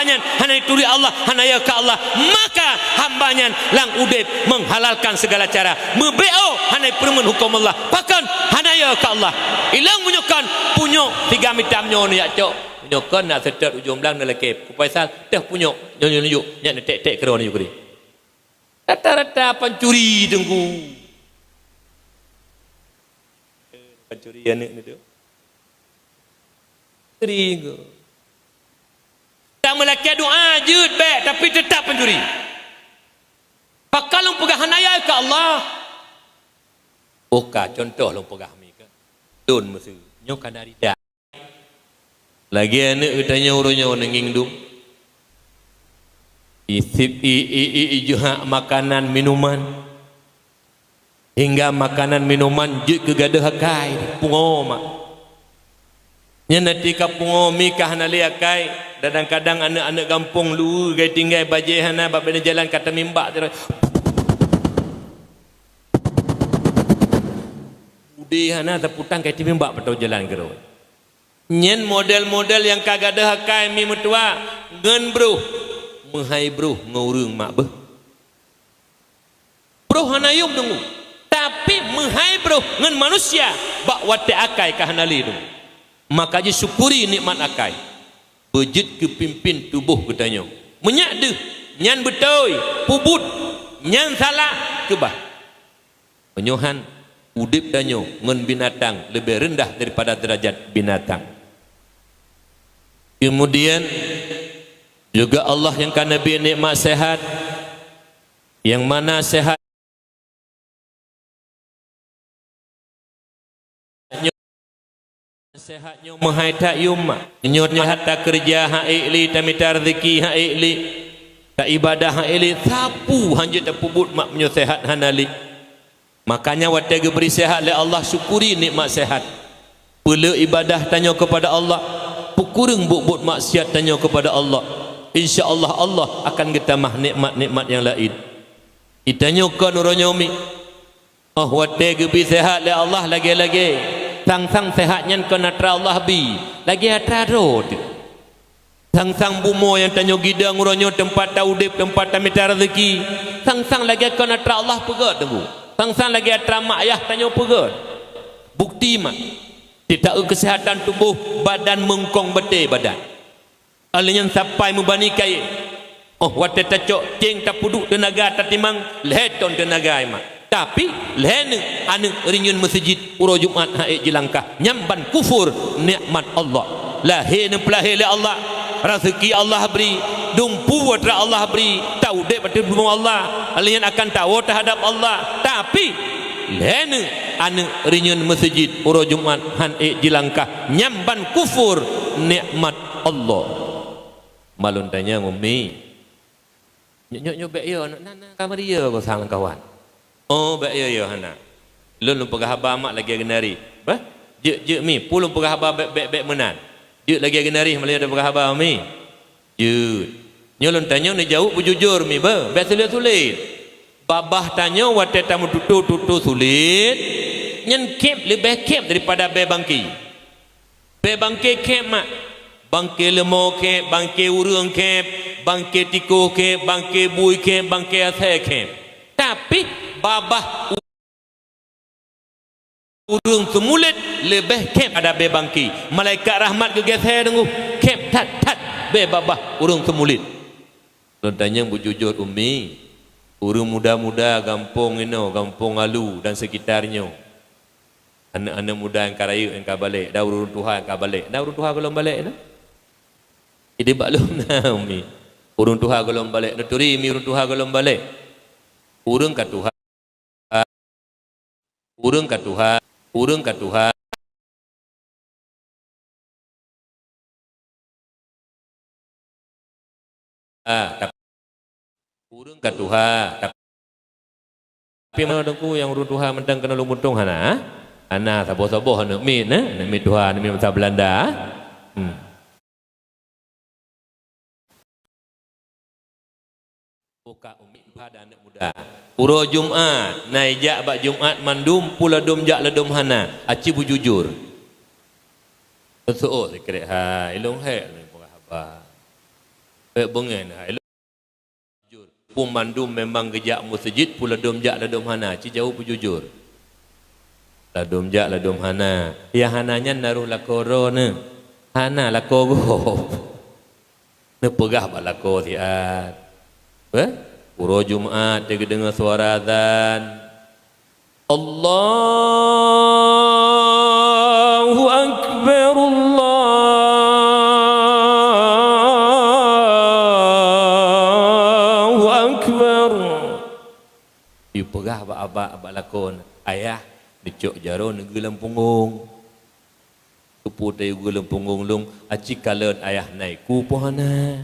hambanya hanai turi Allah hanaya ka Allah, maka hambanya lang udip menghalalkan segala cara mebeo hanai permen hukum Allah pakan hanaya ka Allah ilang munyokan punyo 3 mitam nyo ni ya cok munyokan nak setet ujung belang nak lekep kupaisal teh punyo nyo nya tek kero ni yukri rata-rata pencuri dengku pencurian ni tu terigu tak melaki doa jud baik tapi tetap pencuri pakal long pegah hanaya ke Allah buka contoh long pegah mi ke don mesu nyo kanari dak lagi anak katanya urunya nenging dum isip ijuha makanan minuman hingga makanan minuman jud ke gadah hakai pungoma nya nanti kapungomi kah hana liakai kadang-kadang anak-anak kampung lu gai tinggal bajai hana bab jalan kata mimbak udi hana terputang kai mimbak patau jalan kero nyen model-model yang kagada hakai mi metua ngen bro menghai bro ngurung mak beh bro hana yum dengu tapi menghai bro ngen manusia bak wate akai kah hana li dengu maka je syukuri nikmat akai bejit ke pimpin tubuh katanya menyak deh nyan betul pubut nyan salah kebah penyohan udip danyo ngen binatang lebih rendah daripada derajat binatang. Kemudian juga Allah yang kan Nabi nikmat sehat yang mana sehat sehatnya mahai yumma nyotnya hatta kerja haili tamitar rezeki haili tak ibadah haili sapu hanya tak pubut mak menyo sehat hanali makanya wate beri sehat oleh Allah syukuri nikmat sehat pula ibadah tanya kepada Allah pukureng buk-buk maksiat tanya kepada Allah insyaallah Allah akan getamah nikmat-nikmat yang lain ditanya ke nuronyomi oh wate beri sehat oleh Allah lagi-lagi sang-sang sehatnya kena tra Allah bi lagi atra rod sang-sang bumo yang tanyo gidang uronyo tempat taudip tempat tamita rezeki sang-sang lagi kena tra Allah pegat tunggu sang-sang lagi atra mak ayah tanyo pegat bukti mak tidak kesehatan tubuh badan mengkong bete badan alnya sampai membani kai oh wate tacok ceng tak puduk tenaga tatimang leton tenaga mak tapi lene anu rinyun masjid uro Jumat haid jelangkah nyamban kufur nikmat Allah lahir pelahir oleh Allah rezeki Allah beri dumpu wadra Allah beri tahu dek pada rumah Allah kalian akan tahu terhadap Allah tapi lene anu rinyun masjid uro Jumat haid jelangkah nyamban kufur nikmat Allah malun tanya umi nyok bek yo nana kamar dia kau sang kawan oh baik ya hana lun pegah haba mak lagi genari bah je mi pulun pegah haba bek menan je lagi genari malih ada pegah haba mi je nyolon tanya ni jauh bujujur mi ba bek sulit babah tanya wate tamu tutu sulit nyen kep lebih kep daripada be bangki kep mak bangke lemo kep bangke urang kep bangke tiko kep bangke bui kep bangke asai kep tapi babah urung semulit lebih kep ada be bangki malaikat rahmat gegeser dengu kep tat be babah urung semulit tanya bujujur umi urung muda-muda gampung ino gampung alu dan sekitarnya anak-anak muda yang karaya yang kabalik dah urung Tuhan kabalik dah urung Tuhan belum balik dah jadi baklum nah umi urung Tuhan belum balik naturi mi urung Tuhan belum balik urung ka Tuhan urung ka Tuhan urung ka Tuhan tapi mana dengku yang urung Tuhan mentang kena lumuntung hana ana saboh-saboh hana mi na mi Tuhan mi bahasa Belanda buka umi pada anak muda uro Jumat naijak bak Jumat mandum pula dum jak ledum hana aci bujujur sesuo sekret ha ilung he ni pengah haba bengen hai jujur pun mandum memang gejak masjid pula dom jak la dom hana ci jauh pu jujur la dom jak la dom hana ya hananya naruh la korona hana la kogo ne pegah ba la ko tiat puro Jumat dia dengar suara azan Allahu akbar Allahu akbar ieu pegah ba aba lakon ayah dicok jaro geulem punggung tupu teh geulem punggung lung aci kaleun ayah naik ku pohana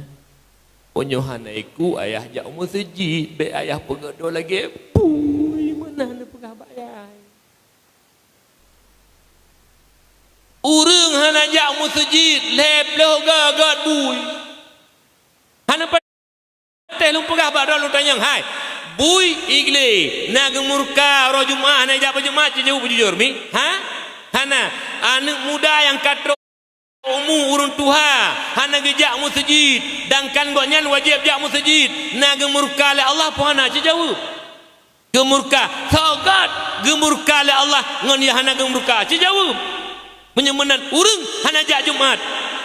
ponyohan naik ku ayah jak masjid be ayah pegedo lagi puy mana le pegah ba ayah urang hana jak masjid lep loh gagat buy hana pateh lung pegah ba lu tanyang hai buy igle na gemurka ro Jumat na jak Jumat jauh jujur mi ha hana anak muda yang katro umur urun tuha hana gejak masjid dangkan gonyan wajib jak masjid na gemurka le Allah pun hana jauh gemurka sagat gemurka le Allah ngon ya hana gemurka jauh menyemenan urang hana jak Jumat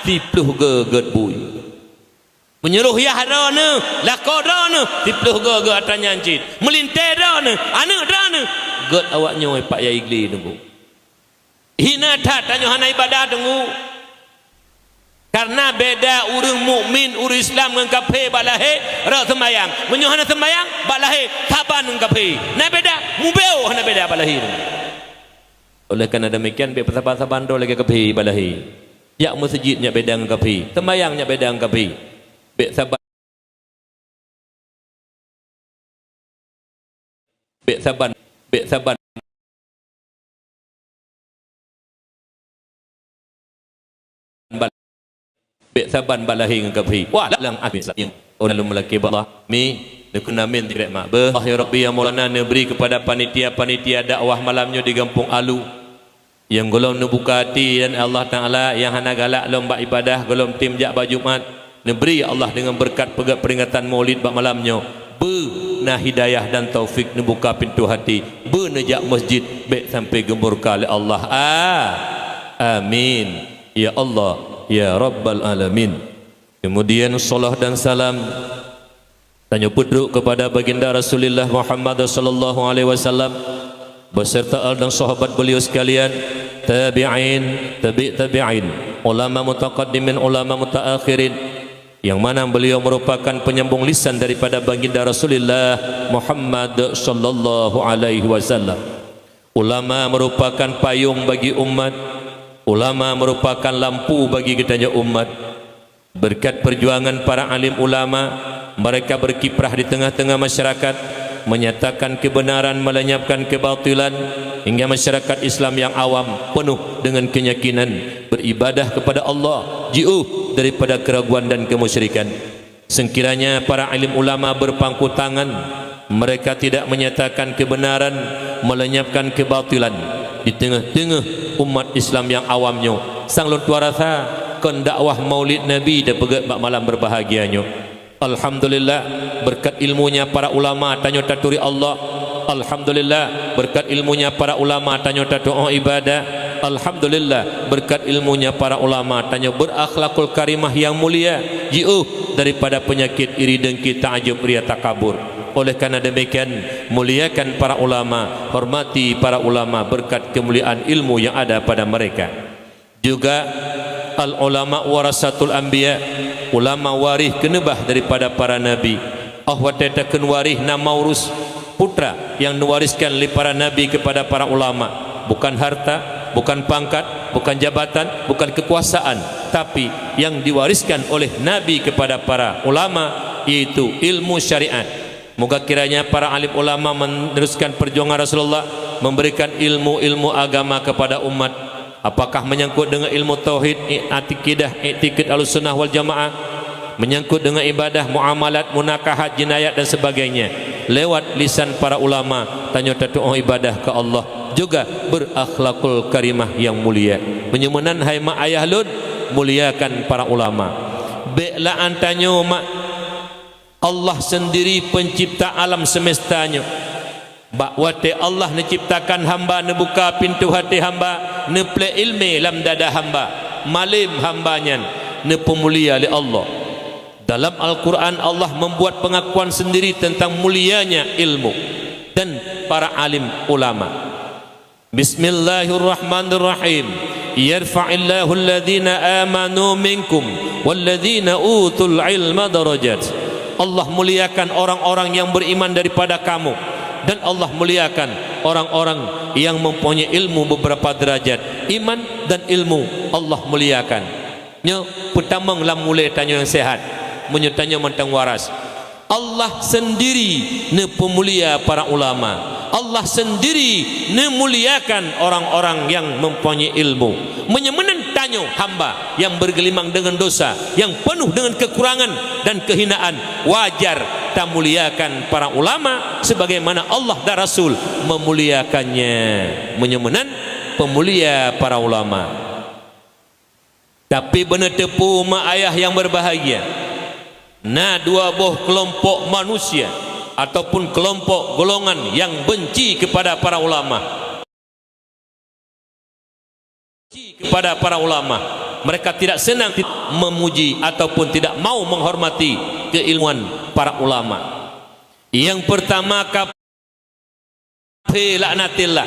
dipluh geget buy menyeruh ya harana lakodana dipluh geget atanya ancit melintera ne anak dana get awak nyoy pak ya igli nunggu hina tat tanyo hana ibadah tunggu karena beda urang mukmin urang Islam dengan kafir balahe ra sembayang menyo hana sembayang balahe saban dengan kafir na beda mubeu hana beda balahe oleh karena demikian be saban-saban do lagi kafir balahe ya masjidnya beda dengan kafir sembayangnya beda dengan kafir be saban be saban be saban balahi dengan kafi wah lang abis yang orang melaki Allah mi dekuna min tidak mak bah ya rabbi ya maulana beri kepada panitia dakwah malamnya di Kampung Alu yang golong buka hati dan Allah Taala yang hana galak lomba ibadah golong tim jak Jumat beri ya Allah dengan berkat peringatan Maulid bak malamnya na hidayah dan taufik buka pintu hati nejak masjid baik sampai gemurka oleh Allah amin ya Allah ya Rabbal Alamin. Kemudian salat dan salam tanya pudruk kepada baginda Rasulullah Muhammad sallallahu alaihi wasallam beserta al dan sahabat beliau sekalian, tabi'in, tabi'in, ulama mutaqaddimin, ulama mutaakhirin, yang mana beliau merupakan penyambung lisan daripada baginda Rasulullah Muhammad sallallahu alaihi wasallam. Ulama merupakan payung bagi umat, ulama merupakan lampu bagi kitanya umat. Berkat perjuangan para alim ulama, mereka berkiprah di tengah-tengah masyarakat, menyatakan kebenaran, melenyapkan kebatilan, hingga masyarakat Islam yang awam penuh dengan keyakinan beribadah kepada Allah, jauh daripada keraguan dan kemusyrikan. Sekiranya para alim ulama berpangku tangan, mereka tidak menyatakan kebenaran, melenyapkan kebatilan di tengah-tengah umat Islam yang awamnya. Sang luar rasa kon dakwah Maulid Nabi dan pegat malam berbahagianya. Alhamdulillah berkat ilmunya para ulama tanya taturi Allah. Alhamdulillah berkat ilmunya para ulama tanya doa ibadah. Alhamdulillah berkat ilmunya para ulama tanya berakhlakul karimah yang mulia, jauh daripada penyakit iri dengki, ta'ajub, riya, takabur. Oleh karena demikian, muliakan para ulama, hormati para ulama berkat kemuliaan ilmu yang ada pada mereka. Juga al ulama warasatul anbiya, ulama warih kenebah daripada para nabi. Ahwatata ken warih nama urus putra yang mewariskan li para nabi kepada para ulama, bukan harta, bukan pangkat, bukan jabatan, bukan kekuasaan, tapi yang diwariskan oleh nabi kepada para ulama yaitu ilmu syariat. Moga kiranya para alim ulama meneruskan perjuangan Rasulullah, memberikan ilmu-ilmu agama kepada umat. Apakah menyangkut dengan ilmu tauhid, i'tiqadah, i'tiqad al-sunnah wal jamaah, menyangkut dengan ibadah, muamalat, munakahat, jinayat dan sebagainya, lewat lisan para ulama tanya doa ibadah ke Allah, juga berakhlakul karimah yang mulia. Menyumenan hai mak ayah lun, muliakan para ulama. Beklah antanyo mak Allah sendiri pencipta alam semestanya. Bakwate Allah menciptakan hamba, nebuka pintu hati hamba, neple ilmi lam dada hamba, malim hambanya, nepemulia oleh Allah. Dalam Al-Quran Allah membuat pengakuan sendiri tentang mulianya ilmu dan para alim ulama. Bismillahirrahmanirrahim. Yarfa'illahu alladhina amanu minkum walladhina utul ilma darajat. Allah muliakan orang-orang yang beriman daripada kamu, dan Allah muliakan orang-orang yang mempunyai ilmu beberapa derajat. Iman dan ilmu Allah muliakan. Nya pertama lam mulai tanya yang sehat, menyertanya mentang waras. Allah sendiri ne pemulia para ulama. Allah sendiri ne muliakan orang-orang yang mempunyai ilmu. Menyemenan tanyo hamba yang bergelimang dengan dosa, yang penuh dengan kekurangan dan kehinaan, wajar tak muliakan para ulama sebagaimana Allah dan Rasul memuliakannya. Menyemenan pemulia para ulama. Tapi benar tepu mak ayah yang berbahagia, nah dua buah kelompok manusia ataupun kelompok golongan yang benci kepada para ulama, kepada para ulama, mereka tidak senang memuji ataupun tidak mau menghormati keilmuan para ulama. Yang pertama, kafir laknatillah,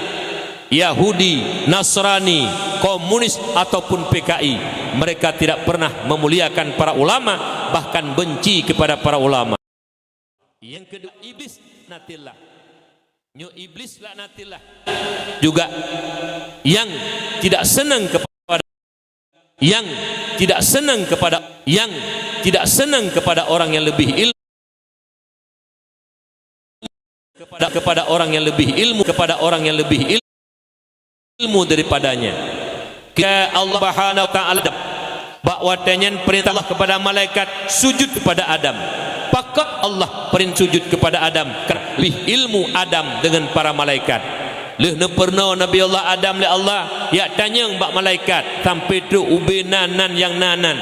Yahudi, Nasrani, komunis ataupun PKI, mereka tidak pernah memuliakan para ulama, bahkan benci kepada para ulama. Yang kedua, iblis natillah, nyo iblis laknatillah, juga yang tidak senang kepada orang yang lebih ilmu, kepada orang yang lebih ilmu, kepada orang yang lebih ilmu daripadanya. Ke Allah Subhanahu wa taala bakwatanya perintah Allah kepada malaikat sujud kepada Adam. Pakat Allah perintah sujud kepada Adam kerana ilmu Adam dengan para malaikat. Leh ne pernah Nabi Allah Adam le Allah ya tanya bak malaikat sampai tu ubenanan yang nanan.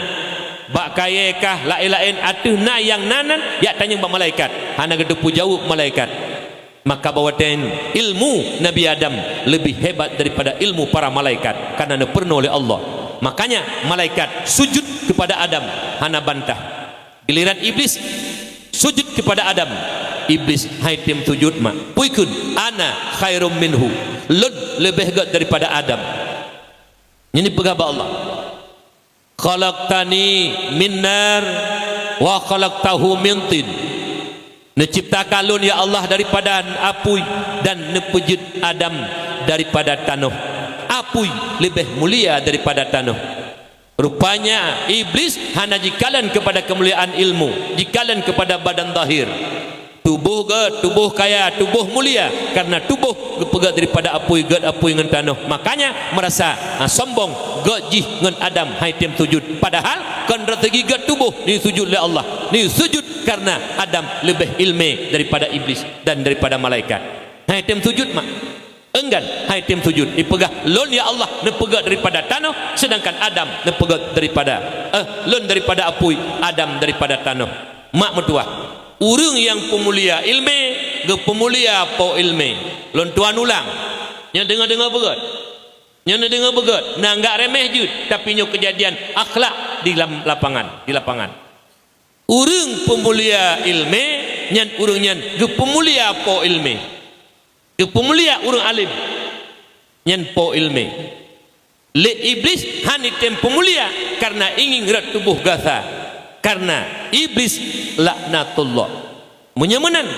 Bak kayakah lain-lain atuh na yang nanan ya tanya bak malaikat. Hana gedepu jawab malaikat. Maka bawaten ilmu Nabi Adam lebih hebat daripada ilmu para malaikat karena ne pernah oleh Allah. Makanya malaikat sujud kepada Adam, hana bantah. Giliran iblis sujud kepada Adam, iblis haitim sujud mak puikun ana khairum minhu, lud lebih hebat daripada Adam. Ini pegawai Allah. Khalaqtani min nar wa khalaqtahu min tin. Neciptakan lun ya Allah daripada api dan nepujud Adam daripada tanah. Api lebih mulia daripada tanah. Rupanya iblis hanya jikalan kepada kemuliaan ilmu, jikalan kepada badan zahir. Tubuh ke tubuh kaya, tubuh mulia karena tubuh pegat daripada api, gad api dengan tanah. Makanya merasa sombong, gad jih dengan Adam haitim sujud. Padahal kan strategi gad tubuh ni sujud oleh Allah. Ni sujud karena Adam lebih ilmu daripada iblis dan daripada malaikat. Haitim sujud mak enggan haitim sujud dipegah lon ya Allah nepegah daripada tanah, sedangkan Adam nepegah daripada lon daripada api, Adam daripada tanah. Mak mertua urang yang pemulia ilmu ge pemulia po ilmu lon tuan ulang nya dengar-dengar begat, nya dengar begat nah enggak remeh jud, tapi nyo kejadian akhlak di dalam lapangan, di lapangan. Urang pemulia ilmu nyan urang nyan ge pemulia po ilmu, ge pemulia urang alim nyan po ilmu. Le iblis hanitem pemulia karena ingin gerak tubuh gasa, karena iblis laknatullah. Menyemenan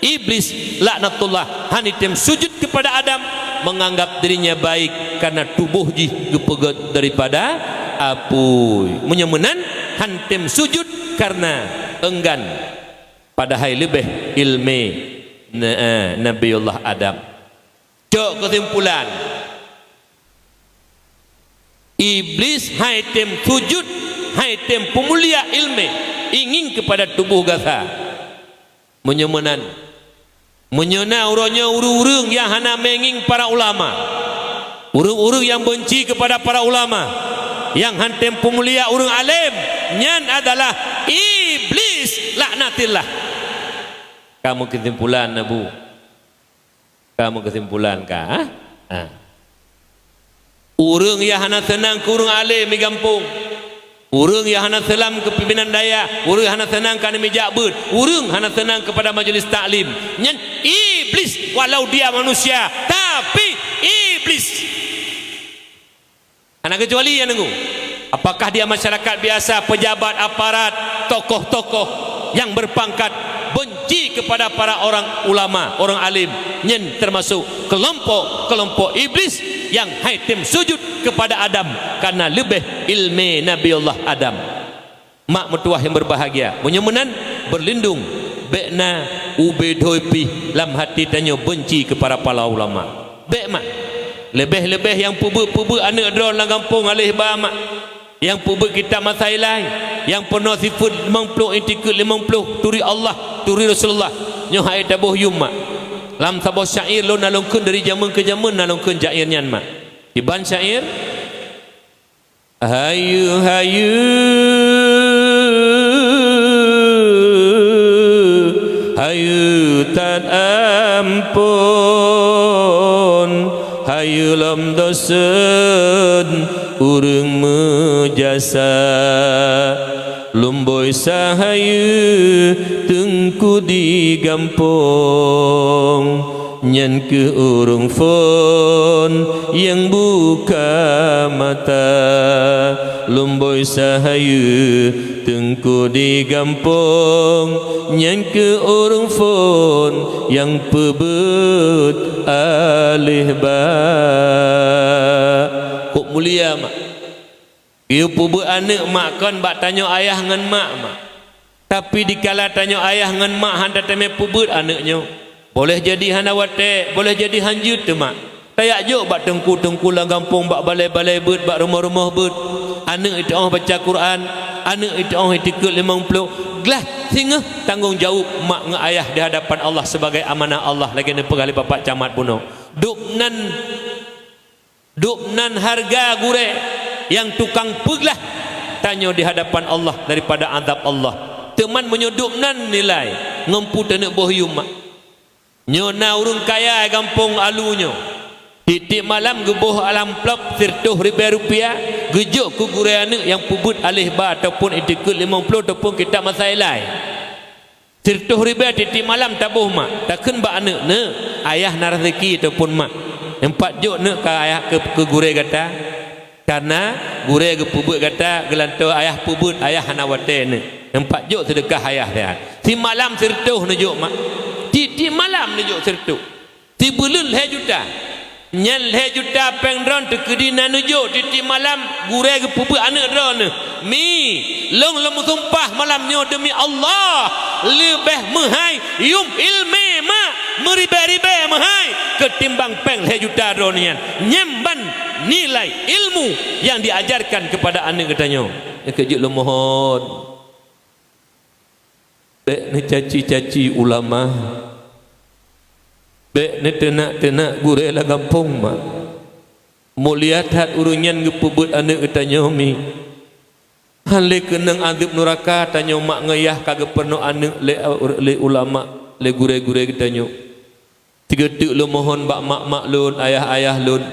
iblis laknatullah hanitem sujud kepada Adam, menganggap dirinya baik karena tubuh jih gepegat daripada api. Menyemenan hantem sujud karena enggan padahal lebih ilmu Nabiullah Adam. Cok kesimpulan, iblis haitem sujud, haitem pemulia ilmu, ingin kepada tubuh gasa. Menyemenan menyena urangnya urung-urung yang hana menging para ulama, urung-urung yang benci kepada para ulama, yang hantem pemulia urang alim nyan adalah iblis laknatillah. Kamu kesimpulan Bu? Kamu kesimpulan kah? Urang yang hana tenang ke urang alim di kampung, urang yang hana selam ke pimpinan daya, urang hana tenang ke meja beut, urang hana tenang kepada majelis taklim, nyan iblis. Walau dia manusia tapi iblis. Anak kecuali yang nunggu, apakah dia masyarakat biasa, pejabat, aparat, tokoh-tokoh yang berpangkat, benci kepada para orang ulama, orang alim, nyen termasuk kelompok iblis yang haitim sujud kepada Adam karena lebih ilmu Nabi Allah Adam. Mak mertua yang berbahagia, menyemenan berlindung bekna ubedoipi lam hati tanyo benci kepada para ulama. Bek mak lebih-lebih yang pubuk anak drone lang kampung alih ba mak, yang pubuk kita masailai, yang penuh sifat 50 intikut 50 turi Allah turi Rasulullah nyo hai tabuh yum mak. Lam sabah syair lo nalungkeun dari zaman ke zaman nalungkeun syair nyan mak. Iban syair hayu hayu hayu tan ampun hayu lam dosen urang mejasa lumboy sahayu tengku di gampung nyan ke urang fon yang buka mata lumboy sahayu tengku di gampung nyan ke urang fon yang pebut alih ba. Kok mulia mak ieu pubuk anak mak kan bak tanya ayah ngan mak mak. Tapi dikala tanya ayah ngan mak handa teme pubut anaknya, boleh jadi hana wate, boleh jadi hanjut tu mak. Tayak jok bak tengku-tengku lang kampung, bak balai-balai beut, bak rumah-rumah beut. Anak itu baca Quran, anak itu itikut 50. Glah singa tanggung jawab mak ngan ayah di hadapan Allah sebagai amanah Allah lagi ne pegali bapak camat buno. Duknan harga gure yang tukang peglah tanya di hadapan Allah daripada azab Allah. Teman menyoduknan nilai ngempu tenek bohyum mak. Nyona urung kaya kampung alunya. Titik malam geboh alam plop sirtuh rupiah gejuk ku gure anak yang pubut alih ba ataupun itikut 50 ataupun kita masailai. Sirtuh rupiah titik malam tabuh mak. Takkan ba anak ne ayah na rezeki ataupun mak. Empat jok ne ka ayah ke gure kata. Karena gure ke pubut kata gelanto ayah pubut ayah hana wate ne. Empat jok sedekah ayah dia. Si malam sirtuh ne jok mak. Titik malam ne jok sirtuh. Ti bulun le juta. Nyan le juta pengdron tekedi nanujo titik malam gure ke pubut anak drone mi long lemu sumpah malamnya demi Allah lebih mahai yum ilmi ma meribe-ribe mahai ketimbang peng le juta drone nyan nyemban nilai ilmu yang diajarkan kepada anak katanya. Kejut lo mohon bek ni caci-caci ulama, bek ni tenak-tenak gure lah kampung mak. Muliat hat urunyan gepubut anak katanya mi. Hale kenang azab neraka tanya mak ngayah kagak pernah anak le ulama le gure-gure katanya. Tiga tuk lo mohon bak mak-mak lun ayah-ayah lun.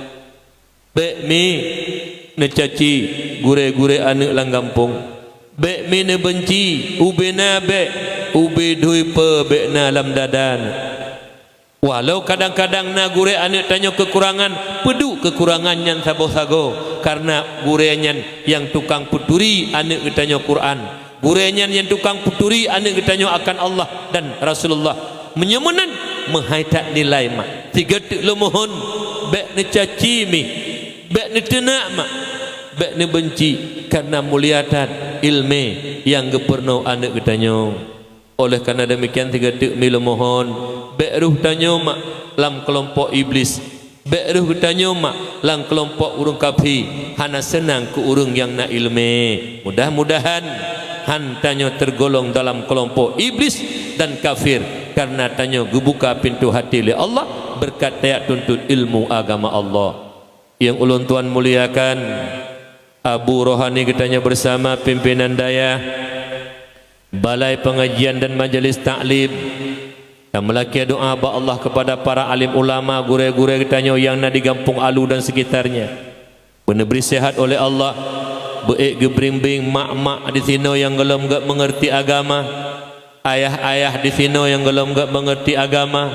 Bek mi ne caci gure-gure anak lang kampung. Bek mi ne benci ubena bek ube dui pe bek na lam dadan. Walau kadang-kadang na gure anak tanya kekurangan, pedu kekurangan yang sago-sago karena gurenyan yang tukang puturi anak tanya Quran, gurenyan yang tukang puturi anak tanya akan Allah dan Rasulullah. Menyemenan menghaitat nilai mak. Tiga tuk lo mohon bek ne caci mi, bek ne tenak mak, bek ne benci karena muliatan ilmu yang geperno anak tanya. Oleh karena demikian tiga tuk mi lo mohon bek ruh tanya mak lam kelompok iblis, bek ruh tanya mak lam kelompok urung kafi hana senang ke urung yang na ilmu. Mudah-mudahan han tanya tergolong dalam kelompok iblis dan kafir karena tanya gebuka pintu hati oleh Allah berkat tayak tuntut ilmu agama Allah. Yang ulun tuan muliakan, Abu Rohani katanya bersama pimpinan daya balai pengajian dan majlis taklim dan melaki doa ba Allah kepada para alim ulama guru-guru katanya yang nak di Kampung Alu dan sekitarnya beri sehat oleh Allah beik gebring-bing mak-mak di sini yang belum gak mengerti agama ayah-ayah di sini yang belum gak mengerti agama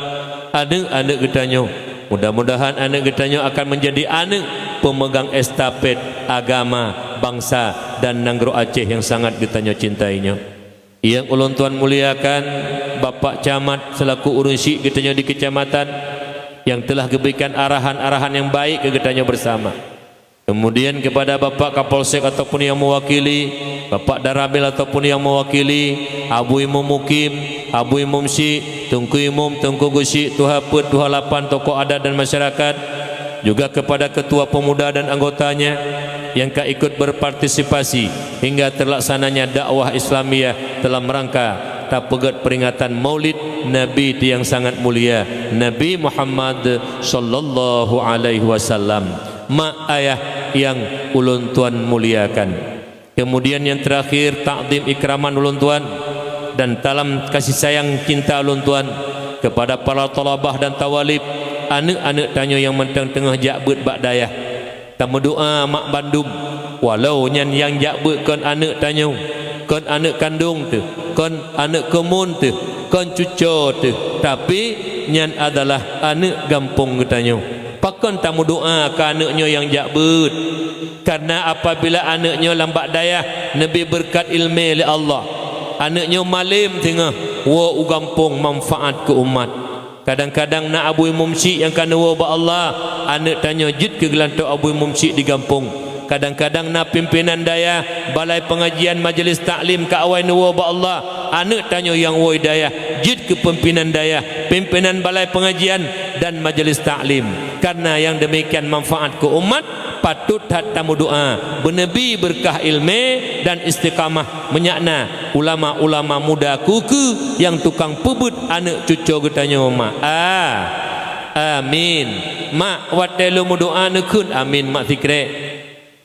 anak-anak katanya mudah-mudahan anak katanya akan menjadi anak pemegang estafet agama bangsa dan Nanggro Aceh yang sangat katanya cintainya. Yang ulun tuan muliakan Bapak Camat selaku urusi katanya di kecamatan yang telah memberikan arahan-arahan yang baik ke katanya bersama. Kemudian kepada Bapak Kapolsek ataupun yang mewakili, Bapak Daramil ataupun yang mewakili, Abu Imam Mukim, Abu Imam Syik, Tungku Imam, Tungku Gusyik, Tuha Put, Tuha Lapan, tokoh adat dan masyarakat, juga kepada ketua pemuda dan anggotanya yang ikut berpartisipasi hingga terlaksananya dakwah Islamiyah dalam rangka tapegat peringatan Maulid Nabi yang sangat mulia Nabi Muhammad sallallahu alaihi wasallam. Mak ayah yang ulun tuan muliakan. Kemudian yang terakhir takdim ikraman ulun tuan dan dalam kasih sayang cinta ulun tuan kepada para talabah dan tawalib anak-anak tanya yang mentang tengah jakbut bak dayah tamu doa mak bandum walau nyan yang jakbut kon anak tanya kon anak kandung tu kon anak kemun tu kon cucu tu tapi nyan adalah anak gampung katanya pakon tamu doa ke anaknya yang jakbut karena apabila anaknya lambat dayah Nabi berkat ilmu oleh Allah anaknya malim tengah wa ugampung manfaat ke umat. Kadang-kadang nak Abu Imam Syik yang kena wa ba Allah anak tanya jid ke gelantok Abu Imam Syik di kampung. Kadang-kadang nak pimpinan daya balai pengajian majlis taklim ke awai wa ba Allah anak tanya yang wa daya jid ke pimpinan daya pimpinan balai pengajian dan majlis taklim. Karena yang demikian manfaat ke umat patut tamu doa bernabi berkah ilmu dan istiqamah menyakna ulama-ulama muda kuku yang tukang pebut anak cucu katanya mak amin mak watai lu doa nekun amin mak zikre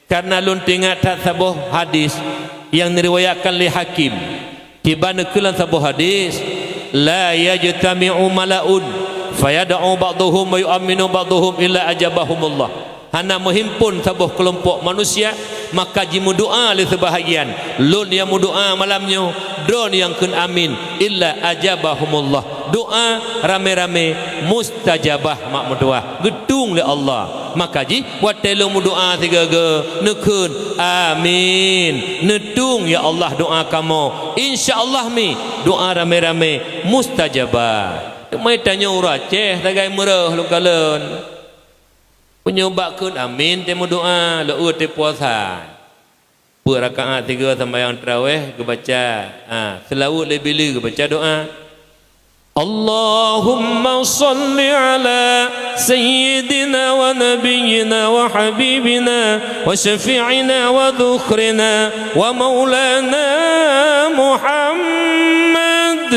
karena lun tingat tak sabuh hadis yang diriwayatkan oleh Hakim tiba nekulan sabuh hadis la yajtami'u malaun fayad'u ba'dhum wa yu'minu ba'dhum illa ajabahumullah hana menghimpun sebuah kelompok manusia maka jimu doa oleh sebahagian lun yang doa malamnya drone yang kun amin illa ajabahumullah doa rame-rame mustajabah mak doa gedung oleh Allah maka ji buat telu doa tiga nekun amin nedung ya Allah doa kamu insyaallah mi doa rame-rame mustajabah mai tanya uraceh tagai merah lukalun penyebabkan amin temu doa leu te puasa per rakaat 3 sembahyang tarawih ke baca selawat lebih ke baca doa Allahumma salli ala sayyidina wa nabiyyina wa habibina wa syafi'ina wa dhukhrina wa maulana Muhammad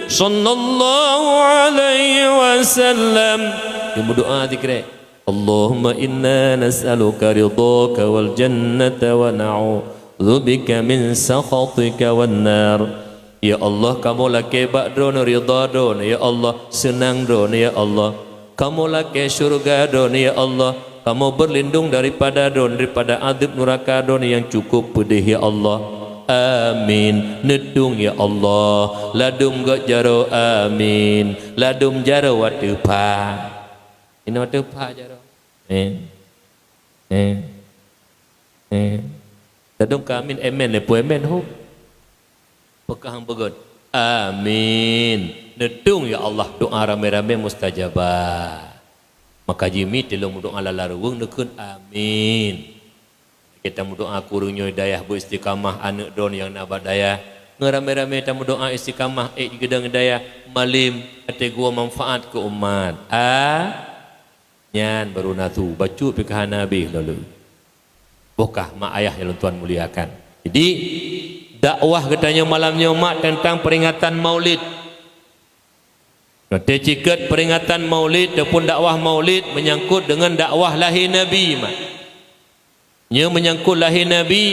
sallallahu alaihi wasallam temu doa zikir Allahumma inna nas'aluka ridhaka wal jannata wa na'udzu bika min sakhatika wan nar. Ya Allah, kamu laki ba'dron ridha don ya Allah, senang don ya Allah. Kamu laki syurga don ya Allah. Kamu berlindung daripada adab neraka don yang cukup pedih ya Allah. Amin. Nedung ya Allah. Ladum gak jaro amin. Ladum jaro watu pa. Ini watu pa jaro. Tadung kamin emen le pu emen hu. Pekahang begot. Amin. Nedung ya Allah doa rame-rame mustajabah. Maka jimi telung doa lalarung nekun amin. Kita doa kurungnya hidayah bu istiqamah anak don yang nabat daya. Ngerame-rame tamu doa istiqamah gedang daya malim ate gua manfaat ke umat. Nyan baru natu bacu fikah Nabi lalu. Bokah mak ayah yang tuan muliakan. Jadi dakwah katanya malamnya mak tentang peringatan Maulid. Kata cikat peringatan Maulid ataupun dakwah Maulid menyangkut dengan dakwah lahir Nabi mak. Nya menyangkut lahir Nabi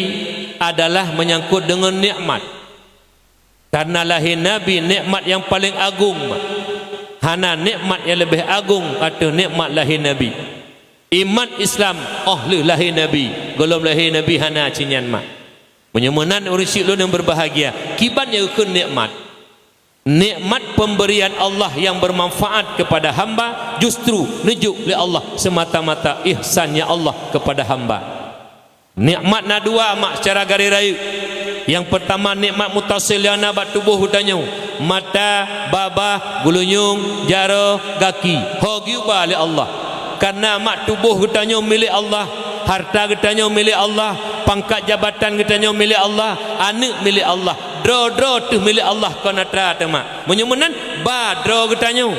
adalah menyangkut dengan nikmat. Karena lahir Nabi nikmat yang paling agung. Hana nikmat yang lebih agung atau nikmat lahir Nabi. Iman Islam lahir Nabi. Golom lahir Nabi hana cinyan mak. Menyemenan urusik lu yang berbahagia. Kiban yang ke nikmat. Nikmat pemberian Allah yang bermanfaat kepada hamba justru nujuk oleh Allah semata-mata ihsannya Allah kepada hamba. Nikmat na dua mak secara garis raya. Yang pertama nikmat mutasil yang nabat tubuh hutannya. Mata, babah, gulunyung, jara, kaki. Hogiuba oleh Allah. Karena mak tubuh hutannya milik Allah. Harta kitanya milik Allah. Pangkat jabatan kitanya milik Allah. Anak milik Allah. Dro tu milik Allah kau natra tu mak. Menyemenan ba dro kitanya.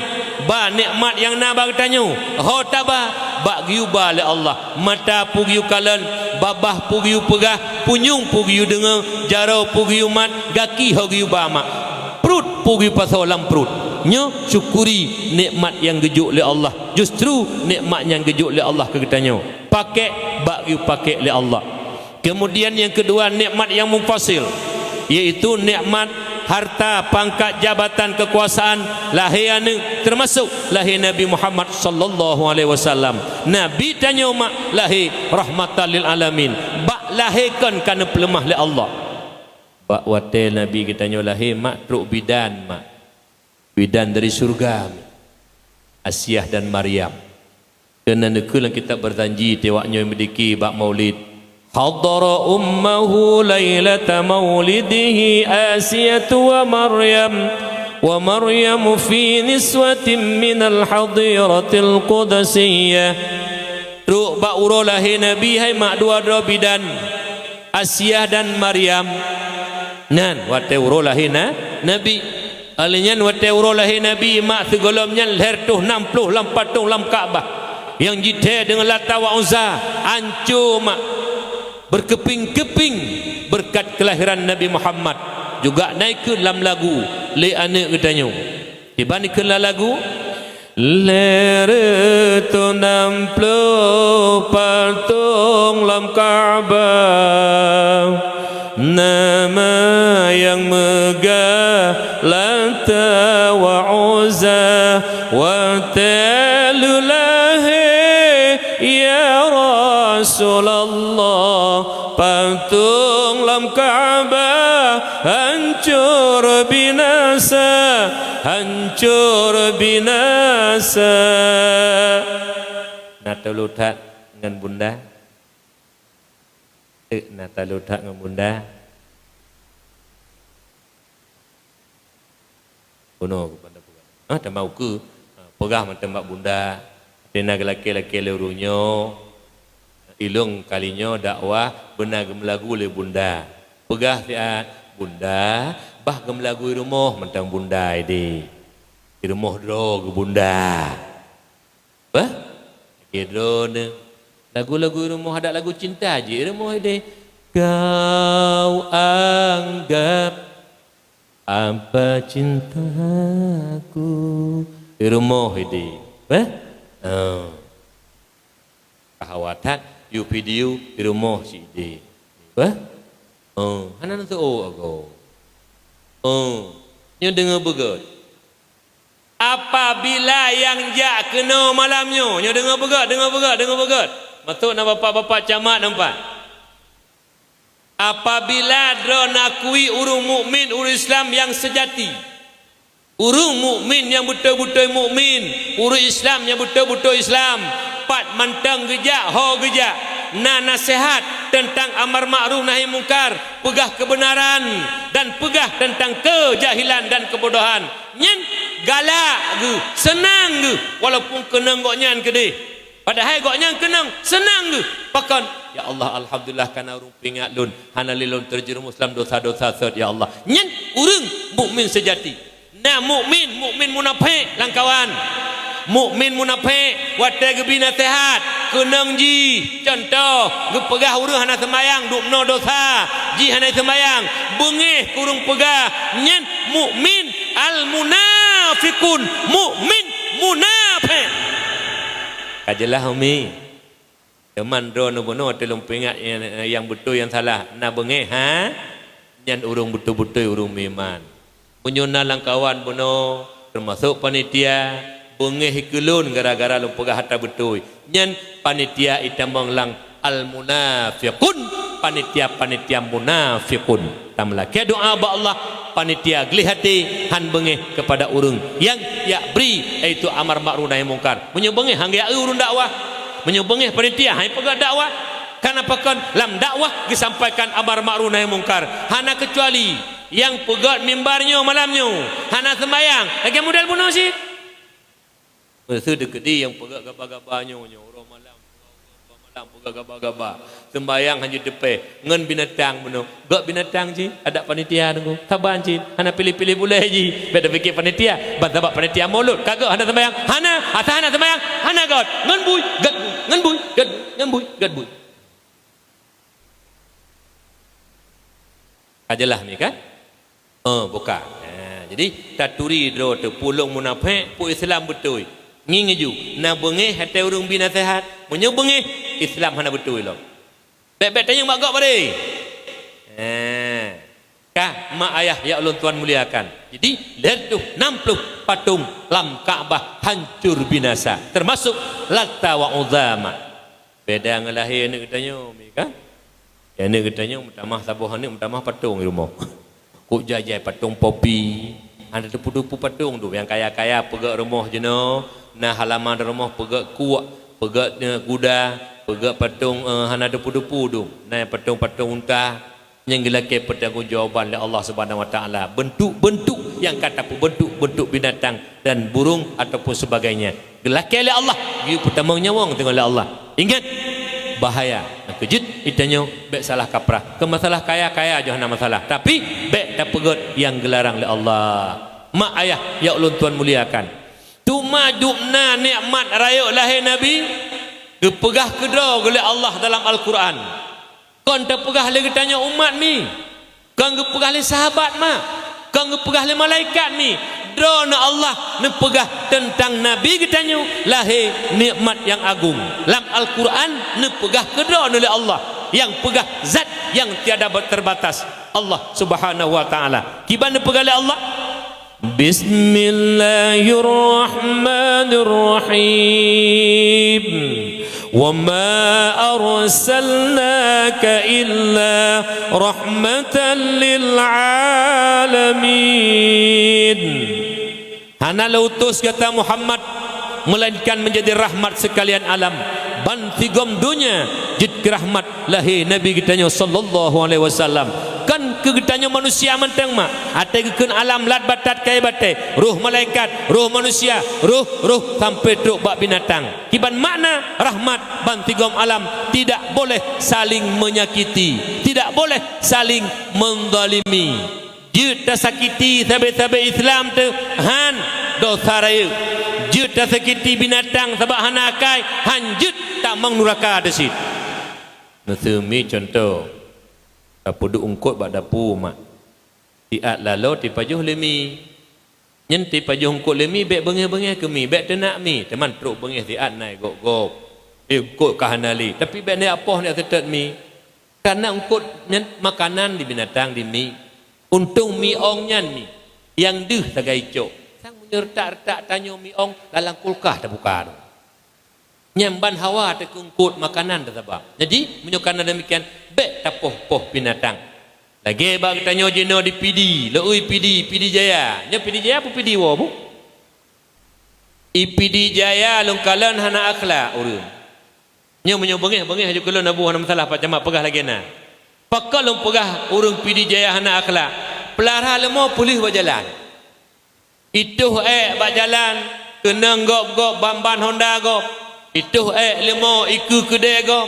Ba nikmat yang naba kitanya. Ho taba ba giuba oleh Allah. Mata pugiu kalan, babah pugiu pegah, punyung pugiu dengar, jaro pugiu mat, gaki ho giu ba mak. Perut pugiu pasal dalam perut. Nyo syukuri nikmat yang gejuk oleh Allah. Justru nikmat yang gejuk oleh Allah ke kitanya. Pakai ba giu pakai oleh Allah. Kemudian yang kedua nikmat yang munfasil, yaitu nikmat harta, pangkat, jabatan, kekuasaan lahir termasuk lahir Nabi Muhammad sallallahu alaihi wasallam. Nabi tanya mak lahir rahmatan lil alamin. Bak lahirkan kerana pelemah oleh Allah. Bak watel Nabi kita tanya lahir mak truk bidan mak. Bidan dari surga. Asyah dan Maryam. Kerana nekulan kita berjanji tewaknya memiliki bak maulid. حضر أمه ليلة مولده آسية ومريم في نسوة من الحضيرة القدسية. Truk bak uro lahir Nabi hai mak dua bidan Asyah dan Maryam. Nan wate uro lahir Nabi. Alinyan wate uro lahir Nabi mak segolomnya lahir tuh 60 lam patung lam Kaabah. Yang jite dengan Lata wa Uzza hancur mak. Berkeping-keping berkat kelahiran Nabi Muhammad. Juga naik ke dalam lagu le anak katanya. Dibanding ke lagu lere tu 60 patung lam Kaabah. Nama yang megah Lata wa Uzza wa talulahi ya Rasulullah. Patung lam Kaabah hancur binasa, hancur binasa. Nata lutat dengan bunda. Nata lutat dengan bunda. Kuno kepada pegah. Tak mau ke pegah mentembak bunda. Dena laki-laki lerunya. Ilung kalinya dakwah benar gemelagu oleh bunda. Pegah tiat bunda bah gemelagu rumah mentang bunda ini. Di rumah dro ke bunda. Bah? Kedro ne. Lagu-lagu rumah ada lagu cinta je rumah ini. Kau anggap apa cintaku di rumah ini. Bah? Kahawatan you video di rumah si dia. Hana tu aku. Nyo dengar begat. Apabila yang jak kena malamnya, nyo dengar begat. Matuk nak bapak-bapak camat nampak. Apabila dro nakui urung mukmin, urung Islam yang sejati. Urung mukmin yang betul-betul mukmin, urung Islam yang betul-betul Islam. Pat mantang gejak, ho gejak. Na nasihat tentang amar ma'ruf nahi mungkar, pegah kebenaran dan pegah tentang kejahilan dan kebodohan. Nyen galak ge, senang ge, walaupun kenang goknyan kedeh. Padahal goknyan kenang, senang ge. Pakan ya Allah alhamdulillah kana urung pingat lun, hanalilun terjerumus dalam dosa-dosa sed ya Allah. Nyen urang mukmin sejati. Nah mukmin munafik langkawan. Mukmin munafik wate gebi nasihat kenang ji contoh gepegah urang hana sembayang dukno dosa ji hana sembayang bengih kurung pegah nyen mukmin al munafiqun mukmin munafik kajelah umi teman drone bono tolong peringat yang betul yang salah na bengeh ha nyan urung betul-betul urung meman punyuna langkawan bono termasuk panitia bengeh kelun gara-gara lu pegah harta betul nyan panitia itamang lang al munafiqun panitia munafiqun tamla ke doa ba Allah panitia gelihati han bengeh kepada urung yang ya beri iaitu amar ma'ruf nahi mungkar munyo bengeh hang ya urung dakwah munyo bengeh panitia hai pegah dakwah kana pakon lam dakwah disampaikan amar ma'ruf nahi mungkar hana kecuali yang pegat mimbarnya malamnya hana sembayang lagi modal bunuh sih mesti dekedi yang pegat gaba-gabanya orang malam pegat gaba-gaba sembayang hanya depe ngen binatang bunuh gak binatang ji ada panitia tunggu taban ji hana pilih-pilih boleh ji beda fikir panitia bantabak panitia mulut kagak hana sembayang hana sembayang hana god ngen bui gad bui ajalah ni kan bukan jadi taturi dro tu pulung munafik pu Islam betul ngingeju na bengeh hati urung bina sehat munyo bengeh Islam hana betul lo bek tanya mak gak bare kah mak ayah ya Allah tuan muliakan jadi lihat tu 60 patung lam Kaabah hancur binasa termasuk Latta wa Uzama beda ngelahir ni katanya mi kan ya ni katanya mutamah sabuh ni mutamah patung di rumah kuk jajai patung popi ada depu-depu patung tu yang kaya-kaya pegak rumah jeno nah halaman rumah pegak kuak pegak kuda pegak patung hana depu-depu tu nah patung-patung unta yang gelake pertanggungjawaban oleh Allah Subhanahu wa taala bentuk-bentuk yang kata bentuk binatang dan burung ataupun sebagainya gelake oleh Allah dia pertama nyawang tengok oleh Allah ingat bahaya kejut itanya bek salah kaprah ke masalah kaya-kaya aja hana masalah tapi bek tak pegot yang gelarang oleh Allah mak ayah ya Allah tuan muliakan tu madubna nikmat raya lahir nabi kepegah kedra oleh Allah dalam Al-Quran kon tak pegah lagi tanya umat mi kon kepegah le sahabat mak kon kepegah le malaikat mi drona Allah nepegah tentang Nabi kitanya lahir nikmat yang agung dalam Al-Quran nepegah kedra oleh Allah yang pegah zat yang tiada terbatas Allah Subhanahu wa taala kiban nepegah oleh Allah Bismillahirrahmanirrahim wa ma arsalnaka illa rahmatan lil alamin hana lautus kata Muhammad melainkan menjadi rahmat sekalian alam ban tigom dunia jid rahmat lahir nabi kitanya sallallahu alaihi wasallam kan kegetanya manusia mentang mak ate keun alam lat batat kai bate ruh malaikat ruh manusia ruh sampai truk bak binatang kiban makna rahmat ban tigom alam tidak boleh saling menyakiti tidak boleh saling menzalimi jut dah sakiti sahabat-sahabat Islam tu han dosa raya jut dah sakiti binatang sebab hana kai hanjut tak mengnuraka desit nasemi contoh dapur ungkut bak dapur mak tiat lalo ti pajuh lemi nyen ti pajuh ungkut lemi bek bengeh-bengeh ke mi bek tenak mi teman truk bengeh tiat nai gok-gok ungkut kahanali tapi bek ni apoh ni tetet mi karena ungkut nyen makanan di binatang di mi untung mi ong nyan mi yang deh tagai cok sang menyertak-retak tanya mi ong dalam kulkah tak buka tu nyamban hawa tak ungkut makanan tak sebab jadi menyokana demikian bek tapoh-poh binatang lagi bak tanya jeno di PD leui PD Jaya nya PD Jaya apa PD wa bu PD Jaya lungkalan hana akhlak urang nya menyobengeh haju kelon abu hana masalah pak camat pegah lagi na pakal lung pegah urang PD Jaya hana akhlak pelara lemo pulih berjalan itu bak jalan kena gop ban Honda gop itu lemo iku kedai gop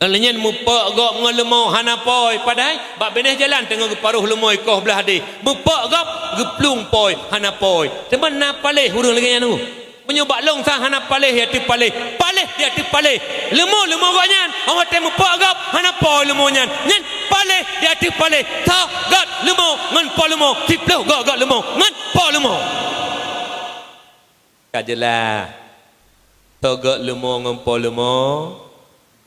lenyen mupak gop dengan lemo hana poi padahal bak beneh jalan tengah paruh lemo ikoh belah hadis mupak gop geplung poi hana poi teman na palih urang lagi anu menyobak long sang hana palih ya ti palih ya ti palih lemo gok nyan awak temu mupak gop hana poi lemo nyan palih dia ti palih ta gat lemo ngan po lemo ti pluh gok lemo ngan po lemo kajelah togok lemo ngompo lemo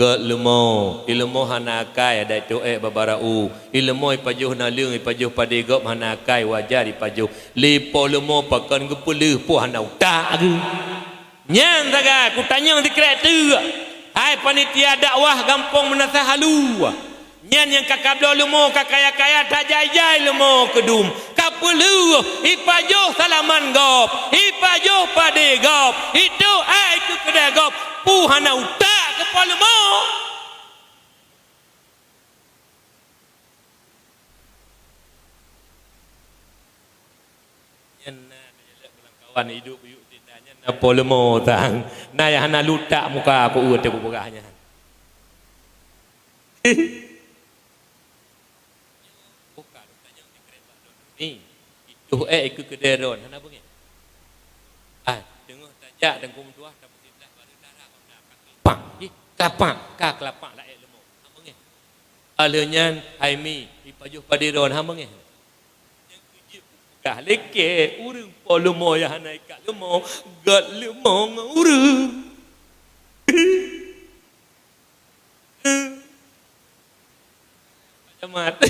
Gợt lumo, ilmu hanakai ada itu babarau, ilmu ipajuh nalung ipajuh padigop hanakai wajar ipajuh, lipo lumo pakan gepuluh pu hanau tak agu. Nyan taga, ku tanya di kereta. Hai panitia dakwah gampang menasah halu. Nyan yang kakablo lumo kakaya-kaya tak jai-jai lumo kedum. Kapuluh ipajuh salaman gop, ipajuh padigop, itu itu kedai gop pu hanau tak. Kepala mau kawan hidup yuk tindanya napa lemo tang na ya hana lutak muka aku urut aku berahnya bukan tanya di kereta ni itu ikut ke deron hana bengi dengar tajak dan kum tuah dapat tindak baru darah pak kapak kak lapak la ilmu hamenge alenya haimi ipajuh padiron hamenge kah leke urang polumo ya hanai kak lumo gat lumo urang jamat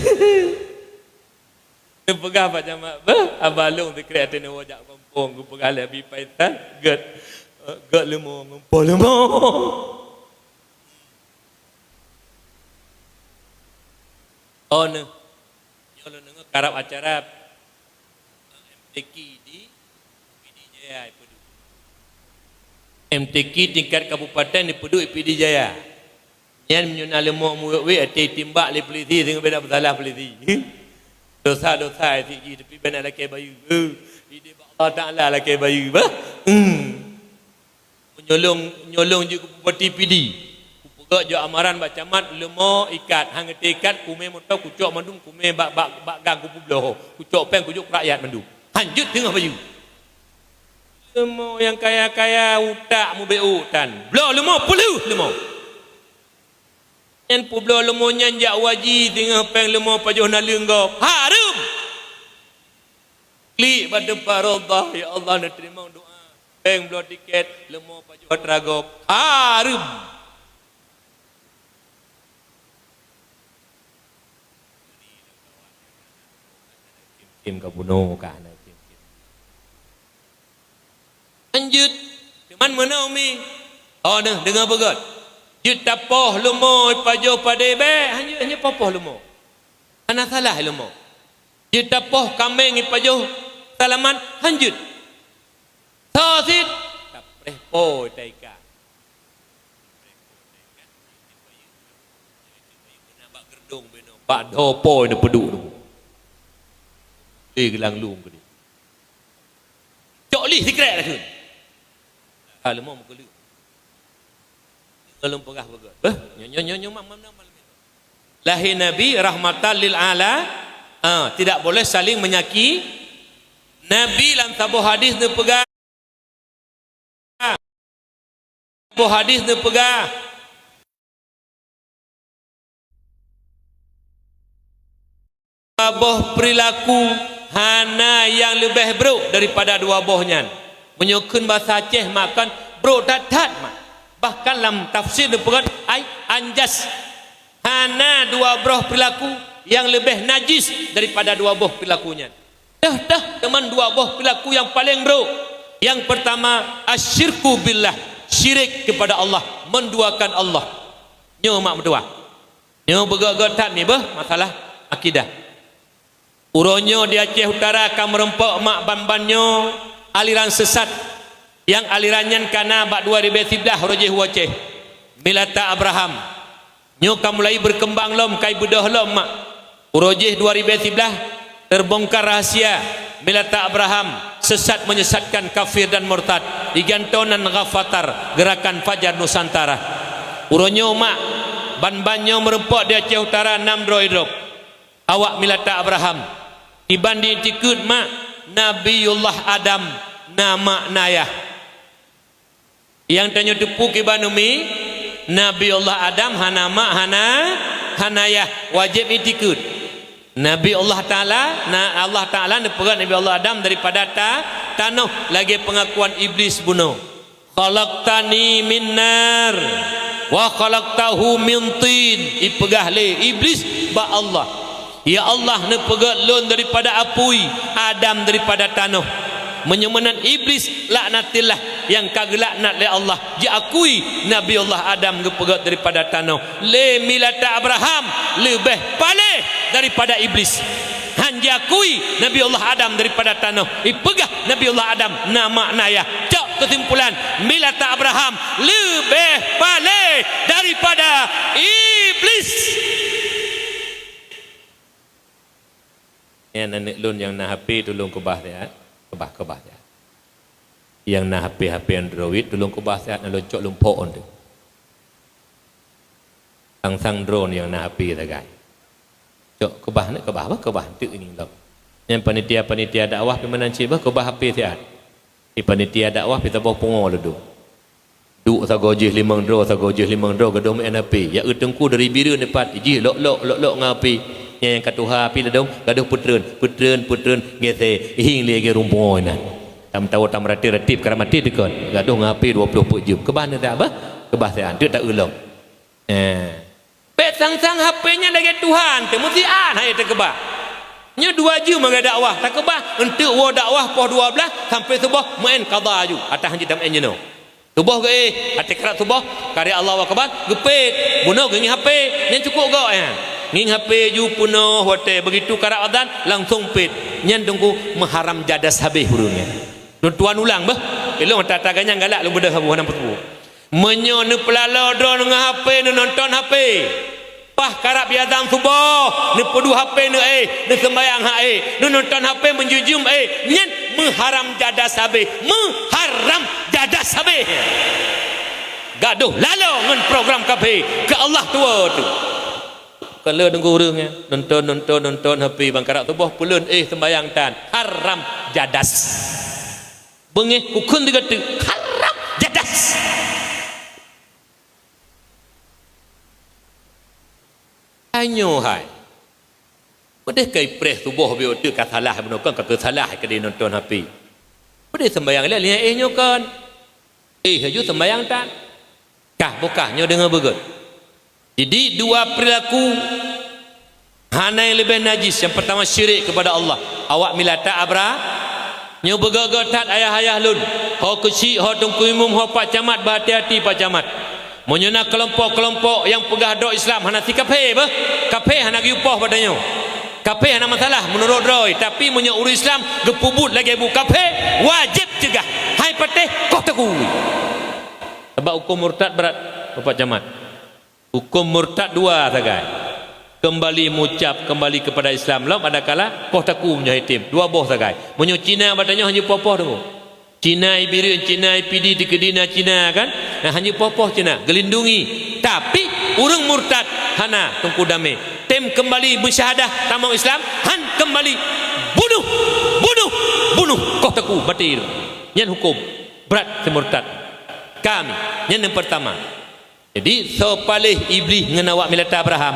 pegah pak jamat abalung di kreatif ni wajak kampung ku pegah lebih paitan gat lumo polumo oh ne nyolo nengok karap acara MTQ di PD Jaya Pedu. MTQ tingkat kabupaten di Pedu PD Jaya. Nyan menyun alemo muwe ate timbak le polisi dengan beda bersalah polisi. Dosa-dosa ti tapi benar laki bayu. Di Allah Taala laki bayu bah. Menyolong je bupati PD. Gak jo amaran bak camat lemo ikat hang ikat kume motor kucok mandung kume bak gang kupu bloho kucok peng kujuk rakyat mandung hanjut tengah baju lemo yang kaya-kaya utak mu beutan blo lemo puluh lemo en pu blo lemo nyanjak waji tengah peng lemo pajuh nalung gop harum klik pada paradha ya Allah nak terima doa peng blo tiket lemo pajuh tragop harum kim kabuno ka na kim lanjut teman mana umi oh dah dengar begot jut tapoh lumo pajo padebe hanya popoh lumo ana salah lumo jut tapoh kameng pajo salaman hanjut sasit tapreh po taika nak gerdong beno pak dopo ne pedu gelang lung ke dia cok lih sikret lah kun lemah muka lu kalau pegah begot nyo lahir Nabi rahmatan lil ala tidak boleh saling menyaki Nabi dalam tabuh hadis ni pegah tabuh perilaku hana yang lebih buruk daripada dua bohnya menyukun bahasa Aceh makan bro dadat bahkan dalam tafsir disebut ai anjas hana dua boh perilaku yang lebih najis daripada dua boh perilakunya dah teman dua boh perilaku yang paling buruk yang pertama asyirku billah syirik kepada Allah menduakan Allah nyo mak berdua nyo bergagat ni masalah akidah uronyo di Aceh Utara akan merempok mak ban-banyo aliran sesat yang alirannya karena bak 2013 rojeh Aceh Milata Abraham nyoka mulai berkembang lom kai bedah lom mak rojeh 2013 terbongkar rahasia Milata Abraham sesat menyesatkan kafir dan murtad digantonan Ghafatar gerakan Fajar Nusantara uronyo mak ban-banyo merempok di Aceh Utara 6 droidrop awak Milata Abraham dibanding tikut mak Nabiullah Adam nama nayah yang tanya tepu ke banumi Nabiullah Adam hanama hanayah wajib itikut Nabiullah Ta'ala Allah Ta'ala neperat Nabiullah Adam daripada tanah lagi pengakuan iblis bunuh khalaqtani min nar wa khalaqtahu min tin. Ipegah le iblis ba Allah, ya Allah ne pegat lon daripada apui, Adam daripada tanah. Menyemenan iblis laknatillah yang kagelaknat le Allah diakui Nabi Allah Adam gepegat daripada tanah. Le milata Abraham lebih palih daripada iblis. Han diakui Nabi Allah Adam daripada tanah. Ipegah Nabi Allah Adam nama naya. Cak kesimpulan milata Abraham lebih palih daripada iblis. Yang nenek lun yang nak HP tolong kebah dia. Kebah dia. Yang nak HP Android tolong kebah sihat nak loncok lumpuk on tu. Sang drone yang nak HP tak guys. Cok kebah nak kebah apa kebah tu ini loh. Yang panitia dakwah pi menanci bah kebah HP sihat. Di panitia dakwah pi tabah pongo lu. Duk sagojih 5 dro gaduh main HP. Ya utengku dari biru depat iji lok ngapi. Yang katuha pi ledong gaduh putreun gese hing le ge rumpoi na tam tahu tam ratip karamati dekon gaduh ngapi 20 put jum kebah ne tak apa kebah sean tu tak ulong pet sang HP-nya dari Tuhan tu mesti an hai te kebah nya 2 jum mega dakwah tak kebah entuk wa dakwah poh 12 sampai subuh main qada ju atas hanji tam enjeno subuh ge ate kerat subuh karya Allah akbar gepet bunuh ge HP yang cukup go nging HP ju punuh hotel begitu karak adzan langsung pit nyen tunggu mengharam jadas habis hurungnya tuan ulang bah elok tataganya galak lu bedah habu hanam petu menyo ne pelala dro dengan HP ne nonton HP pah karak biadang subuh ne pedu HP ne sembayang ne nonton HP menjujum nyen mengharam jadas habis mengharam jadas habis gaduh lalu ngan program kafe ke Allah tua tu. Kalau tunggu urangnya nonton HP bang karak tubuh pulun sembayang tan haram jadas bengih kukun tiga tu haram jadas hanyo hai pedih kai preh tubuh bio tu kasalah menokon ka kesalah ke dia nonton HP pedih sembayang lihat nyo kan haju sembayang tan kah bukahnya dengan begut. Jadi 2 perilaku hana yang lebih najis. Yang pertama syirik kepada Allah. Awak milata abra nyo begagotat ayah-ayah lun. Ho kecil, ho tungku imum, ho pak camat berhati-hati pak camat. Menyena kelompok-kelompok yang pegah dok Islam hana si kafe bah. Kafe hana giupah padanya. Kafe hana masalah menurut Roy, tapi menyo urus Islam gepubut lagi bu kafe wajib cegah. Hai patih kau tekui. Sebab hukum murtad berat pak camat. Hukum murtad 2 sagai. Kembali mengucap kembali kepada Islam. Lam ada kala koh taku punya hitim 2 boh sagai. Menyo Cina batanya hanya popoh tu. Cina ibirin, Cina IPD di kedina Cina kan. Nah hanya popoh Cina gelindungi. Tapi urang murtad hana tungku damai. Tem kembali bersyahadah tamau Islam, han kembali bunuh koh taku mati itu. Yang hukum berat semurtad. Kami yang pertama. Jadi so palih iblis ngan awak milata Abraham.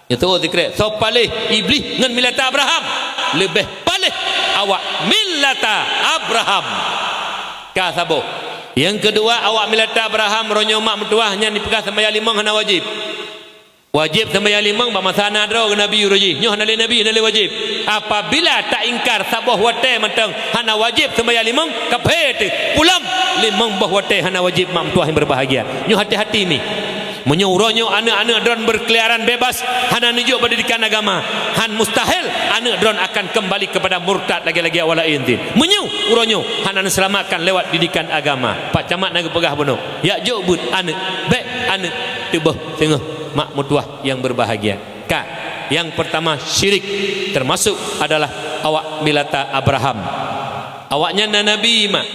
Itu zikir. So palih iblis ngan milata Abraham. Lebih palih awak milata Abraham. Ka sabo. Yang kedua awak milata Abraham ronyo mak mentuah nya dipegah sembahyang 5 hana wajib. Wajib sembahyang 5 ba masana dro nabi roji. Nyoh hana nabi hana wajib. Apabila tak ingkar sabuh wate mentang hana wajib sembahyang 5 kapet pulam 5 bah wate hana wajib mak mentuah yang berbahagia. Nyoh hati-hati ni. Menyuruhnya anak-anak dron berkeliaran bebas hana nunjuk pendidikan agama. Han mustahil anak dron akan kembali kepada murtad lagi-lagi awal intin. Menyu uronyo hana selamatkan lewat didikan agama. Pak camat nak pegah bunuh. Ya jobut anak baik anak tebah tengah mak mutuah yang berbahagia. Ka yang pertama syirik termasuk adalah awak milata Abraham. Awaknya nabi mak.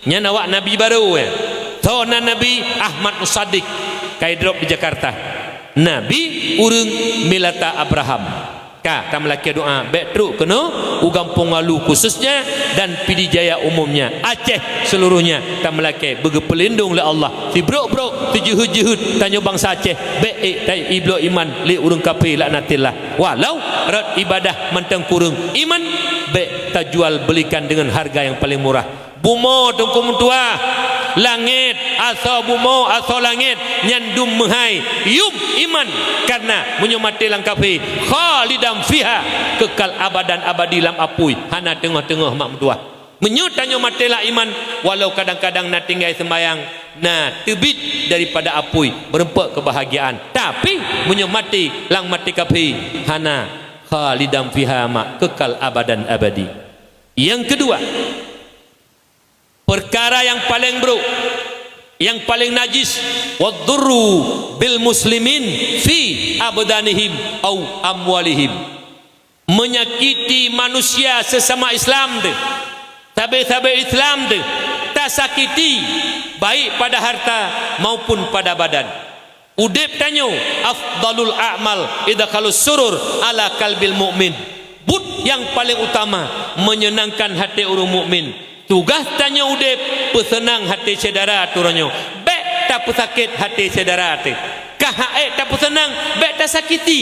Nya awak nabi baru ya. So nabi Ahmad Musaddiq kai drop di Jakarta. Nabi urang milata Abraham. Ka tam laki doa baik truk kena ugampung Ngalu khususnya dan Pidi Jaya umumnya. Aceh seluruhnya tam laki berpelindung oleh Allah. Si bro-bro si juhud tanya bangsa Aceh baik tai iblo iman li urang kafir laknatillah. Walau rat ibadah mentang kurang iman baik tak jual belikan dengan harga yang paling murah. Bumo tungku mentua langit asa bumo asa langit nyandum menghai yum iman karena menyomati lang kafir khalidan fiha kekal abadan abadi lam apui hana tengah-tengah mak mentua menyutanyo matilah iman walau kadang-kadang nak tinggal sembayang nah terbit daripada apui berempat kebahagiaan tapi menyomati lang mati kafir hana khalidan fiha mak kekal abadan abadi. Yang kedua, perkara yang paling buruk, yang paling najis, wadurru bil muslimin fi abdanihim au amwalihim, menyakiti manusia sesama Islam tu, sahabat-sahabat Islam tu, tak sakiti baik pada harta maupun pada badan. Udip tanyo afdalul a'mal idkhalus surur ala qalbil mu'min. But yang paling utama menyenangkan hati orang mukmin. Tugas tanya udip pesenang hati saudara turanyo. Baik tak pesakit hati saudara tu. Kahae tak pesenang, baik tak sakiti.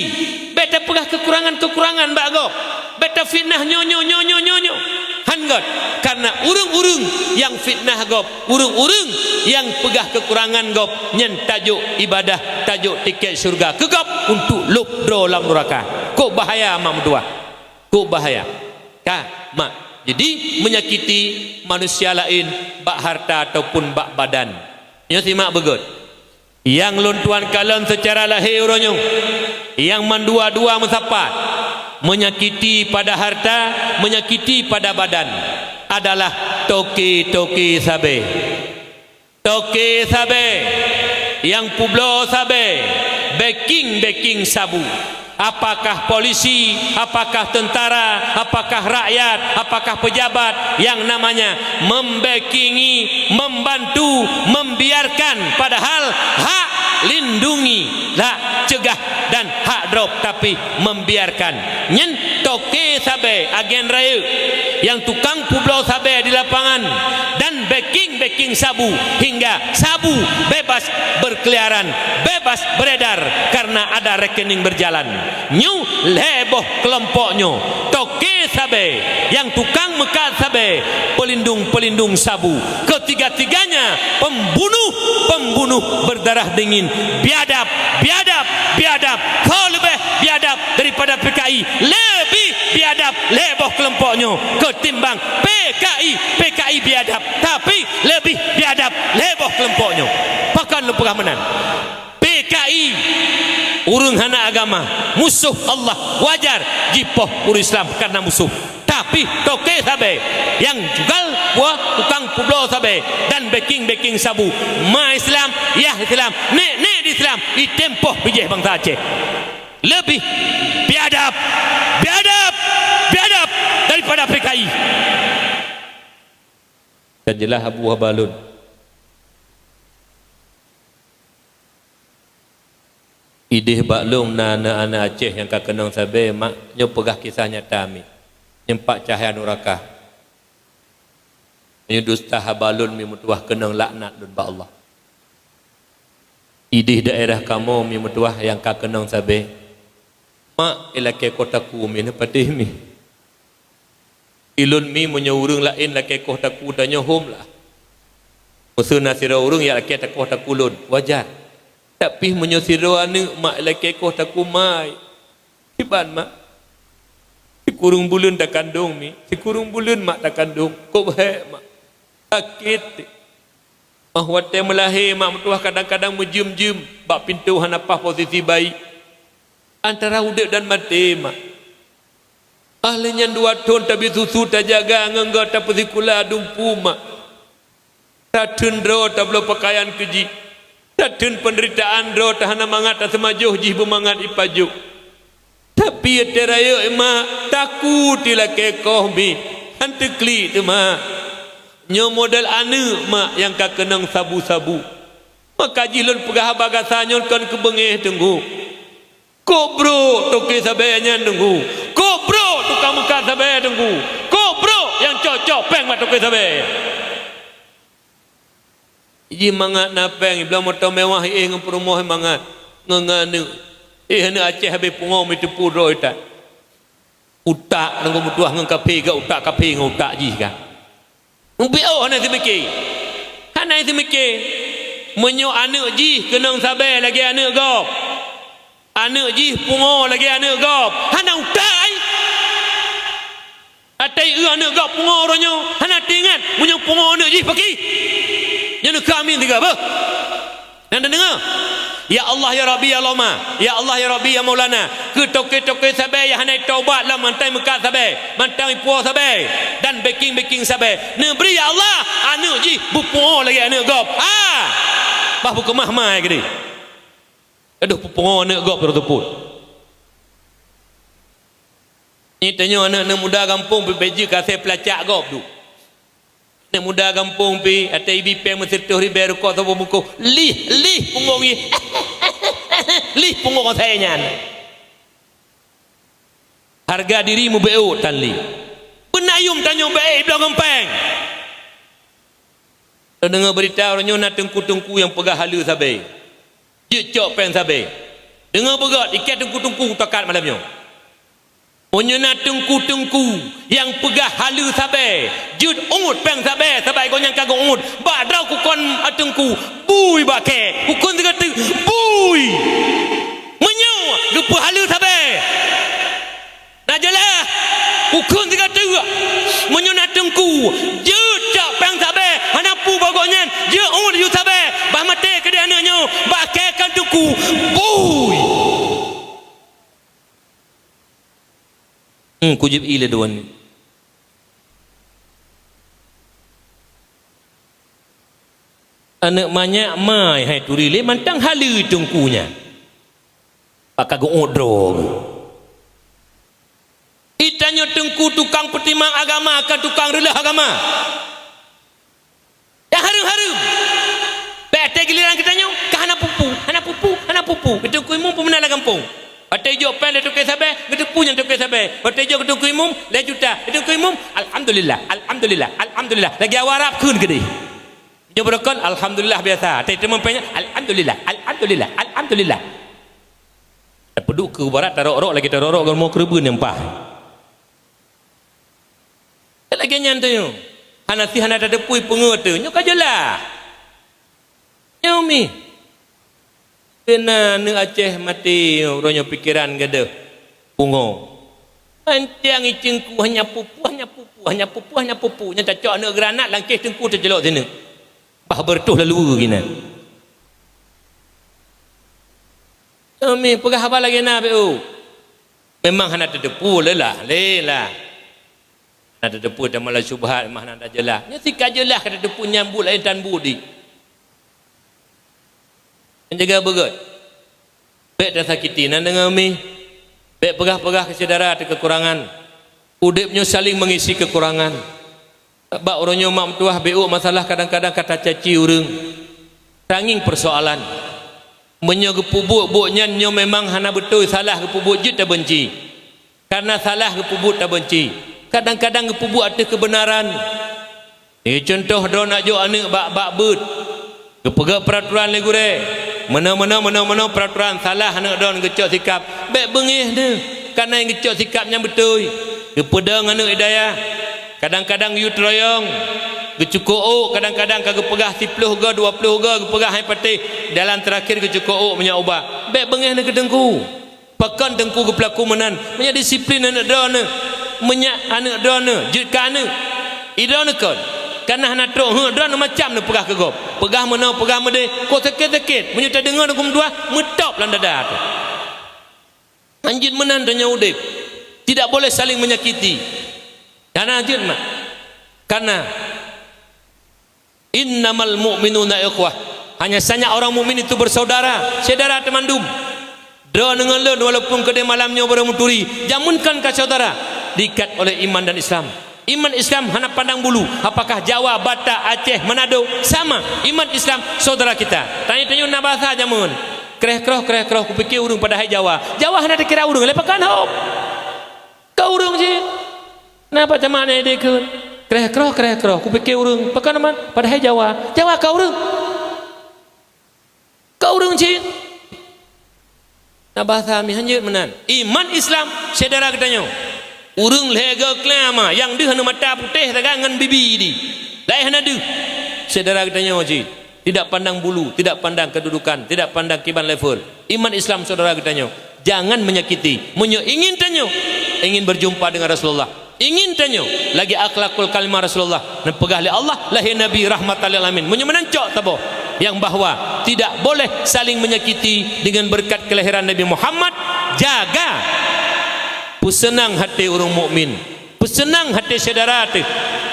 Baik tak pegah kekurangan-kekurangan bagok. Baik tak fitnah nyonyo. Hangot karena urung-urung yang fitnah gop, urung-urung yang pegah kekurangan gop nyen tajuk ibadah, tajuk tiket syurga. Kegop untuk lubro lam neraka. Kok bahaya mak dua. Kok bahaya mak jadi menyakiti manusia lain bak harta ataupun bak badan nyo simak begut yang luntuan kalam secara lahir uronyo yang mandua-dua mensapat menyakiti pada harta menyakiti pada badan adalah toki sabe yang publo sabe baking sabu. Apakah polisi, apakah tentara, apakah rakyat, apakah pejabat yang namanya membakingi, membantu, membiarkan padahal hak lindungi, hak cegah dan hak drop tapi membiarkan. Nyen toke sabe agen raya yang tukang publo sabe di lapangan dan baking sabu hingga sabu bebas berkeliaran, bebas beredar karena ada rekening berjalan. Nyu leboh kelompoknya toke sabe yang tukang mekat sabe pelindung sabu ketiga-tiganya pembunuh berdarah dingin biadab kau lebih biadab daripada PKI lebih biadab leboh kelompoknya ketimbang PKI biadab tapi lebih biadab leboh kelompoknya pakan lepah menan PKI urung hana agama musuh Allah wajar jipoh urus Islam karena musuh tapi toke sabe yang jugal buah tukang publo sabe dan baking sabu ma Islam ya Islam nek di Islam di tempoh bijih bangsa Aceh lebih biadab daripada PKI dan jelas Abu Habalun idih baklum na anak Aceh yang kakenong sabe mak nyo pegah kisah nyata mi nyempak cahaya nurakah nyo dusta habalun mi mutuah kenong laknat dun ba Allah idih daerah kamu mi mutuah yang kakenong sabe mak ilake kotaku mi nepatih mi ilun mi munyo urung lain lake kotaku danyo hom lah musuh nasira urung ya lake kotaku lun wajar tapi menyusiro anu mak laki koh taku mai iban mak si kurung bulan tak kandung mi si kurung bulan mak tak kandung kok baik mak sakit mahwate melahir mak mentuah kadang-kadang menjum bak pintu hanapah posisi bayi antara udik dan mati mak ahlinya 2 tahun tapi susu tak jaga ngengga tak persikula dumpu mak tak tundro tak belum pakaian keji tadun penderitaan ro tahana mangat semajuh jih bermangat ipajuk tapi teraya emak takut dilake koh mi hantu kli tu mak nyo model anu mak yang ka kenang sabu-sabu maka jilun pegah bagasanyo kan kebengeh tunggu kobro toke sabenya tunggu kobro tukang mekat sabe tunggu kobro yang cocok peng mak toke sabe iji mangat napeng bilang motor mewah ngem perumoh mangat ngenganu hena Aceh habis pungau itu puro itu utak nang mutuah ngeng kape ga utak kape ngau utak ji ka ubi oh hana dibeki Hanai tu mikir menyo anak ji kenang sabar lagi anak gop. Anak ji pungo lagi anak gop. Hana utai. Atai anak gop pungo ronyo. Hana tingat menyo pungo anak ji pergi. Yang kami tiga apa? Dan dengar. Ya Allah ya Rabbi ya Lama. Ya Allah ya Rabbi ya Maulana. Ke sabar ya hanai taubat lah mantai mekat sabar. Mantai puas sabar. Dan baking sabar. Neberi ya Allah. Anak ji bupungo lagi anak gop. Bah bukan mahmai ke dia. Aduh pupungo anak gop terteput. Ni tanya anak muda kampung pergi kasih pelacak gop tu. Anak muda kampung pi atau ibi pe mensertuh ribe rukuk atau buku lih punggung ni lih punggung saya nyan harga dirimu beu tan li penayum tanya baik belakang peng dengar berita orangnya nak tengku yang pegah halu sabai je cok peng sabai dengar begat ikat tengku takat malamnya Onyona tengku yang pegah halu sabai jud ungut peng sabai sabai kau yang kagak ungut badrau ku kon tengku bui bake ku kon tiga tu bui menyo gepu halu sabai najalah ku kon tiga tu menyona tengku jud cak peng sabai hana pu bagonyan je ungut yu sabai bah mate ke dia anaknya bake kan tengku bui kujib ila doan ni anak banyak mai hai turile mantang halu tungkunya pakai godrong itanya tengku tukang pertimang agama kan tukang relah agama yang harum bete giliran kita nyo hana pupu kita kuimu pemenang kampung Patai jo pen itu kesabe, kita punya itu kesabe. Patai jo kita kuimum, le juta. Itu kuimum, alhamdulillah. Lagi awarap kun gede. Jo berkon alhamdulillah biasa. Tapi teman penyak alhamdulillah. Peduk ke barat tarok lagi tarok kalau mau kerebun yang pah. Lagi nyantai yo. Hanasi hana ada pui pengut tu. Nyo kajalah. Nyomi. Kena ne Aceh mati orangnya pikiran gede pungo antiang icingku hanya pupu nya tak cok ne granat langkih tengku terjelok sini bah bertuh lalu gini kami pegah apa lagi nak bu memang hana terdepu lelah hana terdepu dan malah syubhat mah nak jelah nya sika jelah kata depu nyambut lain tan budi menjaga begot baik dah sakiti nan dengan mi baik pegah-pegah kesedara ada kekurangan udipnya saling mengisi kekurangan bak orangnya mak mentuah BU masalah kadang-kadang kata caci urang ranging persoalan menyegepubuk nyo memang hana betul salah gepubuk jut tak benci karena salah gepubuk tak benci kadang-kadang gepubuk ada kebenaran ni contoh do nak jo anak bak beut gepegah peraturan le gure mana peraturan salah anak don gecok sikap baik bengih dia kerana yang gecok sikapnya betul gepedang anak hidayah kadang-kadang yu troyong gecuko kadang-kadang kagak pegah 10 ga 20 ga gepegah hai pati dalam terakhir gecuko punya ubah baik bengih dia kedengku pekan tengku gepelaku menan punya disiplin anak don menyak anak don jut kana idon kon karena anak trok don macam ne pegah kegop pegah mana pegah mede kok sakit menyuta dengar hukum dua metop lan dada tu anjin menan tanya udip tidak boleh saling menyakiti karena anjin mak karena innamal mu'minuna ikhwah hanya saja orang mukmin itu bersaudara saudara temandum do dengan le walaupun kedai malamnya bermuturi jamunkan ke saudara diikat oleh iman dan Islam. Iman Islam hana pandang bulu apakah Jawa, Batak, Aceh, Manado sama iman Islam saudara kita tanya-tanya nak bahasa jamun kreh-kroh kupikir urung pada hai Jawa hana dikira urung lepakan hop kau urung je kenapa macam mana dia ke kreh-kroh kupikir urung pakan man pada hai Jawa kau urung je nak bahasa mi hanjut menan iman Islam saudara katanya urung lega klama yang dia hana mata putih dengan bibi di lain hana dia saudara katanya wajib. Tidak pandang bulu, tidak pandang kedudukan, tidak pandang kiban level. Iman Islam saudara katanya, jangan menyakiti. Ingin tanya, ingin berjumpa dengan Rasulullah, ingin tanya lagi akhlakul kalimah Rasulullah dan pegah li Allah lahir Nabi rahmatan lil alamin. Menancok tabo yang bahwa tidak boleh saling menyakiti dengan berkat kelahiran Nabi Muhammad. Jaga pusenang hati orang mukmin, pusenang hati saudara tu.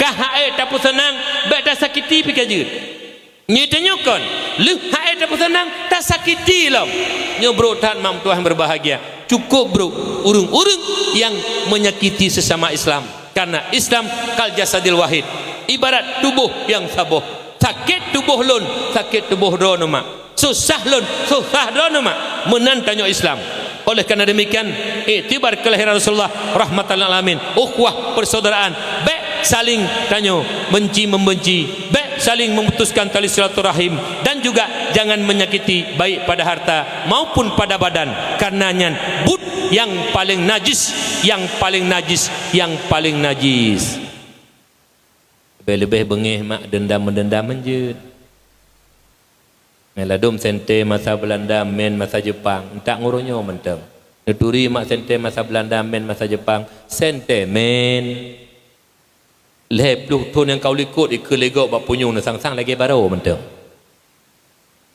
Kahai tak pusenang, baik tak sakiti pikir. Nyetanyakan, lu hai tak pusenang tak sakiti lah. Nyo bro tan mam Tuhan berbahagia. Cukup bro, urung-urung yang menyakiti sesama Islam. Karena Islam kal jasadil wahid, ibarat tubuh yang sabuh. Sakit tubuh lun, sakit tubuh rono mak. Susah lun, susah rono mak. Menantanya Islam. Oleh karena demikian, iktibar kelahiran Rasulullah rahmatan lil alamin, ukhuwah persaudaraan, baik saling tanya benci membenci, baik saling memutuskan tali silaturahim, dan juga jangan menyakiti baik pada harta maupun pada badan. Karenanya but yang paling najis, yang paling najis, yang paling najis. Lebih-lebih bengih mak dendam-mendendam menjud. Meladum sente masa Belanda men masa Jepang tak ngurunya mentang. Neturi mak sente masa Belanda men masa Jepang sente men. Lep lu tun yang kau likut ikut legok bak punyung na sang-sang lagi baru mentang.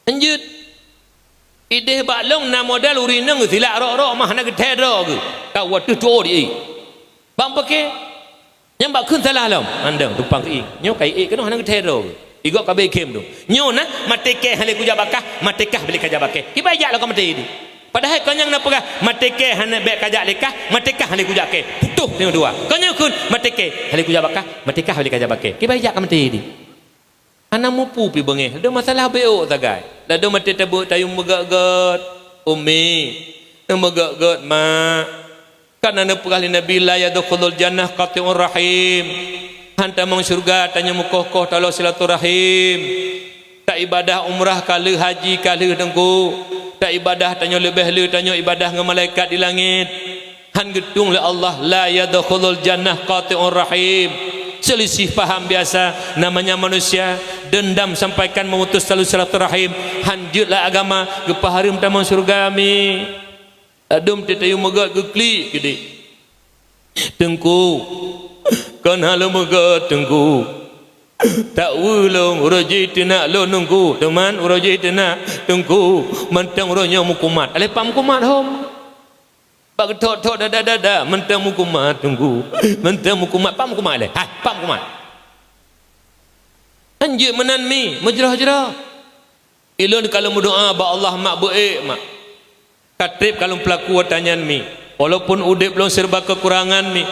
Lanjut. Ideh bak long na modal urineng silak rok-rok mah nak tero ke. Kau watu tu di. Bang pakai yang bak kun salah lam. Andang tumpang ke. Nyo kai ke noh nak tero ke. Igok kabe kem tu. Nyo na mateke hale ku jabakah, matekah beli kajabake. Ki bajak lah kau mati ni. Padahal kau yang nak pegah mateke hane bek kajak lekah, matekah hale ku jake. Putuh tengok dua. Kau yang kun mateke hale ku jabakah, matekah beli kajabake. Ki bajak kau mati ni. Ana mupu pi bengeh. Ada masalah beo tagai. Lado mati tabuk tayung megak-gat. Umi, megak-gat mak. Kan ana pegah Nabi la yadkhulul jannah qati'ur rahim. Hantar mong syurga tanya mukoh-koh talo silaturahim. Tak ibadah umrah kala haji kala dengku. Tak ibadah tanya lebih le tanya ibadah dengan malaikat di langit. Han getung le Allah la yadkhulul jannah qati'ur rahim. Selisih faham biasa namanya manusia, dendam sampaikan memutus tali silaturahim. Hanjutlah agama gepaharim tamang syurga mi. Adum tetayu megat geklik gede. Tengku kan halu megat tengku tak ulung urajit nak lo nunggu teman urajit nak tengku mentang uranya mukumat ale pam kumat hom bag tok dada mentang mukumat tengku mentang mukumat pam kumat le ha pam kumat anjir menan mi majrah-jerah ilun kalau berdoa ba Allah mak baik mak katrip kalau pelaku tanyan mi walaupun udip belum serba kekurangan mi.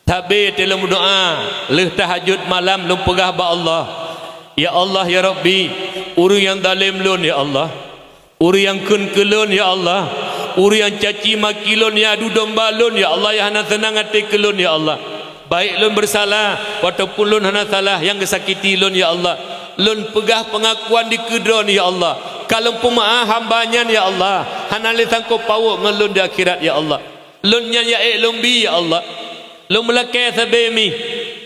Tapi dalam doa leh tahajud malam lum pegah ba Allah. Ya Allah ya Rabbi, uri yang zalim lun ya Allah. Uri yang kun kelun ya Allah. Uri yang caci maki lun ya adu domba lun ya Allah ya hana senang hati kelun ya Allah. Baik lun bersalah walaupun lun hana salah yang kesakiti lun ya Allah. Lun pegah pengakuan di kedron ya Allah. Kalau pemaaf hambanya ya Allah. Hana le sangko pawuk ngelun di akhirat ya Allah. Lun nya ya lumbi ya Allah. Lu melakai sabemi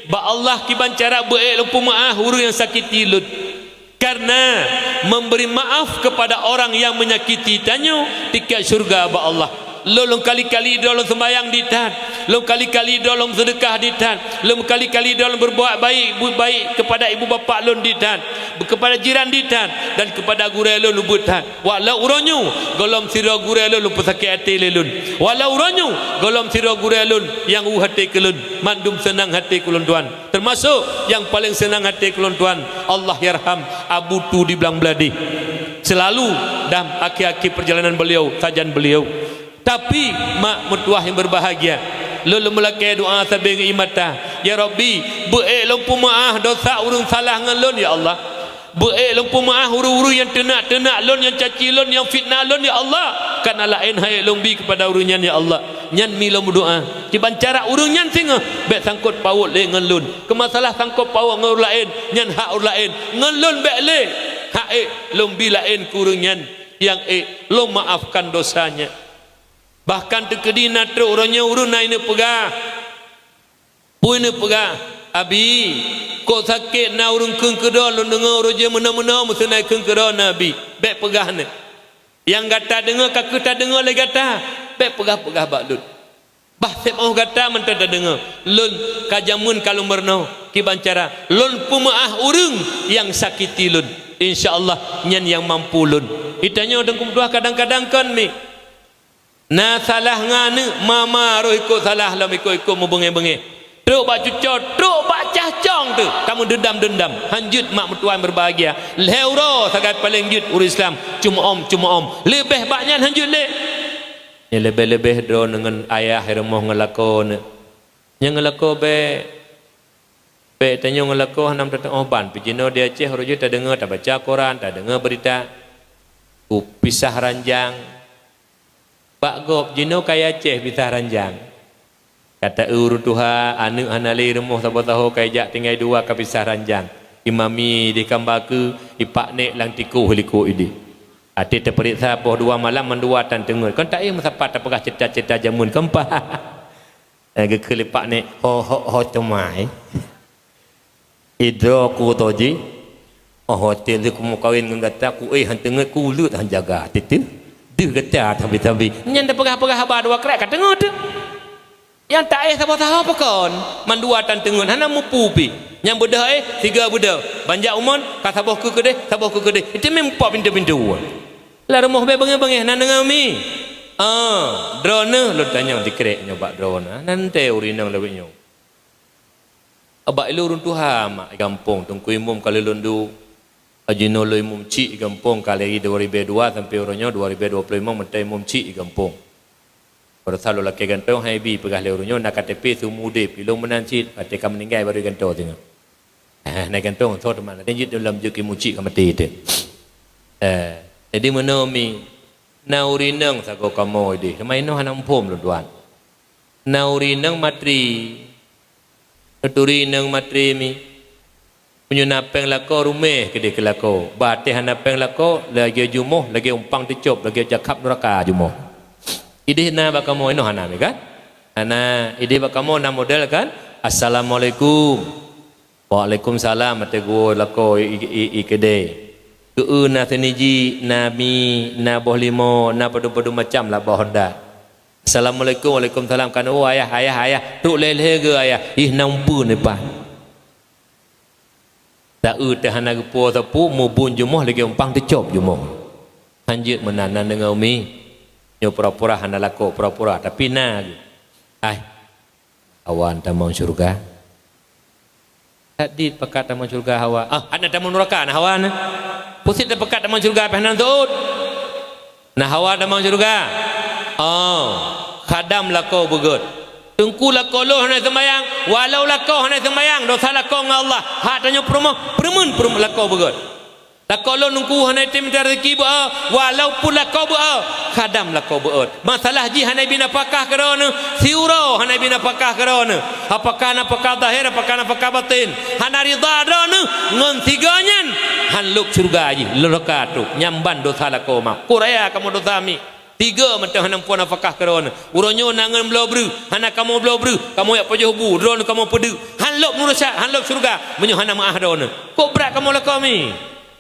ba Allah kiban cara baik lu maaf huru yang sakiti lut. Karena memberi maaf kepada orang yang menyakiti tanyo tiket syurga ba Allah. Lu kali-kali dalam sembahyang ditan, lu kali-kali dalam sedekah ditan, lu kali-kali dalam berbuat baik kepada ibu bapa lun ditan, kepada jiran ditan dan kepada guru lun lubutan. Walau uronyu golom sira guru lun pesakit hati lun. Walau uronyu golom sira guru lun yang hati kelun mandum senang hati kulun tuan. Termasuk yang paling senang hati kulun tuan Allah yarham Abu Tu di Belang Beladi. Selalu dalam akhir-akhir perjalanan beliau, sajan beliau. Tapi mak mertua yang berbahagia lalu melakai doa sabing imata ya Rabbi baik lumpu maaf dosa urung salah ngelun ya Allah baik lumpu maaf uru-uru yang tenak-tenak lun yang caci lun yang fitnah lun ya Allah karena lain hai lumbi kepada urunyan ya Allah nyan mi lum doa ciban cara urunyan singa baik sangkut paut le ngelun ke masalah sangkut paut ngeur lain nyan hak ur lain ngelun baik le hak lumbi lain kurunyan yang lu maafkan dosanya. Bahkan terkedi natra orangnya urun naik pegah. Puin pegah. Abi kok sakit na urung keung kedon lu dengar roja mena-mena mesti naik keung kedon Nabi baik pegah ni yang kata dengar kakak tak dengar lagi kata baik pegah-pegah bak lut bah sep oh kata mentah tak dengar lun kajamun kalau merno kibancara lun pumaah urung yang sakiti lun insyaallah nyen yang mampu lun itanya dengkum dua kadang-kadang kan mi na salah ngane mama roh ikut salah lam ikut mu bengeh-bengeh truk bak cucot truk bak cahcong tu kamu dendam hanjut mak mertuan berbahagia leuro sangat paling jut urus Islam cuma om lebih banyak hanjut le ya lebih-lebih do dengan ayah rumah ngelakon yang ngelako be tanya ngelako hanam datang oban pijino dia Aceh rojo tak dengar tak baca Quran tak dengar berita pisah ranjang Pak Gop jino kaya Aceh pisah ranjang kata urutuha anu hanali rumah sabah tahu kaya tinggal dua kapisah ranjang imami di kambaku ipak nek lang tiku heliku ini ati terperiksa poh dua malam mendua tan tengur kan tak yang sapat tak pegah cerita-cerita jamun kempah ke kelipak nek ho temai idro ku toji hotel ku mau kawin dengan kata ku han tengah ku lut han jaga titu tu kata tapi nyen tak pegah-pegah haba dua krek kat tengah tu yang tak sabah tahu apa kon mandua tan tengun hana mupu pi yang bedah tiga bedah banjak umon ka sabah ku kedeh itu memang pintu-pintu la rumah be bengeh-bengeh nan dengan mi drone lu tanya dikrek nyoba drone nanti urinang lewat nyo abak lu runtuha mak kampung tungku imum kali lundu ajino lo imum ci kampung kali 2002 sampai orangnya 2025 mentai imum ci kampung pada selalu laki gantong hai bi pegah leurunyo nak KTP sumude pilong menanci ketika meninggal baru gantong tengok naik gantong so teman tenjit dalam juki muci ka mati tu jadi menomi naurinang sago kamo di mai no hanam pom lu tuan naurinang matri turinang matri mi punya napeng lako rumeh kede kelako batih napeng lako lagi jumuh lagi umpang dicop lagi jakap neraka jumuh ide na bakamo ino hana kan ana ide bakamo na model kan assalamualaikum waalaikumsalam mate go lako ikede ke na teniji nabi na boh limo na padu-padu macam lah boh honda assalamualaikum waalaikumsalam kan oh ayah tu leleh ge ayah nampu ni pa tak hana gepo tapu mubun jumuh lagi umpang dicop jumuh hanjit menanan dengan umi nyo pura-pura hana lako pura-pura tapi na awan tamang syurga hadit pekat tamang syurga hawa ana tamang neraka na hawa na pusit pekat tamang syurga pehnan tuut na hawa tamang syurga khadam lako begut tungku lako loh hana sembayang walau lako hana sembayang dosa lako dengan Allah hak tanya permun lako begut lako lo nungku hanai tim rezeki ba walaupun lako ba khadam lako ba masalah ji hanai bina pakah kerana siuro hanai bina pakah kerana apakah zahir apakah batin hana ridha kerana ngon tiganyan han luk surga ji neraka tu nyamban dosa lako ma kuraya kamu dosa mi tiga mentah hanam puan apakah kerana uronyo nangan blobru hana kamu blobru kamu yak pajah bu drone kamu pedu han luk nurusak han luk surga menyo hana maah drone kok berat kamu lako mi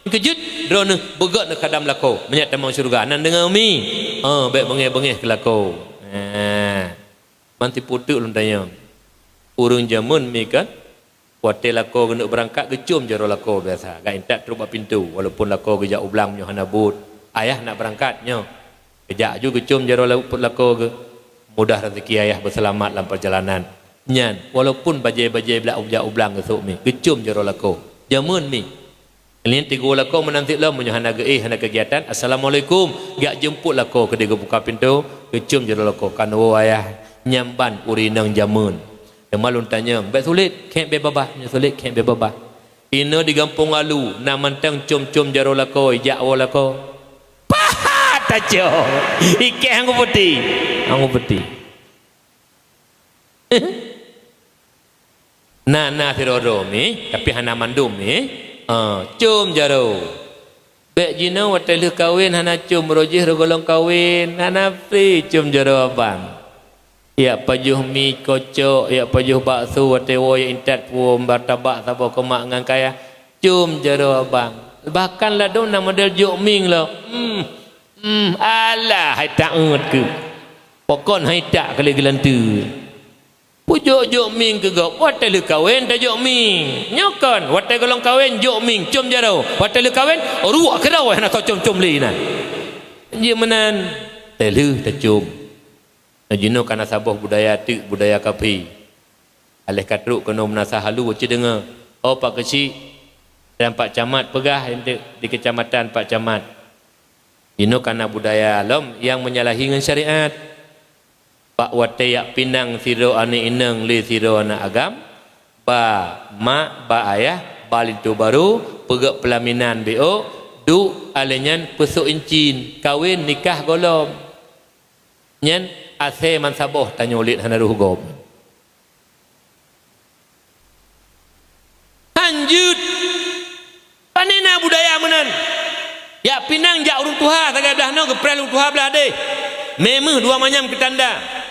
kejut drone begat nak kadam lako menyat tamang syurga nan dengar mi baik bengeh-bengeh ke lako manti putuk lu tanya urung jamun mi kan hotel lako kena berangkat gecum jaro lako biasa gak entak terus pintu walaupun lako gejak ublang nyo hana but ayah nak berangkat nyo gejak juga gecum jaro lako ke mudah rezeki ayah berselamat dalam perjalanan nyan walaupun bajai-bajai belak ublang ke sok mi gecum jaro lako jamun mi kalian tiga lako menanti lah menyuhana ke hana kegiatan assalamualaikum gak jemput lako ke dia buka pintu kecium je lako kan ayah nyamban urinang jamun yang malun tanya baik sulit kek be babah sulit kek be babah ina di kampung alu na mantang cum-cum jaro lako ijak lako pahat tajo ike anggo putih na tirodo mi tapi hana mandum mi cum jaro bek jina hotel kawin hana cum rojih regolong kawin hana free cum jaro abang ya pajuh mi kocok, ya pajuh bakso tewo ya intat pun martabak sabo kemak ngan kaya cum jero abang bahkan lah dong nama model jok ming lah alah hai tak ngut ke pokon hai tak kali gelantu pujok jok ming ke gop watai lu kawin tak jok ming nyokon watai golong kawin jok ming cum jero watai lu kawin ruak kerau nak cum li nah je menan telu tak cum jenuh kana sabuh budaya tu budaya kapi alih katruk kena menasah halu je dengar oh pak kecil dan pak camat pegah di kecamatan pak camat jenuh kana budaya alam yang menyalahi dengan syariat pak watayak pinang siro ane ineng li siro anak agam ba mak ba ayah balintu baru pegak pelaminan bo du alenyan pesuk incin kawin nikah golom nyen ase man saboh tanya ulit hana ruh gob lanjut panena budaya menan ya pinang jak urung tuha tagay belah no geprel urung tuha belah deh memeh dua manyam ketanda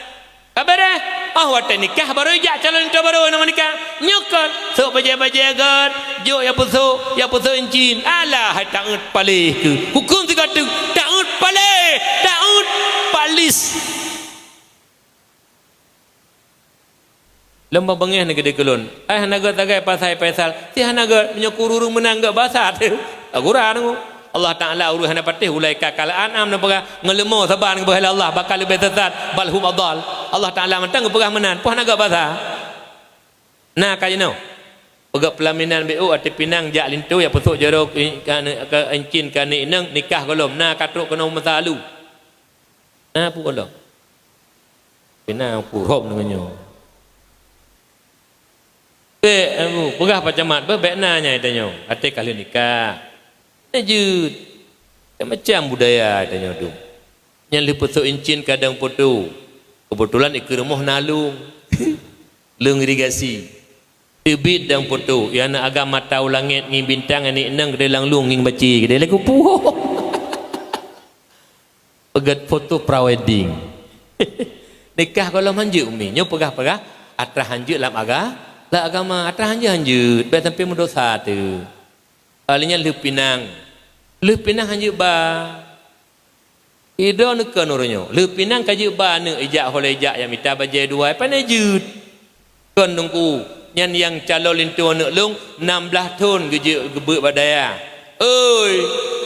kabare watai nikah baru jak calon itu baru nama nikah nyokot sok baje-baje agar jok ya pusuk encin alah hai tak ngut palih ke hukum tiga tu tak ngut palih tak ngut palis lembah bengih negeri kelun hanaga tagai pasai paisal si hanaga menyokuru menang gak basat agura nunggu Allah Ta'ala uruh hana patih ulaika kal an'am nampaka ngelemo saban kebahala Allah bakal lebih sesat balhum adal Allah Ta'ala mentang kepegah menan puh hanaga basah nah kayano pegak pelaminan BO ati pinang jak lintu ya pesuk jeruk ke encin ke ineng nikah golom nah katruk kena masalu nah pu golom pinang purom dengannya pegah pak camat berbeknanya tanya ati kali nikah najud macam budaya tanya tu yang lipusuk encin kadang foto kebetulan ikut rumah nalung lung irigasi tebit dan foto yang nak agama tahu langit ni bintang ni enang kedai langlung nging baci kedai lagu puh pegat foto prawedding nikah kalau hanjut umi nyo pegah-pegah atrah hanjut lam agama atrah hanjut biar sampai mendosa tu alinya lu pinang hanjut ba ido nuka nuronyo lu pinang kaju ba ne ijak hole ijak yang minta bajai dua apa najut kon nungku nyan yang calon lintu anak lung 16 tahun geje gebek badaya oi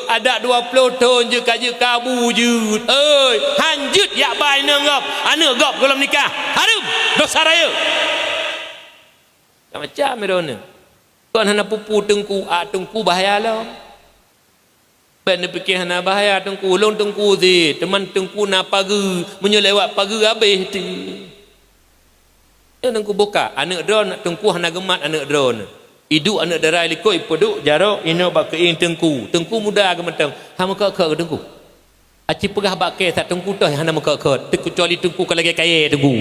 ada 20 tahun je kaju kabu jut oi hanjut yak bai nenggap anak gop golom nikah harum dosa raya macam merona kon hana pupu tengku bahaya lah ben fikir hana bahaya tengku ulun tengku zi teman tengku na pagi menyelewat pagi habis tu tengku buka anak drone tengku hana gemat anak drone hidup anak darai likoi peduk jarok ino bak keing tengku muda gemetang hama ke tengku aci pegah bak ke sat tengku tu hana muka ke kecuali tengku kalau lagi kaya tengku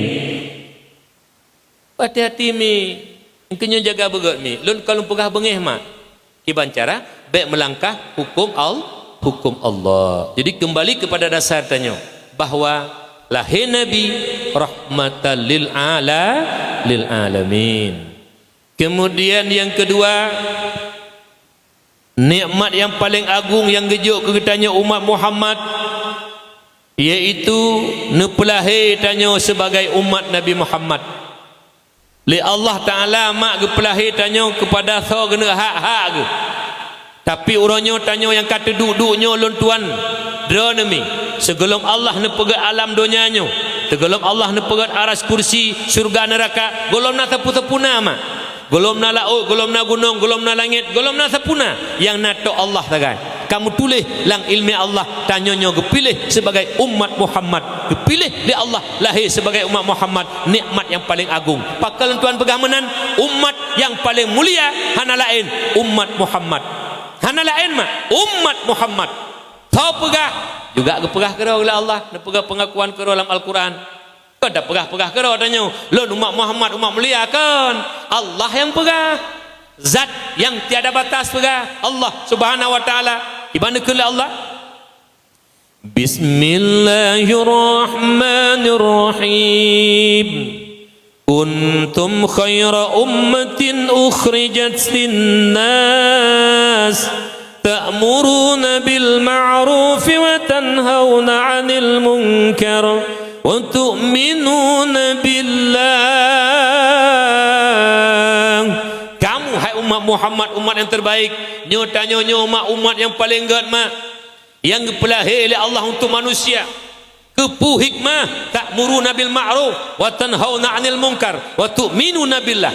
hati-hati mi kena jaga begat ni lun kalau pegah bengih mak kiban cara baik melangkah hukum Allah jadi kembali kepada dasar tanya bahawa lahir Nabi rahmatan lil alamin kemudian yang kedua nikmat yang paling agung yang gejuk ketanya umat Muhammad iaitu nepelahir tanya sebagai umat Nabi Muhammad li Allah Ta'ala mak ke pelahir tanya kepada so kena hak-hak ke tapi orangnya tanya yang kata duduknya lon tuan dronemi sebelum Allah nepegat alam dunianya sebelum Allah nepegat aras kursi surga neraka golom na sepuna mak golom na laut golom na gunung golom na langit golom na sepuna yang nato Allah tagai kamu tulis lang ilmi Allah tanyanya kepilih sebagai umat Muhammad kepilih di Allah lahir sebagai umat Muhammad nikmat yang paling agung pakal tuan pegang menan umat yang paling mulia hana lain umat Muhammad hana lain mak umat Muhammad tahu pegah juga kepegah kero oleh Allah nepegah pengakuan kero dalam Al-Quran kau dah pegah kero tanya lon umat Muhammad umat mulia kan Allah yang pegah zat yang tiada batas pegah Allah Subhanahu wa taala ibadatul Allah Bismillahirrahmanirrahim. Kuntum khaira ummatin ukhrijat linnas ta'muruna bil ma'ruf wa tanhauna 'anil munkar wa tu'minuna billah. Kamu hai umat Muhammad, umat yang terbaik, nyatanya umat yang paling gad yang dipelahir oleh Allah untuk manusia. Kepu hikmah, ta'muruna bil ma'ruf wa tanhauna 'anil munkar wa tu'minuna billah.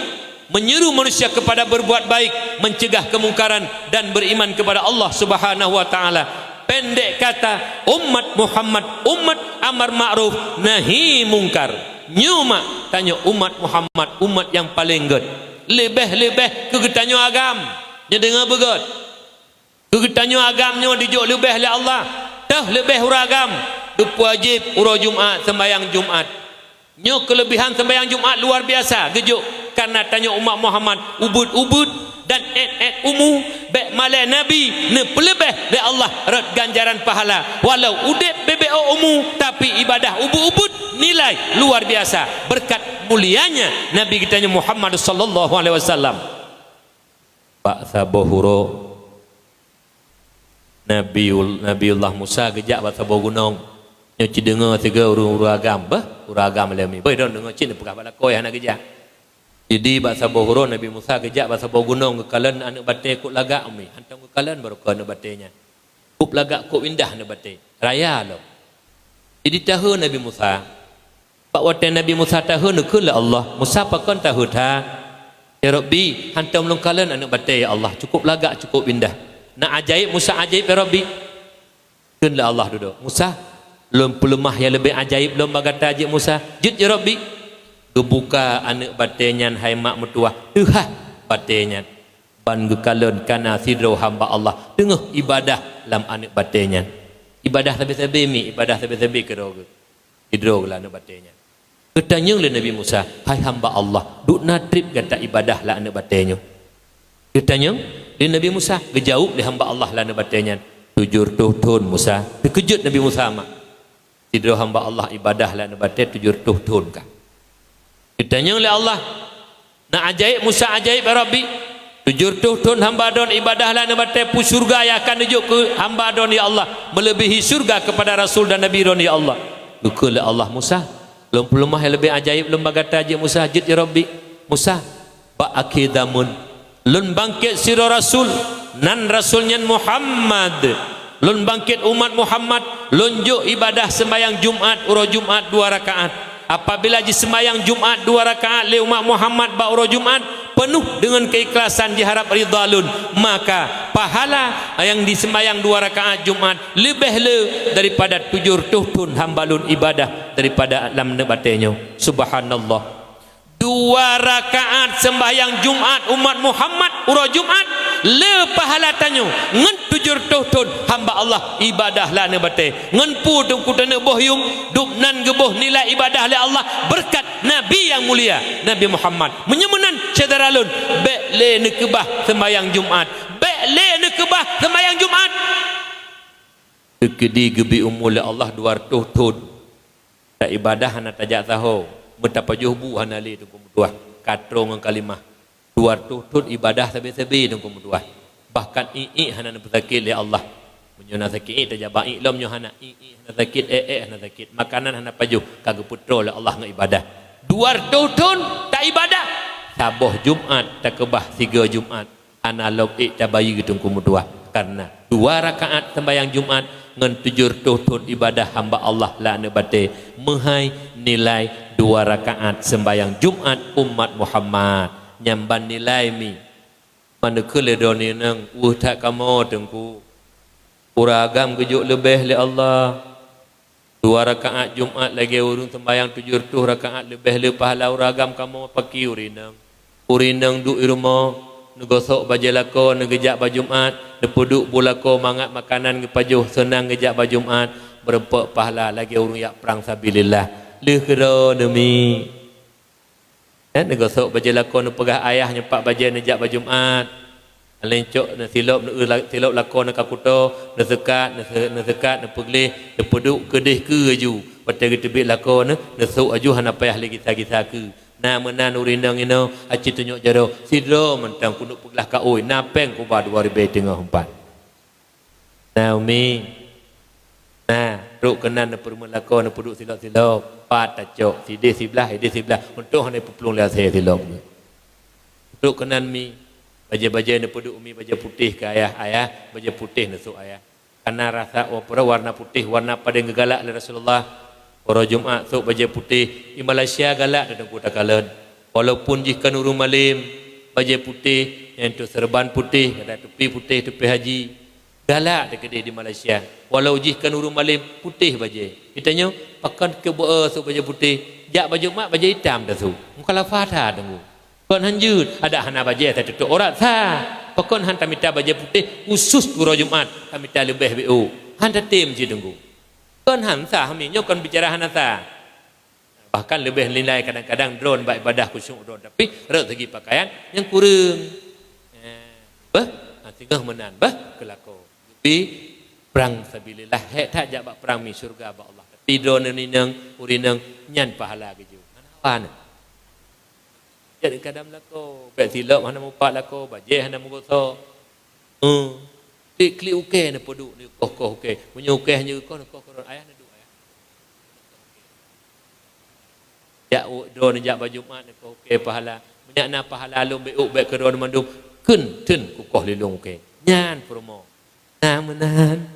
Menyeru manusia kepada berbuat baik, mencegah kemungkaran dan beriman kepada Allah Subhanahu wa taala. Pendek kata, umat Muhammad umat amar ma'ruf nahi mungkar. Nyuma tanya umat Muhammad umat yang paling ged. Lebih-lebih kegetanyo agam. Nya dengar begot. Kegetanyo agamnya dijuk lebih oleh Allah. Dah lebih uragam. Wajib urus Jumaat, sembahyang Jumaat. Nyo kelebihan sembahyang Jumaat luar biasa, gejuk. Karena tanya umat Muhammad ubud-ubud dan umu bek malai Nabi ne pelebeh de Allah rat ganjaran pahala. Walau udip BBO umu tapi ibadah ubud-ubud nilai luar biasa berkat mulianya Nabi kita Muhammad sallallahu alaihi wasallam. Pak Sabohuro Nabiullah Musa gejak bahasa gunung. Nyo dengar tiga uragam uragam lemi boy don dengar cin pekah bala koy anak gejak. Jadi bahasa bohoro Nabi Musa gejak bahasa gunung kekalan anak batai kok lagak umi hantam kekalan baru ke anak batainya kup lagak kok indah anak batai raya lo. Jadi tahu Nabi Musa pak watan Nabi Musa tahu nekula Allah Musa pakon tahu ta ya Rabbi hantam longkalan anak batai ya Allah cukup lagak cukup indah nak ajaib Musa ajaib ya Rabbi kunlah Allah duduk Musa lom pelemah yang lebih ajaib lom bagata ajib Musa jut ya Rabbi kebuka anak batenya hai mak mertua tuha batenya ban gekalon kana sidro hamba Allah tengah ibadah dalam anak batenya ibadah sabi-sabi mi ibadah sabi-sabi keroga sidro lah anak batenya ketanya oleh Nabi Musa hai hamba Allah duk natrip kata ibadah lah anak batenya ketanya oleh Nabi Musa gejauh le hamba Allah lah anak batenya tujur tuhun Musa terkejut Nabi Musa mak sidro hamba Allah ibadah lah anak batenya tujur tuhun kah. Ditanya oleh Allah nak ajaib Musa ajaib ya Rabbi tujur tuhun hamba don ibadah lah nabatai pu surga yang akan tujuk ke hamba don ya Allah melebihi surga kepada Rasul dan Nabi don ya Allah dukulah Allah Musa belum pelemah yang lebih ajaib belum bagata ajaib Musa jid ya Rabbi Musa ba akidamun lun bangkit siro Rasul nan Rasulnya Muhammad lun bangkit umat Muhammad lunjuk ibadah sembahyang Jumat urus Jumat 2 rakaat. Apabila di sembahyang Jumat 2 rakaat le umat Muhammad ba urus Jumat penuh dengan keikhlasan diharap ridalun maka pahala yang di sembahyang 2 rakaat Jumat lebih le daripada 7 tahun hambalun ibadah daripada alam nebatenya. Subhanallah. 2 rakaat sembahyang Jumat umat Muhammad urus Jumat le pahala tanyo ngan 7 tahun hamba Allah ibadah lah nebate ngan pu duk kutana bohyum duk nan geboh nilai ibadah le Allah berkat Nabi yang mulia Nabi Muhammad menyemenan cederalun bek le nekebah sembahyang Jumat bek le nekebah sembahyang Jumat kedi gebi umul Allah 200 tahun tak ibadah hana tajak tahu betapa juhbu hanali tu kumduah katrong ang kalimah 200 tahun ibadah sabi-sabi tu kumduah bahkan ii hana sakit li Allah menyona sakit tajaba ii lom nyo hana ii hana sakit hana sakit makanan hana pajuh kagak putro li Allah ngan ibadah 200 tahun tak ibadah saboh Jumat tak kebah 3 Jumat ana lom tabayi gitu kumduah karena 2 rakaat sembahyang Jumat ngan 7 tahun ibadah hamba Allah la nebate mehai nilai 2 rakaat sembahyang Jumat umat Muhammad nyamban nilai mi mana kele doni nang tak kamo tengku uragam gejuk lebih li Allah 2 rakaat Jumat lagi urung sembahyang 7 rakaat lebih le pahala uragam kamo paki urinang du irmo negosok baju lako negejak baju Jumat nepuduk bulako mangat makanan ngepajuh senang ngejak baju Jumat berempat pahala lagi urung yak perang sabilillah le kero demi negosok baju lako ne pegah ayah nyepak baju nejak baju Jumat Lencok na silap lakon na kakuto na sekat na peglih na peduk kedih ke aju pada tebik lakon na sok aju hana payah lagi kita ke na menan urindang ino aci tunjuk jaro sidro mentang kunuk peglah ka oi na peng ku ba 2004 na umi na ruk kenan na permun lakon na peduk silap pat tacok sidih sebelah untuk hana pepulung lah saya silap ruk kenan mi baja-baja ni peduk umi baja putih ke ayah baja putih nasuk ayah karena rasa warna putih warna pada gegalak oleh Rasulullah para Jumaat sok baja putih di Malaysia galak dan kota kalan walaupun jika nurul malim baja putih yang tu serban putih ada tepi haji galak dekat di Malaysia walau jika nurul malim putih baja kitanya pakan ke sok baja putih jak baju mak baja hitam dah tu kalau fatha tunggu kon hanjut ada hana baja tak tutup orang sah pakon han tamita baja putih khusus guru Jumat tamita lebih BO han tim je tunggu kon han sah kami nyok kon bicara hana sah bahkan lebih nilai kadang-kadang drone baik ibadah khusyuk drone tapi rek segi pakaian yang kurang tinggal menan kelako tapi perang sabilillah hek tak jak perang mi syurga ba Allah tapi drone ni nang urinang nyan pahala keju ana jadi kadang lako bet silap hana mupak lako bajeh hana mugoso klik okey na poduk ni koh okey punya okey hanya koh ayah na duk ayah jak do ni jak baju mat koh okey pahala banyak na pahala lum beuk bet keron mandum kun ten ku koh lilung okey nyan promo na menan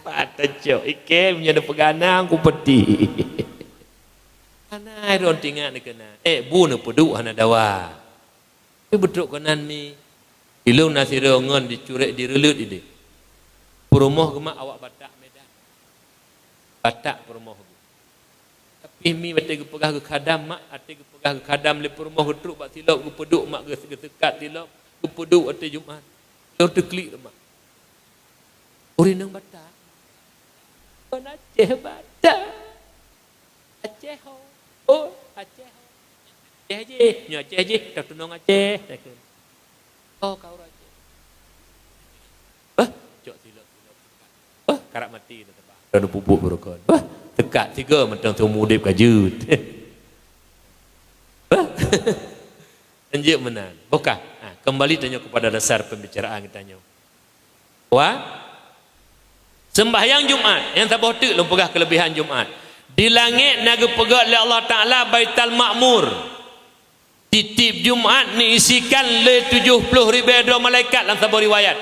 patacok ikeh punya na peganang ku peti Hanai ron tinggal ni kena. Bu na peduk hana dawa. Betul kanan mi. Ilung nasi rongon dicurek direlut ini. Perumoh gemak awak batak medan. Batak perumoh. Tapi mi batik pegah ke kadam mak, ati pegah ke kadam le perumoh getruk bak silap ke peduk mak ke sekat silap ke peduk ati Jumaat. Lalu terklik mak. Urinang batak. Kon Aceh batak. Aceh ho. Oh, Aceh je, nyo Aceh je, tak tunong Aceh. Oh, kau Aceh. Cok silap. Karak mati dah tebak. Dah pupuk berukon. Tekat tiga mentang semua udip kajut. Anjir menan. Bukan. Kembali tanya kepada dasar pembicaraan kita tanya. Sembahyang Jumaat yang tak botek lumpagah kelebihan Jumaat. Di langit naga pegat oleh Allah Ta'ala Baitul Ma'mur titip Jumaat ni isikan le 70,000 malaikat dalam sebuah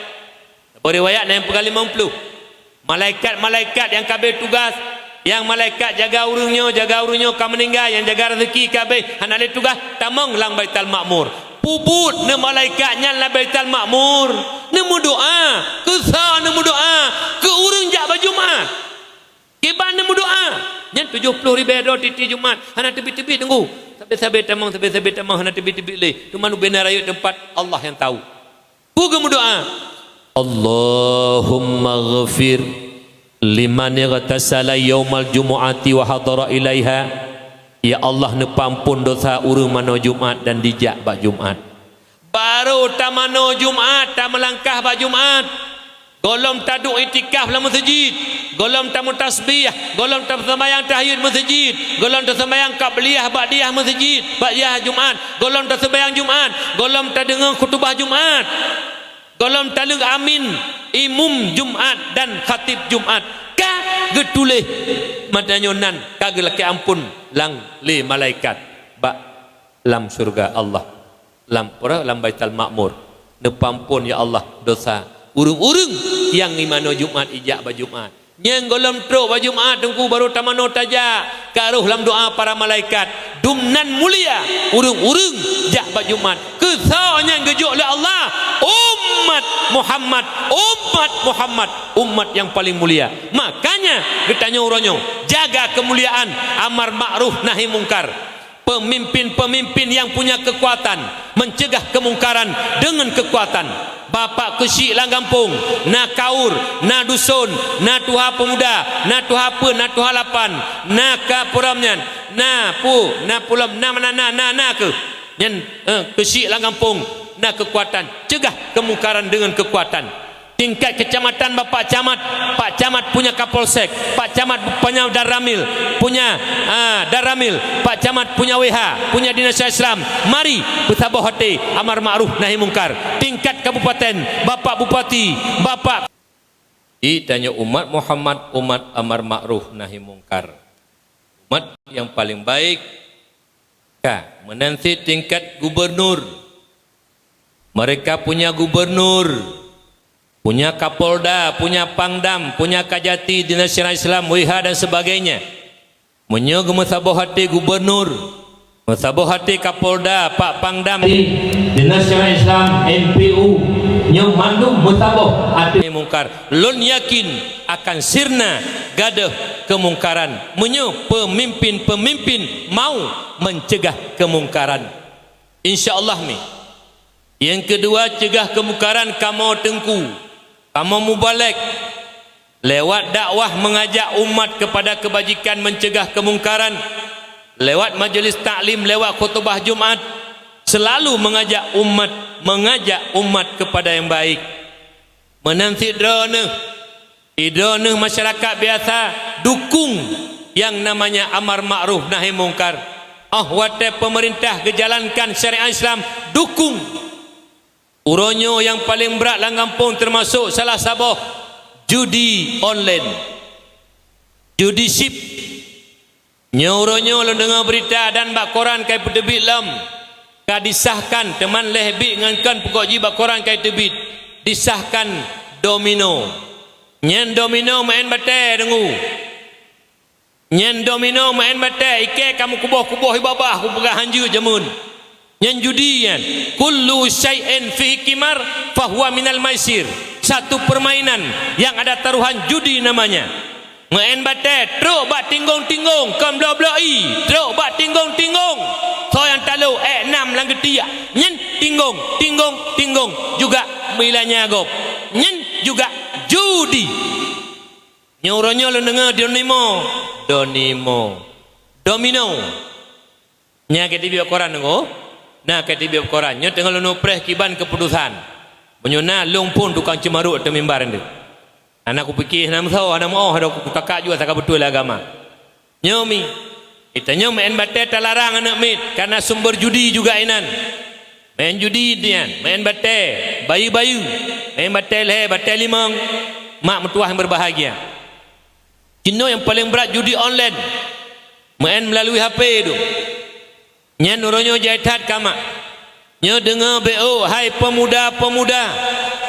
riwayat yang pegang 50 malaikat yang kabeh tugas yang malaikat jaga urungnya kan meninggal yang jaga rezeki kabeh hana le tugas tamang lang Baitul Ma'mur puput ne malaikatnya la Baitul Ma'mur nemu doa kesah nemu doa ke urung jak Jumaat kiban nemu doa yang 70,000 titi Jumaat hana tebi-tebi tunggu sampai tamang hana tebi-tebi le tu manu benar ayat tempat Allah yang tahu ku doa Allahumma ghafir liman igtasala yaumal jumu'ati wa hadara ilaiha ya Allah ne pampun dosa urang mano Jumaat dan dijak bak Jumaat baru tamano Jumaat ta melangkah bak Jumaat golong taduk itikaf dalam masjid, golong tamu tasbih, golong tam sembahyang tahiyat masjid, golong tam sembahyang qabliyah ba'diyah masjid, ba'diyah Jumaat, golong tam sembahyang Jumaat, golong tam dengar khutbah Jumaat, golong tam amin imum Jumaat dan khatib Jumaat. Ka getulih madanyonan kagel laki ampun lang li malaikat ba lam surga Allah, lam Baitul Ma'mur. Ne pampun ya Allah dosa urung-urung yang imano Jumaat ijak ba Jumaat yang golom truk ba Jumaat tunggu baru tamano taja karuh dalam doa para malaikat dumnan mulia urung-urung jak ba Jumaat kesanya gejuk oleh Allah umat Muhammad umat yang paling mulia makanya ditanya uronyo jaga kemuliaan amar ma'ruf nahi mungkar pemimpin-pemimpin yang punya kekuatan mencegah kemungkaran dengan kekuatan bapak kesyik lang kampung na kaur na dusun na tuha pemuda na tuha apa na tuha lapan na kapuramnya na pulam na ke nyen kesyik lang kampung na kekuatan, cegah kemungkaran dengan kekuatan. Tingkat kecamatan Pak Camat punya Kapolsek, Pak Camat punya Daramil, Pak Camat punya WH, punya Dinas Islam. Mari bertabah hati, amar ma'ruf nahi mungkar. Tingkat kabupaten, Bapak Bupati, Bapak ditanya umat Muhammad, umat amar ma'ruf nahi mungkar. Umat yang paling baik menanti tingkat gubernur. Mereka punya gubernur, punya Kapolda, punya Pangdam, punya Kajati, Dinas Syariah Islam, WH dan sebagainya. Menyuguh musabah hati gubernur, musabah hati Kapolda, Pak Pangdam, Dinas Syariah Islam, MPU, yang mandum musabah hati mungkar. Lun yakin akan sirna gadah kemungkaran. Menyuguh pemimpin-pemimpin mau mencegah kemungkaran. InsyaAllah mi. Yang kedua, cegah kemungkaran kamu tengku, kamu mubalek lewat dakwah mengajak umat kepada kebajikan, mencegah kemungkaran lewat majlis taklim, lewat khutbah Jumat, selalu mengajak umat kepada yang baik. Menanti idone masyarakat biasa dukung yang namanya amar ma'ruf nahi mungkar. Wate pemerintah kejalankan syariat Islam, dukung. Uronyo yang paling berat lang kampung termasuk salah sabah judi online, judi sip. Nyuronyo lo dengar berita dan bak koran kai pedebit lam ka disahkan teman lehbit ngankan pokok ji bak koran kai tebit disahkan domino. Nyen domino main bate dengu. Nyen domino main bate ike kamu kuboh-kuboh ibabah ku pegah hanju jamun. Yang judian kullu syai'in fihi kimar fahuwa minal maisir. Satu permainan yang ada taruhan judi namanya. Main bate truk bak tinggong-tinggong kon bla-blai, truk bak tinggong-tinggong. So yang talu 6 lang ketiak. Nyen tinggong juga milanya gop. Nyen juga judi. Nyuronyo lu dengar domino. Nya ketibi koran dengo. Nah ketibi koran nya tengah lu preh kiban keputusan. Menyuna long pun tukang cemaruk atau mimbar ndu. Anakku fikir nam tahu ana mau ada ku kakak juga tak betul agama. Nyomi itanya main bate terlarang anak mit karena sumber judi juga inan. Main judi dia, main bate, bayu-bayu, main bate leh, bate limang. Mak mertua yang berbahagia. Cino yang paling berat judi online. Main melalui HP itu. Nya nuronyo jaitat kama. Nya dengar BO hai pemuda-pemuda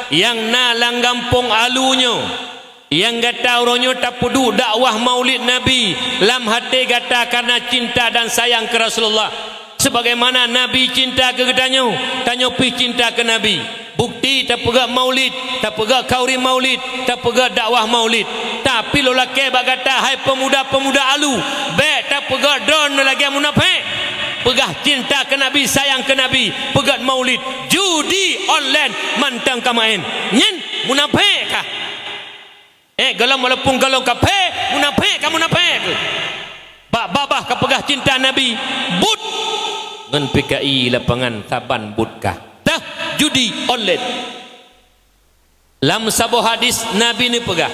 yang nalang gampung alunyo, yang gata uronyo tak pedu dakwah maulid Nabi lam hati gata karena cinta dan sayang ke Rasulullah. Sebagaimana Nabi cinta ke gedanyo, tanyo pi cinta ke Nabi. Bukti tak pegak maulid, tak pegak kauri maulid, tak pegak dakwah maulid. Tapi lo laki bagata hai pemuda-pemuda alu, be tak pegak drone lagi munafik. Pegah cinta ke Nabi, sayang ke Nabi, pegat maulid, judi online mantang kamain. Nyen munafik kah? Galau walaupun galau kape, munafik kah munafik? Babah ka pegah cinta Nabi, but ngan PKI lapangan Taban butkah? Dah judi online. Lam sabu hadis Nabi ni pegah.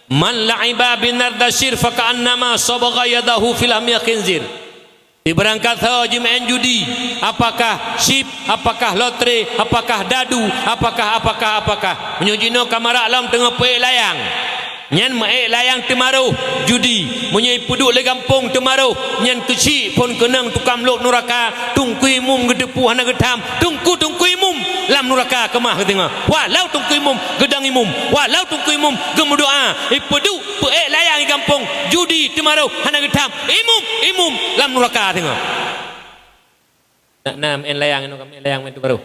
Man la'iba binardashir faka'annama sabagha yadahu fil hamya khinzir. Diberangkat haji main judi, apakah sip, apakah lotre, apakah dadu, apakah menyujino kamara alam tengah peik layang. Nyan maik layang temaruh judi, menyai puduk le kampung temaruh, nyan kecil pun kenang tukam lok neraka, tungku imum gedepu hana gedam, tungku imum lam neraka kemah ketengah. Walau tungku imum gedang imum, walau tungku imum gemudoa, puduk peik layang di kampung, judi temaruh hana gedam, imum lam neraka tengah. Nak nam en layang ino kami layang men temaruh.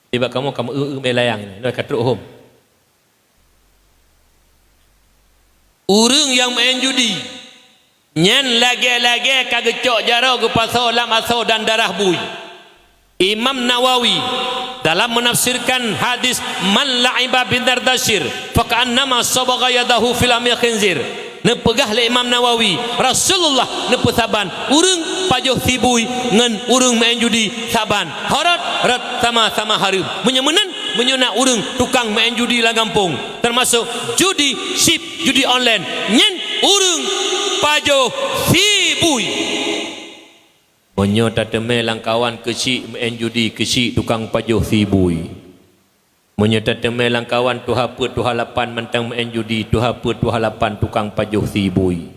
Tiba kamu me layang ini, no katruk home. Urang yang main judi nyen lagi-lagi kagecok jaro ke pasal lam asal dan darah bui. Imam Nawawi dalam menafsirkan hadis man la'iba bin dardashir faka'annama sabagha yadahu fil amya khinzir. ne pegah le Imam Nawawi Rasulullah ne pesaban urang pajoh sibui ngan urang main judi saban harat rat sama-sama harum menyemenan menyona urang tukang main judi lah kampung termasuk judi sip judi online nyen urang pajoh sibui monyo tateme langkawan kecil main judi kecil tukang pajoh sibui monyo tateme langkawan tu hapa tu halapan mentang main judi tu hapa tu halapan tukang pajoh sibui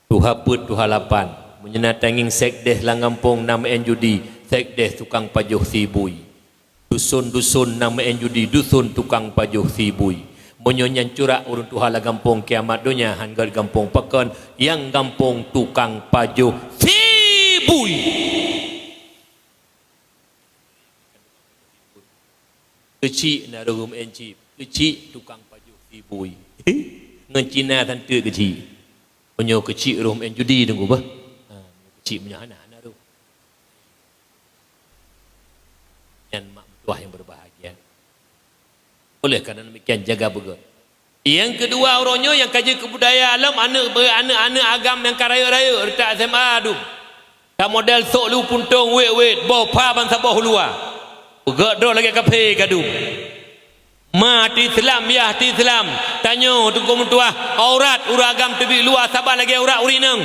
tu hapa tu halapan menyena tanging sekdes lang kampung nama main judi sekdes tukang pajoh sibui dusun-dusun nama main judi dusun tukang pajoh sibui monyo nyancurak urun tu hala kampung kiamat dunia hanggar kampung pakon yang kampung tukang pajoh sibui kecil nak rum encip kecil tukang pajoh sibui ngan Cina tante kecil monyo kecil rum en judi tunggu bah kecil punya anak-anak tu dan mak mertua yang berbahagia oleh kerana demikian jaga betul yang kedua orangnya yang kaji kebudayaan alam anak-anak agam yang karaya-raya retak SMA tu tak model sok lu puntung wait bawa pa ban sabah luar bergerak dah lagi kafe kadung mati Islam ya hati Islam tanya tunggu mertua aurat uragam tebi luar sabar lagi aurat urinang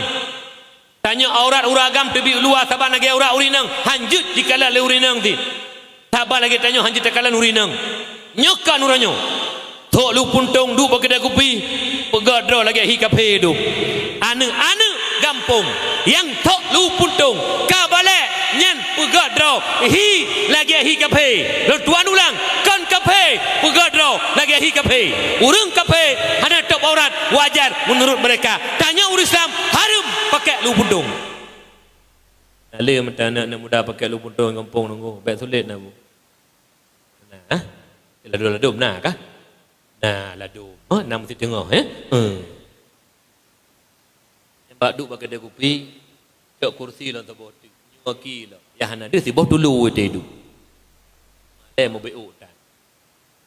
tanya aurat uragam tebi luar sabar lagi aurat urinang hanjut jikalau le urinang ti sabar lagi tanya hanjut tekalan urinang nyokan uranyo tok lu puntung du bagi dak kopi pegadra lagi hi kafe du ane gampung yang tok lu puntung ka balik nyen pegadra hi lagi hi kafe lu tuan ulang kan kafe pegadra lagi hi kafe urang kafe hana tok aurat wajar menurut mereka tanya urus Islam haram pakai lu puntung ale mata anak muda pakai lu puntung kampung nunggu baik sulit nak bu nah ladu nah kah nah ladu nam mesti tengok Pak duk pakai dia kopi tok kursi lah tabot nyuaki lah ya hana dia si boh dulu dia du mau beu tan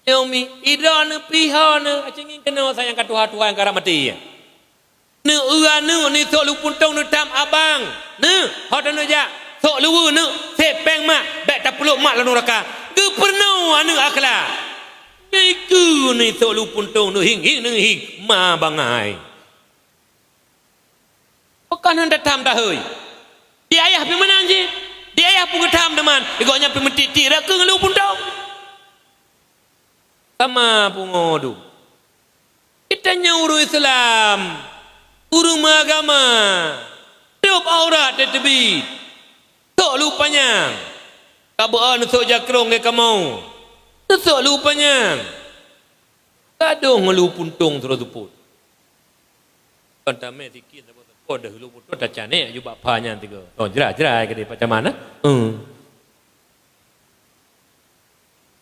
yomi idana pihana acingin kena sayang ka tuha-tuha yang karam mati ya ne urana ni sok lu puntong ne tam abang ne hot ne ja sok lu ne sepeng mak bek tapuluk mak la neraka ge perno anu akhlak iku ni sok lu puntong ne hing ma bangai bukan hendak tam dah hoi di ayah pi mana je di ayah pun ketam teman igoknya pi menti rak ke ngelu pun tau sama pungodu kita nyuruh Islam urung agama hidup aurat tebi tok lupanya kabaan sok jakrong ke kamu sok lupanya kadung ngelu puntung terus tuput kan tame sikit oh dah lu putus dah cane ju bapanya tiga oh jerai ke dia macam mana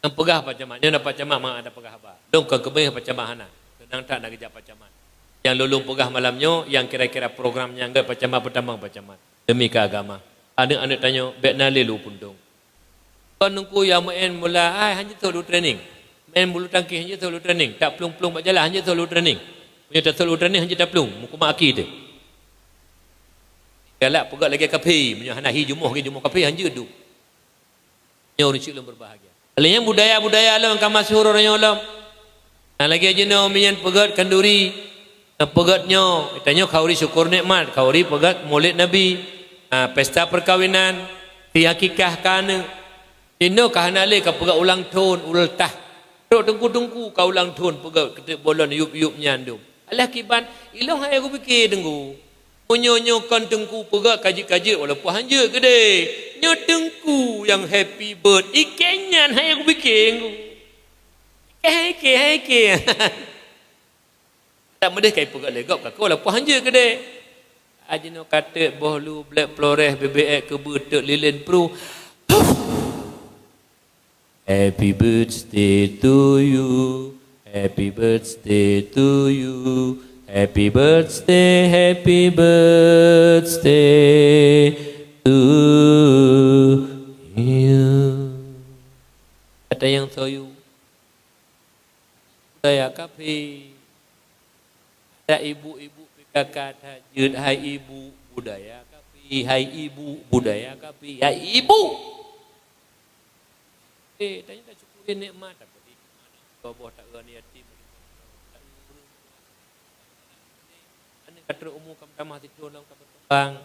yang pegah macam mana dia dapat macam mana ada pegah apa dong ke kebeh macam mana senang tak nak kerja macam mana yang lulung pegah malamnya yang kira-kira programnya enggak macam mana pertambang macam mana demi keagama anak-anak tanya bek nale lu puntung kan nunggu yang main mula hanya selalu training main bulu tangkis hanya selalu training tak pelung-pelung berjalan hanya selalu training punya tak selalu training hanya tak pelung muka mak aki tu galak pegat lagi kafe punya hana hi jumuh ke jumuh kafe hanja du nyo ricik lem berbahagia alanya budaya-budaya alam kan masyhur orang alam lagi aja no minyan pegat kanduri pegatnya tanya kauri syukur nikmat kauri pegat maulid nabi pesta perkawinan tiakikah kana dino kahanale ka pegat ulang tahun ultah tok tengku-tengku ka ulang tahun pegat ketik bolon yup-yup nyandum alah kiban ilang hai aku fikir tengku menyonyokan tengku pegat kaji-kaji walaupun hanja gede nyo tengku yang happy bird ikenyan hai aku bikin hai ke tak mede kai pegat legap ka walaupun hanja gede ajino kata boh lu black flores BBX ke betek lilin pro happy birthday to you happy birthday to you happy birthday to you. Kata yang soyu. Budaya kafe. Tak ibu-ibu kakak tahajud, hai ibu budaya kapi, hai ibu budaya kapi, hai ibu. Tanya tak syukurin nikmat apa di mana bawah tak gani yatim. Ane kata umum kam tamah tidur dalam kapal terbang.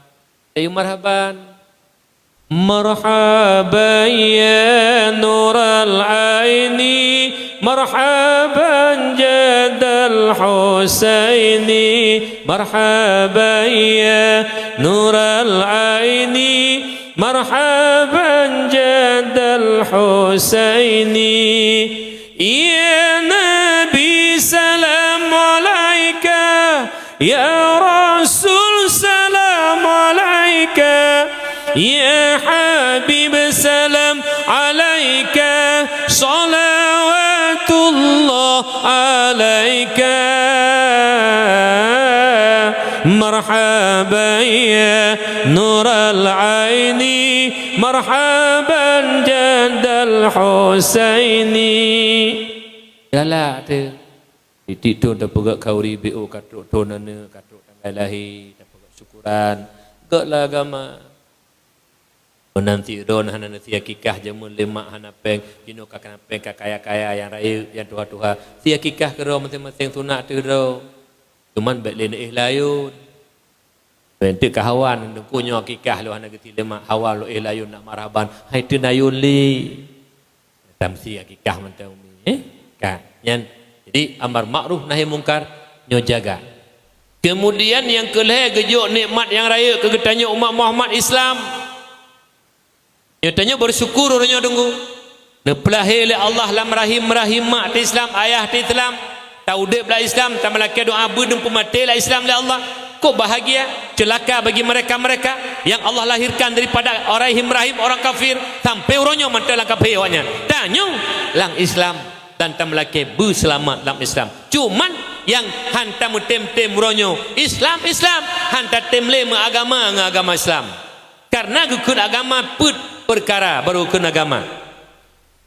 Ayo marhaban. Marhaban ya nural aini, marhaban jadal husaini, marhaban ya nural aini, marhaban jadal husaini. Ya Nabi salam alaika, ya Rasul salam alaika, ya Habib salam alaika, salawatullah alaika. Marhaban ya nural aini, marhaban jadal husaini. Galak tu tidur dah pegak kauri BO katuk tonana katuk tanggal lahir dah pegak syukuran gaklah agama. Nanti don hana nanti akikah jamun lemak hana peng kino kakana peng kaya-kaya yang raya yang tuha-tuha si akikah ke ro masing-masing tunak tu ro cuman baik lain layun bentuk kahawan dengkunyo akikah lu hana geti lemak hawal lu layun nak marhaban hai tu nayun li tamsi akikah mentau mi kan yan. Jadi amar makruf nahi mungkar nyo jaga. Kemudian yang kelih gejuk nikmat yang raya kegetanya umat Muhammad Islam. Nyatanya bersyukur orangnya tunggu. Nepelahir oleh Allah lam rahim mak di Islam, ayah di Islam, taudib lah Islam, tamalaki doa bedung pemati lah Islam oleh Allah. Kok bahagia, celaka bagi mereka-mereka yang Allah lahirkan daripada orang rahim orang kafir sampai orangnya mantalah kafir awaknya. Tanyong lang Islam dan tamalaki berselamat dalam Islam. Cuman yang hantam tem-tem orangnya Islam hantar temle agama Islam. Karena gukun agama put perkara baru rukun agama.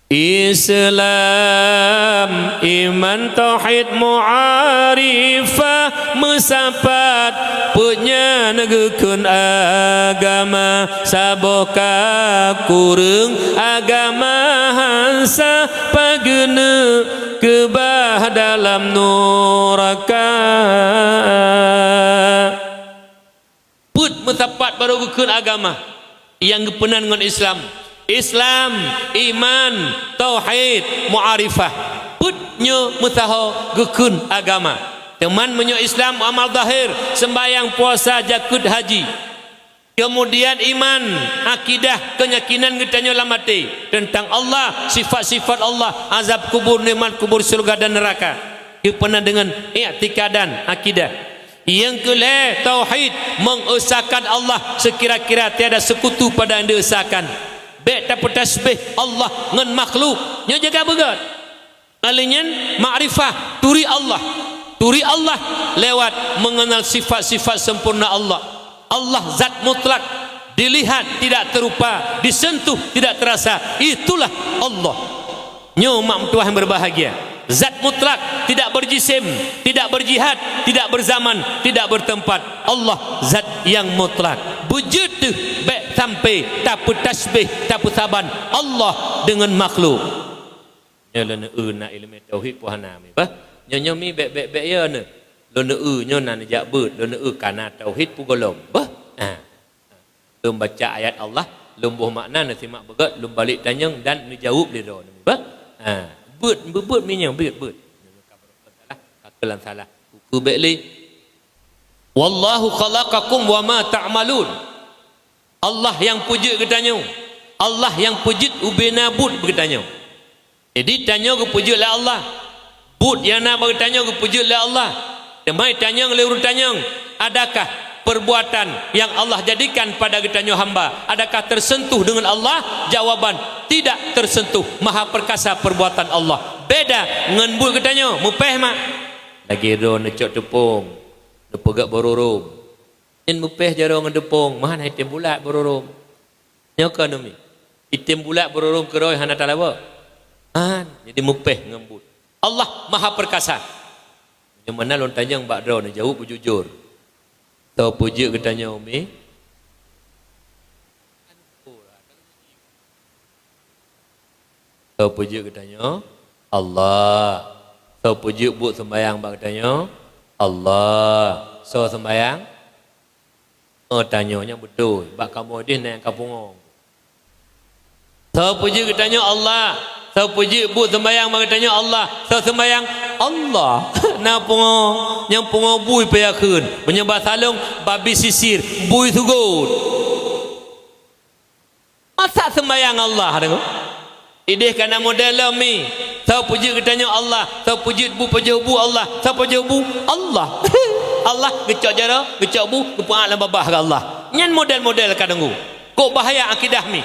Islam iman tauhid mu'arifah mesapat punya negukun agama saboka kurung agama hansa pagene kebah dalam neraka. Put mesapat baru rukun agama yang kepenan dengan Islam, iman, tauhid, mu'arifah. Putnya mutaho gukun agama. Teman menyo Islam amal zahir, sembahyang, puasa, zakat, haji. Kemudian iman, akidah, keyakinan getanya lamati tentang Allah, sifat-sifat Allah, azab kubur, nikmat kubur, surga dan neraka. Kepenan dengan i'tikadan, akidah. Yang kelih tauhid, mengesahkan Allah sekira-kira tiada sekutu pada yang diesahkan. Baik dapat tasbih Allah dengan makhluk nya jaga begat. Alinyan makrifah turi Allah lewat mengenal sifat-sifat sempurna Allah. Allah zat mutlak, dilihat tidak terupa, disentuh tidak terasa, itulah Allah. Nyo mak tuah yang berbahagia. Zat mutlak, tidak berjisim, tidak berjihad, tidak berzaman, tidak bertempat. Allah zat yang mutlak. Wujud tu baik sampai tak tasbih, tak saban Allah dengan makhluk. Nyolana nak ilmu tauhid puhana mi. Bah, nyo mi baik ya ne. Lona nyo nan jak bet, lona kana tauhid pugolom. Bah. Lum baca ayat Allah, lum buh makna nasi mak begat, lum balik tanyang dan menjawab dia ro. Bah. But minyak but kakelan salah ku bekli wallahu khalaqakum wa ma ta'malun. Allah yang puji ketanya, Allah yang puji ubena but bertanya. Jadi tanya ke puji oleh Allah, but yang nak bertanya ke puji oleh Allah. Temai tanya oleh urut tanya, adakah perbuatan yang Allah jadikan pada ketanya hamba adakah tersentuh dengan Allah? Jawaban tidak tersentuh. Maha perkasa perbuatan Allah. Beda dengan but ketanya mupeh mak lagi ro necok tepung depegak bororom in mupeh jaro ngedepung mahan item bulat bororom nyoka numi item bulat bororom keroi hana talawa jadi mupeh ngembut. Allah maha perkasa. Yang mana lon tanya Mbak Dro ni jawab jujur. Tahu puji ke tanya Umi? Tahu puji ke tanya Allah. Tahu puji buat sembahyang Mbak tanya Allah. So sembahyang tanyanya betul. Mbak kamu dia naik kapungong. Tahu puji ke tanya Allah. Tahu puji buat sembahyang Mbak tanya Allah. Tahu sembahyang Allah. Na pungo yang pungo bui payakun menyembah salung babi sisir bui sugut. Masa sembahyang Allah dengo? Idih kana model mi. Tahu puji katanya Allah, tahu puji bu pajabu Allah, tahu pajabu Allah. Allah gecok jara, gecok bu kepuang alam babah ke Allah. Nyan model-model kadangku. Kok bahaya akidah mi.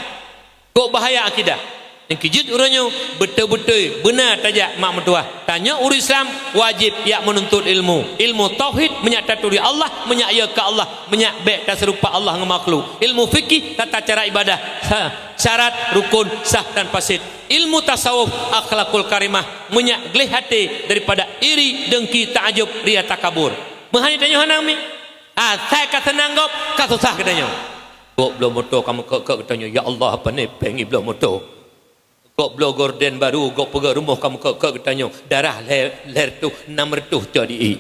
Kok bahaya akidah. Yang kejut urangnya betul-betul benar tajak mak mentua. Tanya urus Islam wajib yak menuntut ilmu. Ilmu tauhid menyak taturi Allah, menyak ya ke Allah, menyak baik tak serupa Allah dengan makhluk. Ilmu fikih tata cara ibadah, syarat rukun sah dan fasid. Ilmu tasawuf akhlakul karimah, menyak gelih hati daripada iri, dengki, ta'ajub, ria, takabur. Menghani tanya hanang mi. Saya kata nanggap, kata susah katanya. Kok belum motor kamu ke katanya ya Allah apa ni pengi belum motor. Kok blow gorden baru, kok pegang rumah kamu ke katanya darah ler tu 600 jadi.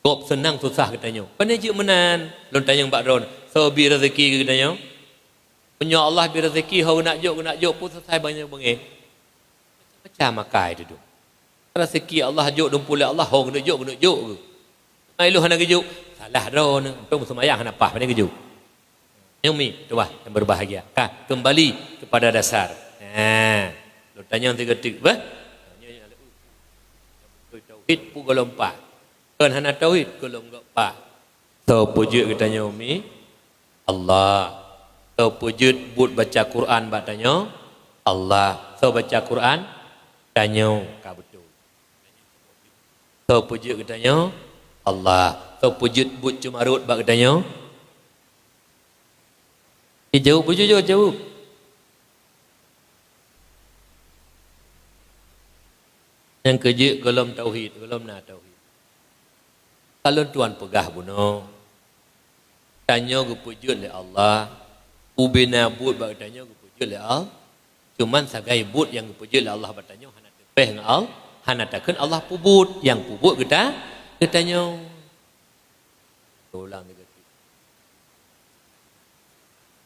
Kok senang susah katanya. Penejuk menan. Lon tanya Mbak Ron, so bi rezeki katanya. Punya Allah bi rezeki hau nak jok pun selesai banyak bengi. Macam makai tu. Rezeki Allah jok dumpul Allah hau kena jok ke. Ai lu hana kejuk. Salah Ron, untung semayang hana pah pandai kejuk. Yang mi, coba yang berbahagia. Kembali kepada dasar. Lu tanya nanti ketik apa? Tauhid pu golong 4. Kan hana tauhid golong 4. Tahu puji katanya Umi Allah. Tahu puji buat baca Quran batanya Allah. Tahu baca Quran tanya ka betul. Tahu puji katanya Allah. Tahu puji buat cumarut bak katanya. Jawab puji jawab. Yang kerja golom tauhid, golom na tauhid. Kalau tuan pegah buno, tanya kepujud oleh Allah, ubina but bak tanya kepujud oleh Allah. Cuman sagai but yang kepujud oleh Allah bertanya hana tepeh dengan Allah, hana takkan Allah pubut, yang pubut kita tanya. Ulang dekat.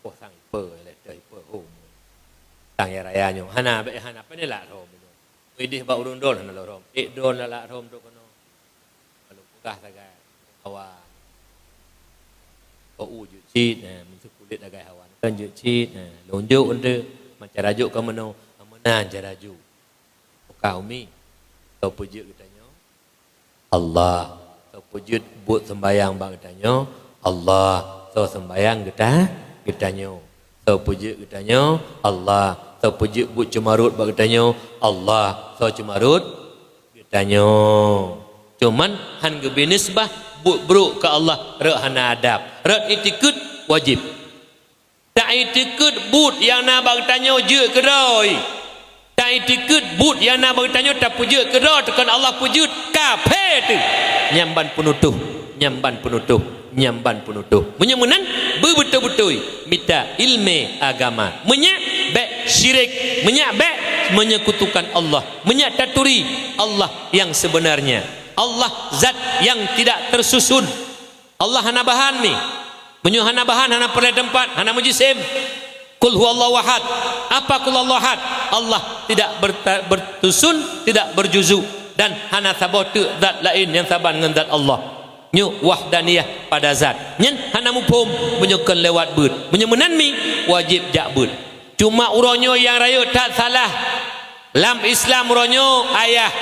Oh sang ipa letter ipa oh. Sang ya raya nyo, hana apa ni lah rom. Idih ba urun dol hana rom. Dol la rom tu kono. Kalau pegah sagai hawan. Ko uju cit musuh kulit sagai hawan. Kan ju cit lonjuk unde macam rajuk ka meno amana jaraju. Kau mi kau puji katanya Allah. Kau puji buat sembahyang bang katanya Allah. So sembahyang katanya so puji katanya Allah. So puji buat cumarut bang katanya Allah. So cumarut katanya. Cuman han gebinisbah buat buruk ke Allah rek hana adab. Rek itikut wajib. Tak itikut but yang na bang tanya je kedoi. Tak itikut but yang na bang tanya tak puji kedoi tekan Allah puji kafir tu. Nyamban penutuh, nyamban penutuh, nyamban penutuh. Menyemenan betul-betul minta ilmu agama. Menyak baik syirik, menyak baik menyekutukan Allah, menyak taturi Allah yang sebenarnya. Allah zat yang tidak tersusun. Allah hana bahan ni. Menyu hana bahan, hana perlai tempat, hana mujisim. Qul huwallahu ahad. Apa qul huwallahu ahad? Allah tidak bertusun, tidak berjuzu dan hana sabatu zat lain yang saban dengan zat Allah. Nyu wahdaniyah pada zat. Nyen hana mufhum menyukan lewat bud. Menyemenan mi wajib jak bud. Cuma uronyo yang raya tak salah. Lam Islam uronyo ayah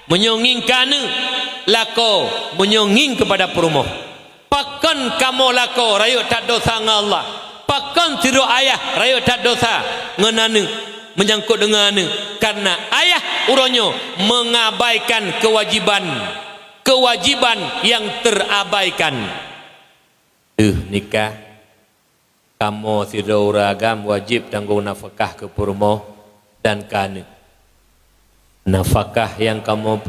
menyonging kana lako menyonging kepada perumah. Pakan kamu lako raya tak dosa dengan Allah. Pakan tiru ayah raya tak dosa ngenana menyangkut dengan ane. Karena ayah uronyo mengabaikan kewajiban yang terabaikan. Nikah kamu tiru ragam wajib tanggung nafkah ke perumah dan kana. Nafkah yang kamu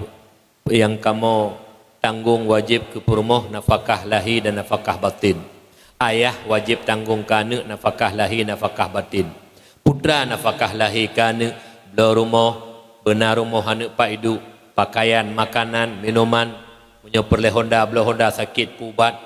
yang kamu tanggung wajib ke rumah nafkah lahir dan nafkah batin. Ayah wajib tanggung kana nafkah lahir nafkah batin. Putra nafkah lahir kana bela rumah, benar rumah anak pak hidup, pakaian, makanan, minuman, punya perle Honda, bela Honda sakit pubat,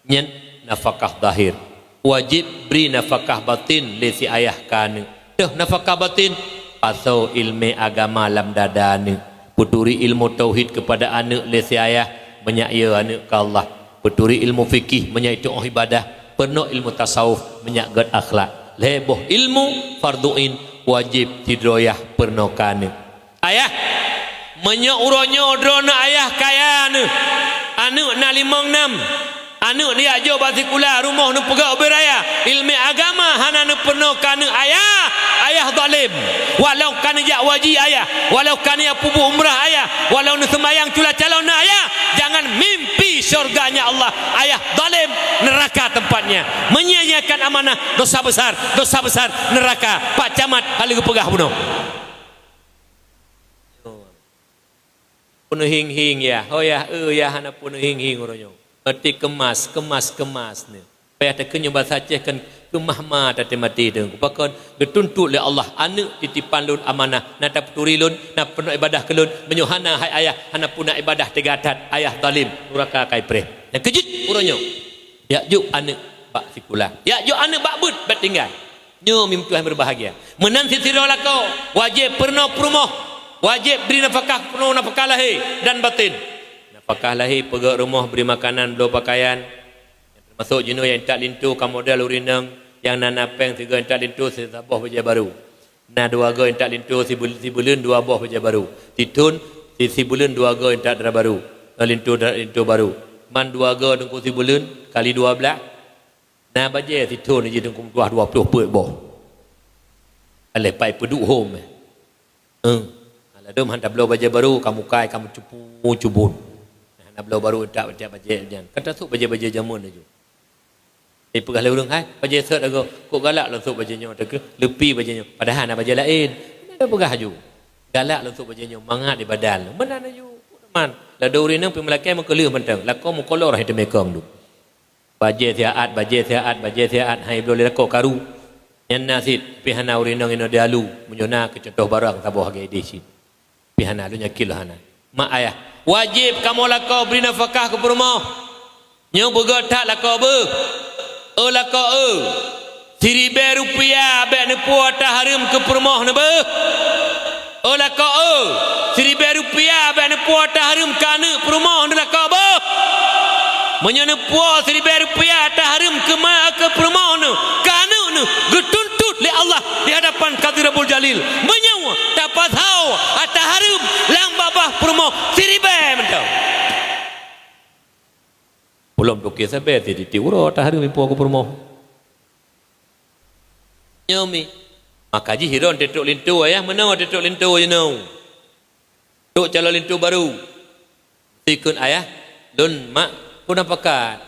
nyen nafkah zahir. Wajib beri nafkah batin le si ayah kana. Dah nafkah batin pasal ilmu agama lam dadane. Puturi ilmu tauhid kepada anak le si ayah, menyaya anak ke Allah. Puturi ilmu fikih menyai tu ibadah, penuh ilmu tasawuf menyai gad akhlak. Leboh ilmu farduin wajib tidroyah penuh kana. Ayah menyai uronyo drona ayah kaya anak na 56. Anak dia jo basikula rumah nu pegak beraya ilmu agama hana nu penuh kana ayah zalim. Walau kana jak waji ayah, walau kana ya pubu umrah ayah, walau nu sembayang cula calon ayah, jangan mimpi syurganya Allah. Ayah zalim, neraka tempatnya. Menyia-nyiakan amanah, dosa besar neraka. Pak Camat hal pegah bunuh. Penuh hing-hing ya. Oh ya, ya hana penuh hing-hing uronyo. Mati kemas ni. Payah tak kena bahasa Aceh kan kemah-mah tadi mati tu. Pakon dituntut oleh Allah anak titipan lun amanah, nata peturi lun, nak penuh ibadah kelun, menyuhana hai ayah, hana puna ibadah tegatat, ayah zalim, neraka kai preh. Dan kejut uronyo. Ya juk anak bak sikula. Ya juk anak bak but bat tinggal. Nyo mimpi yang berbahagia. Menan sisiro lako, wajib pernah perumah, wajib beri nafkah penuh nafkah lahir dan batin. Nafkah lahir pegak rumah beri makanan beli pakaian. Termasuk jenuh yang tak lintu ka modal urinang, yang nana peng tiga yang tak lintu sebuah baju baru. Na dua go yang tak lintu si bulan dua buah baju baru. Titun si bulan dua go yang tak dara baru. Lintu baru. Man dua go dengku si bulan kali 12. Na baju titun je dengku 20 pet boh. Ale pai peduk home. Aladum hantar beli baju baru kamu kai kamu cubun. Nak belau baru tak baca jangan. Kata sok baca jamun aja. Pegah urang hai baca set ago. Kok galak langsung bacanya tak ke lepi bacanya. Padahal nak baca lain. Ada pegah aju. Galak langsung bacanya mangat di badan. Menan aju. Man, la dori nang pi melakai mun kelih mentang. La ko mun kolor hai temekong tu. Baca siaat hai boleh lakok karu. Yang nasid pihana urinang ino dialu menyona ke contoh barang tabuh hage desi. Pihana lu nyakil hana. Mak ayah wajib kamu lakau beri nafkah ke rumah. Nyo begot tak lakau be. Lakau Seribu rupiah abek ne puata harum ke rumah ne be. Lakau Rp1,000 abek ne puata harum kana rumah ne lakau be. Menyo ne puas Rp1,000 ta harum ke rumah ne. Kana ne getuntut li Allah di hadapan Qadirul Jalil. Menyo tak pasau ata harum lang babah rumah Seribu mentau. Belum dokir sampai di tiuro tak harum impu aku rumah. Nyomi. Maka ji hiron tetuk lintu ayah menau tetuk lintu je nau. Tok calon lintu baru. Tikun ayah lun mak pun apakat.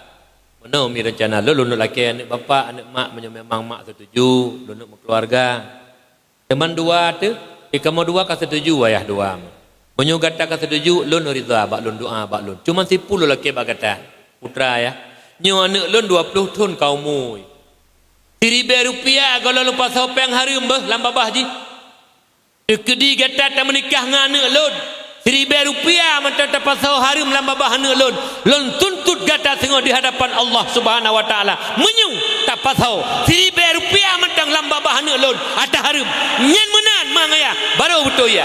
Menau mi rencana lun laki anak bapa anak mak memang mak setuju lun keluarga. Teman dua tu kamu dua ka setuju ayah dua. Menyo gata ka setuju lun ridha bak lun doa bak lun. Cuma 10 laki bak gata putra ayah. Nyo anak lun 20 tahun kau mui. Rp1,000 kalau lupa sopeng harum bah lambabah ji. Kedi gata tak menikah dengan anak lun. Rp1,000 macam tak pasal harum lambabah anak lun. Lun tuntut gata tengok di hadapan Allah Subhanahu Wa Taala. Menyu tak pasal Rp1,000 macam lambabah anak lun. Ada harum. Nyan menan mangaya baru betul ya.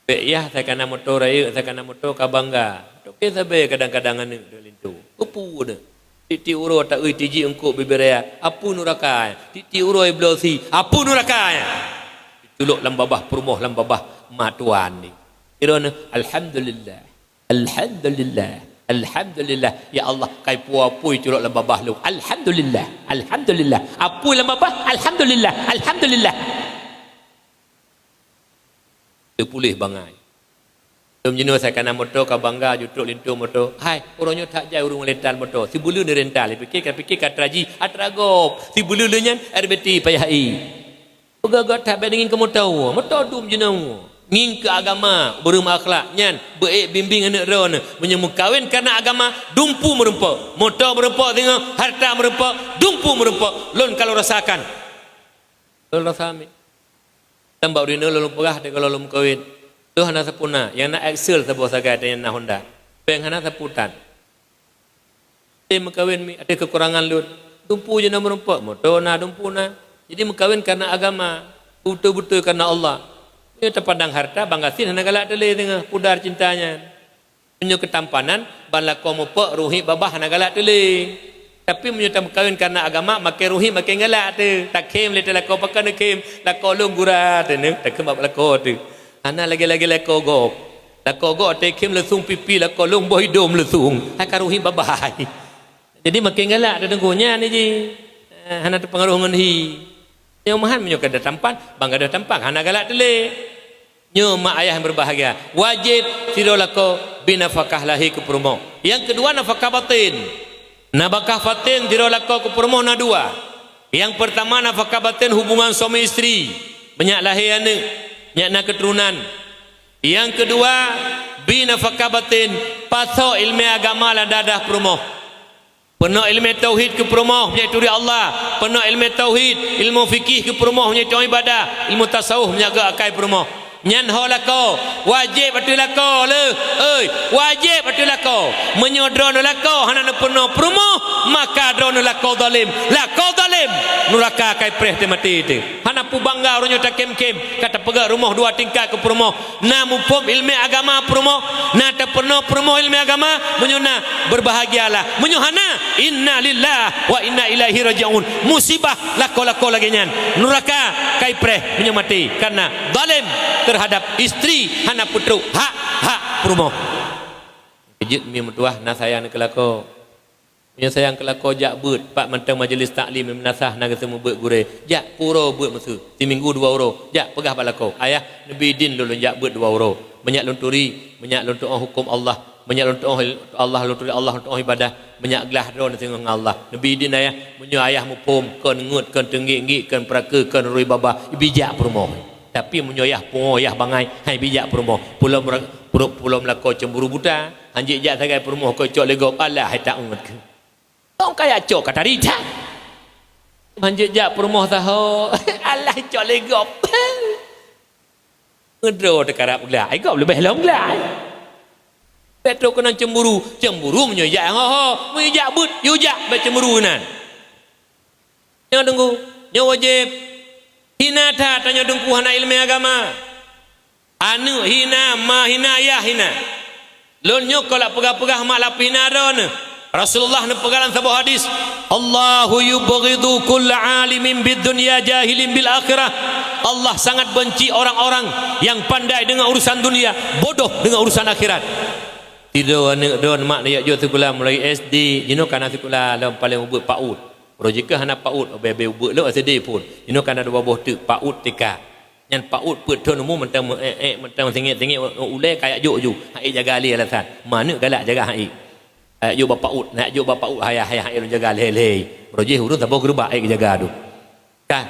Ya saya kena motor raya, saya kena motor ka bangga. Okey sabe kadang-kadang anak lintu. Upu dah. Titi uro tak ui tiji engkau beberaya. Apu nuraka. Titi uro iblosi. Apu nuraka. Tuluk lambabah perumah lambabah matuan ni. Kirana alhamdulillah. Alhamdulillah. Alhamdulillah. Ya Allah kai puapui tuluk lambabah lu. Alhamdulillah. Alhamdulillah. Apu lambabah alhamdulillah. Alhamdulillah. Dia pulih bangai. Dom jenuh saya kena motor ka bangga jutruk lintu motor. Hai, orangnya tak jauh urung rental motor. Si bulu ni rental. Fikir kat traji, atragop. Si bulu ni nyan RBT payah i. Uga-uga tak bandingin ke motor. Motor dum jenuh. nging ke agama berumah akhlak nyan baik bimbing anak ron menyemu kawin karena agama dumpu merempak motor merempak tengok harta merempak dumpu merempak lon kalau rasakan lon rasami tambah dina lon perah de kalau lon kawin tu hana sapuna yang nak excel sabo sagai yang nak Honda peng hana saputan kawin mi ada kekurangan lon dumpu je na merempak motor na dumpu na jadi mengkawin karena agama betul-betul karena Allah. Dia terpandang harta banggasin hana galak tele tengah pudar cintanya. Punya ketampanan bala komo pak ruhi babah hana galak tele. Tapi punya kawin karena agama makin ruhi makin galak tu. Tak kem le telako pakan kem lako long gura tu ne tak kembap lako tu. Hana lagi-lagi lako gok. Lako gok te kem lesung pipi lako long boh hidung lesung. Haka ruhi babah. Jadi makin galak tu tenggunya ni ji. Hana terpengaruh dengan hi. Yang mahan punya kada tampan bangga dah tampak hana galak tele. Nyo mak ayah yang berbahagia wajib tidak lako binafakah lahi ke perumoh. Yang kedua nafkah batin. Nafkah batin tidak lako ke perumoh na dua. Yang pertama nafkah batin hubungan suami isteri, banyak lahir anak, banyak keturunan. Yang kedua binafkah batin pasal ilmu agama lah dadah perumoh. Penuh ilmu tauhid ke perumoh menjadi turi Allah, penuh ilmu tauhid, ilmu fikih ke perumoh menjadi ibadah, ilmu tasawuf menjaga akai perumoh. Nyan ho lako wajib betul lako le oi wajib betul lako menyodron lako hana penuh perumoh maka dron lako zalim nuraka kai preh te mati te hana pu bangga ronyo tak kem kata pegak rumah dua tingkat ke perumoh na mupom ilmu agama perumoh na ta penuh perumoh ilmu agama menyuna berbahagialah menyuhana inna lillah wa inna ilaihi rajiun musibah lako lagi nyan nuraka kai preh menyo mati karena zalim terhadap isteri hana putru hak perumoh. Kejut mi metuah na sayang kelako. Punya sayang kelako jak beut pak mentang majlis taklim menasah naga semua beut gure. Jak puro beut mesu. Seminggu 2 euro. Jak pegah balako. Ayah Nabi din lulun jak beut 2 euro. Banyak lunturi, banyak luntur hukum Allah, banyak luntur Allah lunturi Allah untuk ibadah, banyak gelah dron tengok Allah. Nabi din ayah munyo ayah mupom kon ngut kon tenggik kon peraka kon rui baba bijak perumoh. Tapi menyoyah pengoyah bangai hai bijak perumoh pulau melako cemburu buta anjik jak sagai perumoh kau cok legok alah hai tak ungut ke kau kaya cok kata rita anjik jak perumoh tahu alah cok legok ngedro dekarap gelai kau lebih long gelai petro kena cemburu menyoyah menyoyah but yujak bercemburu nan yang tunggu yang wajib hina ta tanya dengku hana ilmu agama anu hina ma hina ya hina lon nyok kalau pegah-pegah mak lapi hina ron Rasulullah ne pegalan sebuah hadis Allahu yubghidu kull alimin bid dunya jahilin bil akhirah Allah sangat benci orang-orang yang pandai dengan urusan dunia bodoh dengan urusan akhirat tidak anak don mak dia jo sekolah mulai SD you know kana sekolah dalam paling ubut PAUD projek hana PAUD bebe ubut lo SD pun you know kana dua buah tu PAUD TK yang PAUD put ton umum mentang sengit ulai kayak jo hai jaga ali alasan mana galak jaga hai jo ba PAUD nak jo ba PAUD hai jaga le projek urus tabo gerubak ai jaga tu kah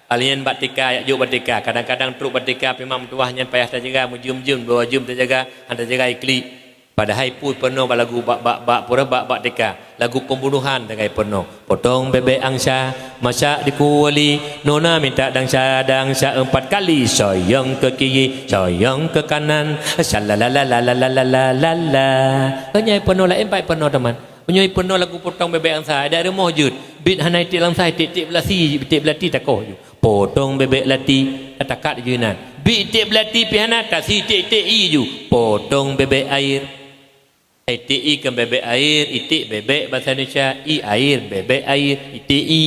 alien bat TK jo bat TK kadang-kadang truk bat TK memang tuahnya payah tak jaga mujum-jum 2 jam tak jaga anda jaga ikli padahal pun penuh lagu bak TK lagu pembunuhan dengan penuh potong bebek angsa masak di kuali nona minta dangsa 4 kali soyong ke kiri soyong ke kanan salalalalalalalala hanya penuh lain baik penuh teman punya penuh lagu potong bebek angsa ada rumah jud bit hanai tik langsai tik belati takoh potong bebek lati takat junan bit tik belati pihana kasih tik i ju potong bebek air ITI kan bebek air, itik bebek bahasa Indonesia, i air, bebek air, ITI.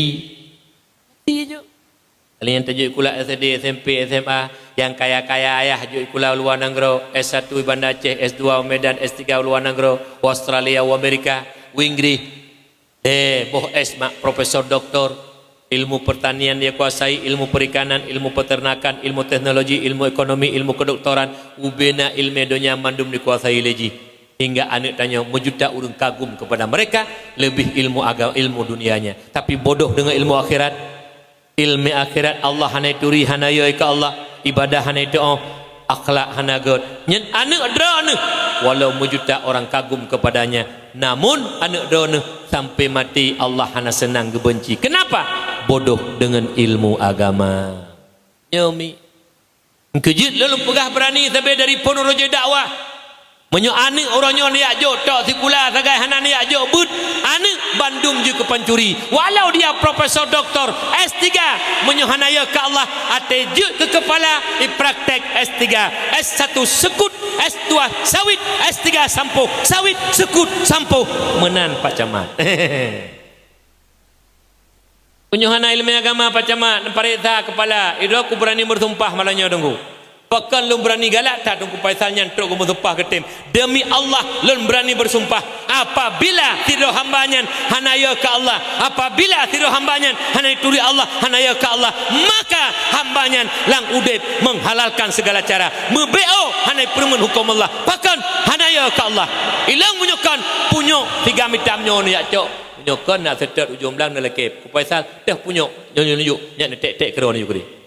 Iya je. Kalian tajuk kuliah SD, SMP, SMA, yang kaya-kaya ayah tajuk kuliah luar negeri, S1 Banda Aceh, S2 Medan, S3 luar negeri, Australia, Amerika, Inggris. Boh S mak profesor doktor, ilmu pertanian dia kuasai, ilmu perikanan, ilmu peternakan, ilmu teknologi, ilmu ekonomi, ilmu kedoktoran, ubena ilmu dunia mandum dikuasai lagi. Hingga anak tanya menjuta orang kagum kepada mereka lebih ilmu agama ilmu dunianya tapi bodoh dengan ilmu akhirat Allah hana turi hana yo ka Allah ibadah hana itu akhlak hanagot nyen anak drone walau mujuta orang kagum kepadanya, namun anak drone sampai mati Allah hana senang gebenci. Kenapa? Bodoh dengan ilmu agama. Nyomi kejut lalu pegah berani sampai dari pon roja dakwah menyo anak orangnya ni ajo tok sikula sagai hana ni ajo but anak Bandung je ke pancuri walau dia profesor doktor S3 menyo hanaya ke Allah ate je ke kepala praktek S3 S1 sekut S2 sawit S3 sampo sawit sekut sampo menan Pak Camat. Penyuhana ilmu agama Pak Camat parita kepala itu aku berani bersumpah malahnya dengku. Bahkan lu berani galak tak tunggu Faisal nyantruk kamu sumpah ke tim. Demi Allah lu berani bersumpah apabila tidak hambanya hanaya ke Allah, apabila tidak hambanya hanaya turi Allah hanaya ke Allah, maka hambanya lang udip menghalalkan segala cara mebeo hanaya perumun hukum Allah bahkan hanaya ke Allah ilang munyokan punyo 3 meter nyo ni ya cok munyokan nak setet ujung belang nak lekep Faisal dah punyo nyo nyak tek-tek kero ni juga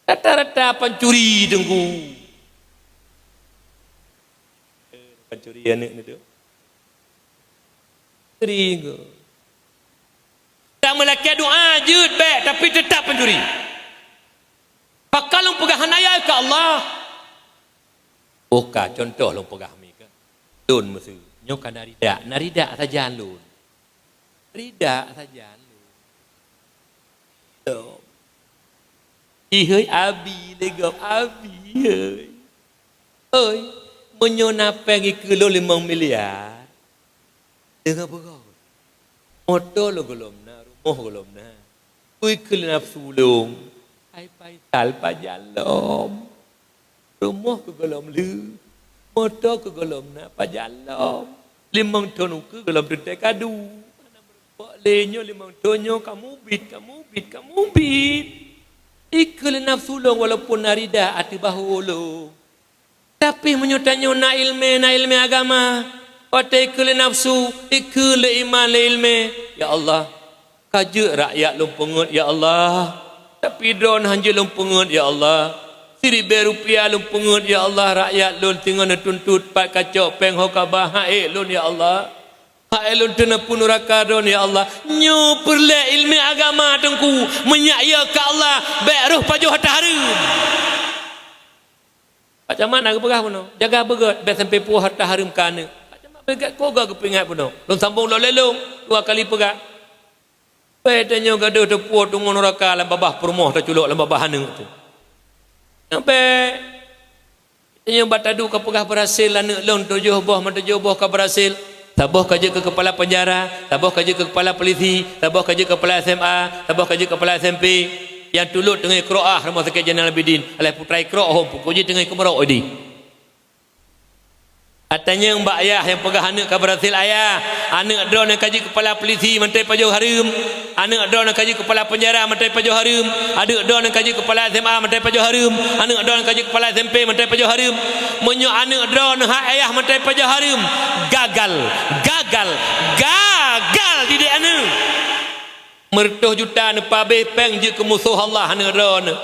rata-rata pancuri dengku pancuri anak ni tu terigu tak melaki doa jud baik tapi tetap pancuri pakal lu pegah hanaya ke Allah oka contoh lu pegah mika lun mesti nyokan narida saja lun rida saja lun ihoi abi legap abi oi menyona pergi ke 5 miliar dengan berau motor lo golom na rumah golom na ui ke nafsu long ai Faisal pajalom rumah ke golom lu motor ke golom na pajalom 5 ton ke golom tetek kadu mana berbolehnya 5 tonnya kamu bit ikul nafsu long walaupun narida ati bahulu tapi menyuta-nyuna ilmu agama wata ikul nafsu ikul iman ilmu ya Allah kajut rakyat lumpungut ya Allah tapi drone hanjil lumpungut ya Allah seribu rupiah lumpungut ya Allah rakyat lun tinggal tuntut pak kacok peng hokabah haik lun ya Allah hailun tena punuraka don ya Allah nyo perle ilmu agama tengku menyaya ke Allah baik roh pajuh harta harum Pak Camat nak berah puno jaga begat baik sampai puah harta harum kana Pak Camat begat koga kepingat puno lon sambung lo lelong 2 kali pegat baik tanya gaduh tepuh tunggu neraka lam babah perumah terculuk lam babah hana tu sampai tanya batadu ka pegah berhasil anak lon 7 buah ka berhasil tabuh kerja ke kepala penjara, tabuh kerja ke kepala polisi, tabuh kerja ke kepala SMA, tabuh kerja ke kepala SMP. Yang tulut tengah Qiraah Rumah Sakit Jainal Abidin, alai putrai Qiraah hom puji tengah kemerau odi. Katanya mbak ayah yang pegah anak ke berhasil ayah, anak drone yang kaji kepala polisi mentai pajuh harum, anak drone yang kaji kepala penjara mentai pajuh harum, anak drone yang kaji kepala SMA mentai pajuh harum, anak drone yang kaji kepala SMP mentai pajuh harum. Menyo anak drone hak ayah mentai pajuh harum, gagal didik anak. Mertuh juta nepabe peng je ke musuh Allah anak drone.